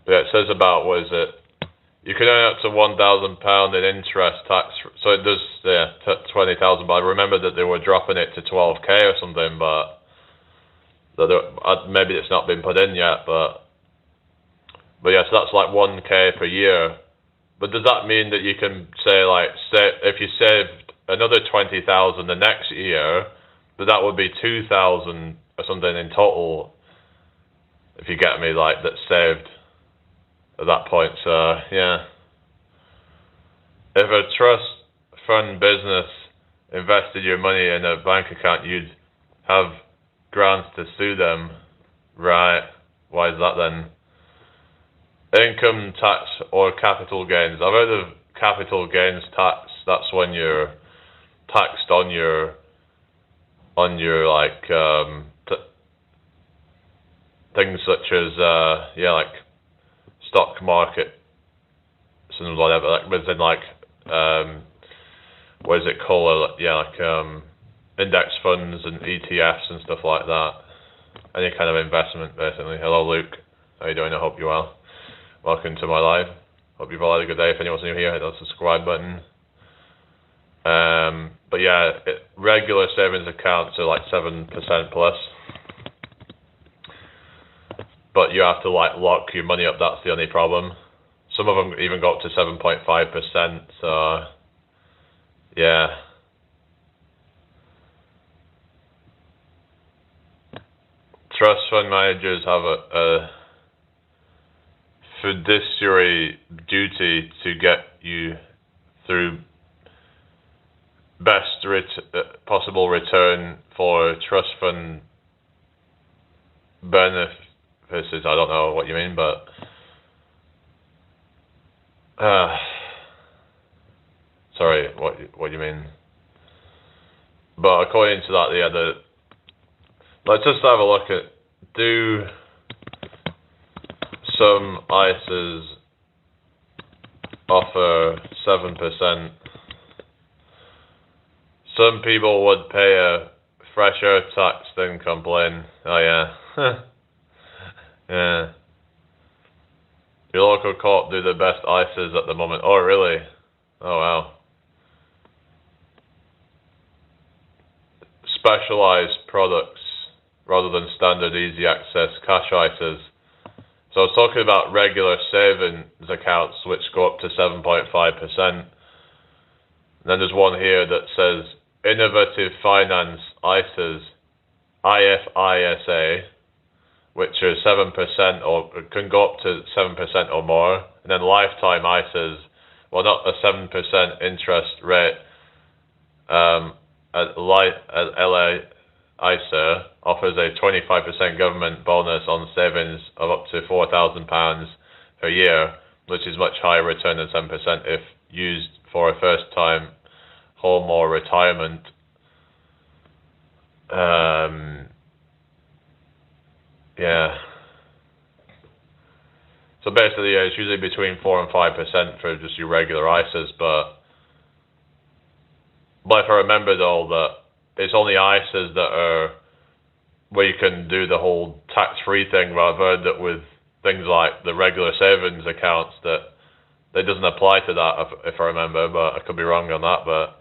S1: Yeah, it says about, what is it? You can earn up to £1,000 in interest tax. So it does, yeah, 20,000. But I remember that they were dropping it to 12k or something. But maybe it's not been put in yet. But yeah, so that's like 1k per year. But does that mean that you can say if you saved another 20,000 the next year, that would be 2,000 or something in total? If you get me, like that's saved at that point. So yeah, if a trust fund business invested your money in a bank account, you'd have grounds to sue them, right? Why is that then? Income tax or capital gains. I've heard of capital gains tax. That's when you're taxed on your like things such as like stock market and whatever, like within like what is it called? Index funds and ETFs and stuff like that. Any kind of investment, basically. Hello, Luke. How you doing? I hope you're well. Welcome to my live. Hope you've all had a good day. If anyone's new here, hit that subscribe button. But yeah, regular savings accounts are like 7% plus. But you have to like lock your money up. That's the only problem. Some of them even go up to 7.5%. So yeah. Trust fund managers have a fiduciary duty to get you through best possible return for trust fund beneficiaries. I don't know what you mean, but sorry, what you mean? But according to that, let's just have a look at, do some ISAs offer 7%? Some people would pay a fresher tax than complain. Oh yeah. Yeah. Your local co-op do the best ISAs at the moment. Oh really? Oh wow. Specialized products rather than standard easy access cash ISAs. So I was talking about regular savings accounts which go up to 7.5%. And then there's one here that says innovative finance ISAs, IFISA, which are 7% or can go up to 7% or more. And then lifetime ISAs, well, not a 7% interest rate at LA ISA, offers a 25% government bonus on savings of up to £4,000 per year, which is much higher return than 7% if used for a first-time home or retirement. Yeah. So basically, it's usually between 4 and 5% for just your regular ISAs, but if I remember though that it's only ISAs that are where you can do the whole tax-free thing, rather than that with things like the regular savings accounts that doesn't apply to that, if I remember, but I could be wrong on that. But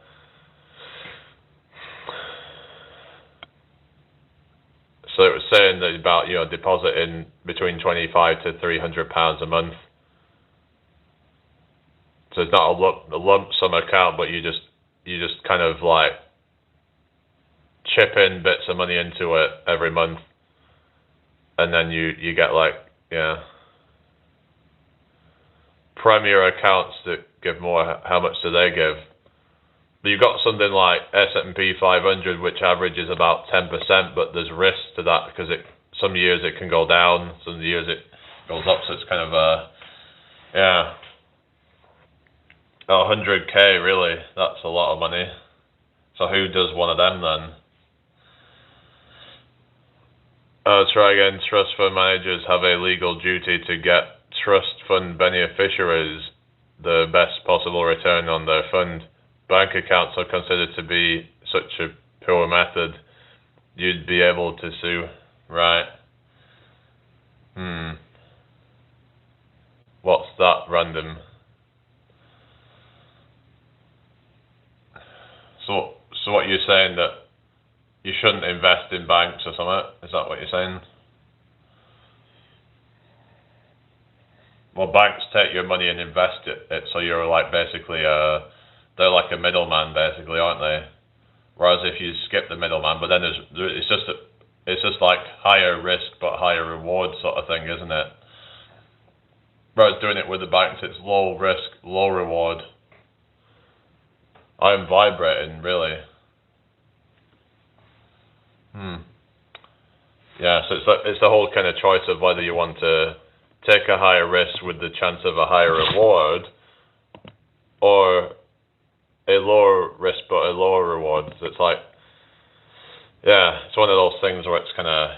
S1: so it was saying that about depositing between £25 to £300 a month. So it's not a lump sum account, but you just kind of like chip in bits of money into it every month, and then you get like premier accounts that give more. How much do they give? But you've got something like S&P 500, which averages about 10%, but there's risk to that because some years it can go down, some years it goes up. So it's kind of 100k really. That's a lot of money. So who does one of them then? Try again. Trust fund managers have a legal duty to get trust fund beneficiaries the best possible return on their fund. Bank accounts are considered to be such a poor method. You'd be able to sue, right? What's that random? So what you're saying, that you shouldn't invest in banks or something? Is that what you're saying? Well, banks take your money and invest it, so you're like basically they're like a middleman basically, aren't they? Whereas if you skip the middleman, but then it's just like higher risk but higher reward sort of thing, isn't it? Whereas doing it with the banks, it's low risk, low reward. I'm vibrating, really. Yeah, so it's the whole kind of choice of whether you want to take a higher risk with the chance of a higher reward, or a lower risk but a lower reward. So it's like, it's one of those things where it's kind of,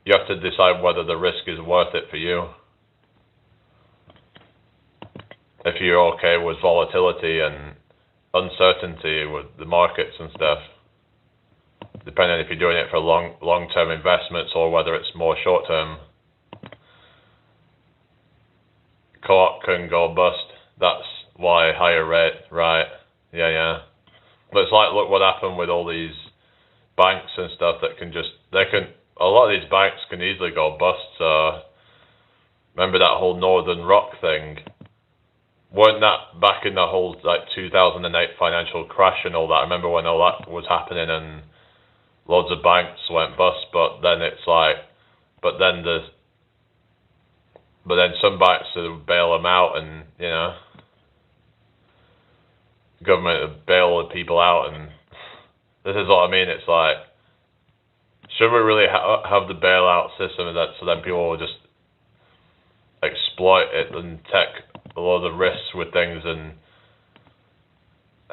S1: you have to decide whether the risk is worth it for you. If you're okay with volatility and uncertainty with the markets and stuff, depending if you're doing it for long-term investments or whether it's more short-term. Co-op can go bust. That's why higher rate, right? Yeah. But it's like, look what happened with all these banks and stuff that a lot of these banks can easily go bust. So remember that whole Northern Rock thing? Weren't that back in the whole like 2008 financial crash and all that? I remember when all that was happening and loads of banks went bust, but then it's like, but then some banks would bail them out, and government would bail the people out, and this is what I mean. It's like, should we really have the bailout system so then people will just exploit it and take a lot of the risks with things and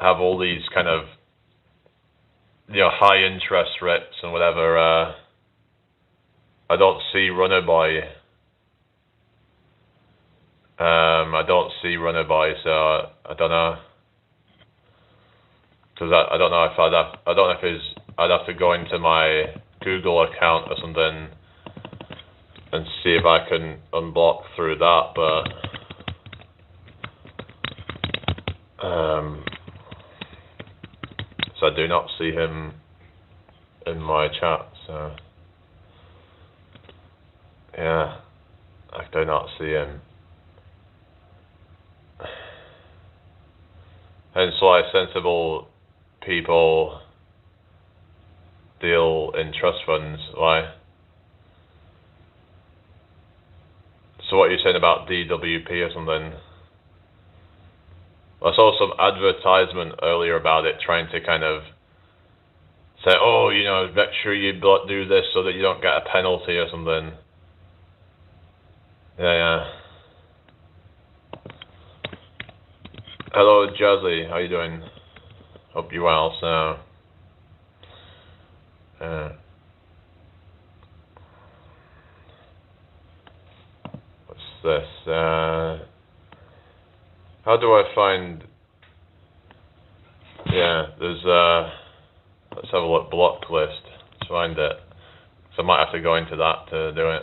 S1: have all these kind of high interest rates and whatever? I don't see runner by. I don't see runner by, so I don't know. Because I don't know if I'd have to go into my Google account or something and see if I can unblock through that, but so I do not see him in my chat, so yeah, I do not see him. Hence why sensible people deal in trust funds. Why? So what are you saying about DWP or something? I saw some advertisement earlier about it, trying to kind of say, oh, make sure you do this so that you don't get a penalty or something. Yeah. Hello, Jazzy. How you doing? Hope you're well. So, what's this? How do I find? Yeah, there's let's have a look. Blocked list. Let's find it. So I might have to go into that to do it.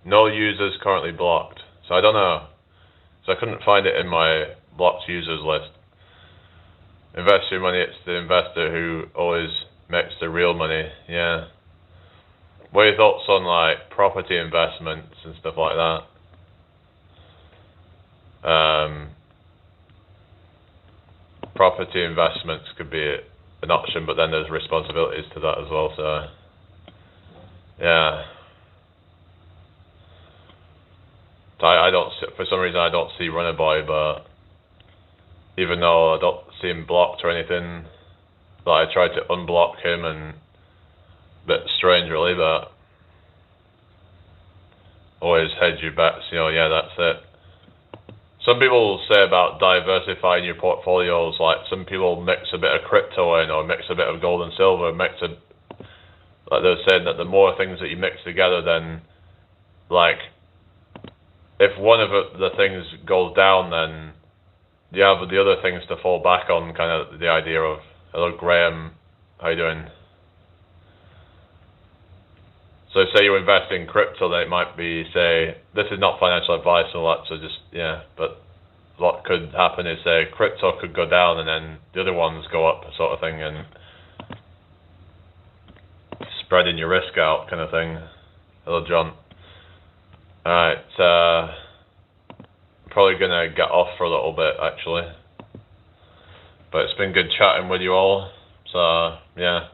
S1: No users currently blocked. So I don't know. So I couldn't find it in my blocked users list. Invest your money, it's the investor who always makes the real money. Yeah. What are your thoughts on like property investments and stuff like that? Property investments could be an option, but then there's responsibilities to that as well. So yeah. I don't see, for some reason I don't see Runnerboy, but even though I don't see him blocked or anything, like I tried to unblock him and a bit strange really, but always hedge your bets, yeah, that's it. Some people say about diversifying your portfolios, like some people mix a bit of crypto in or mix a bit of gold and silver, like they're saying that the more things that you mix together, then like if one of the things goes down, then you have the other things to fall back on, kind of the idea of, hello Graham, how you doing? So say you invest in crypto, then it might be, say, this is not financial advice and all that, so just, yeah, but what could happen is, say, crypto could go down and then the other ones go up, sort of thing, and spreading your risk out, kind of thing. Hello, John. Alright, probably gonna get off for a little bit, actually. But it's been good chatting with you all, so, yeah.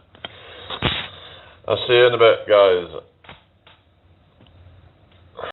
S1: I'll see you in a bit, guys.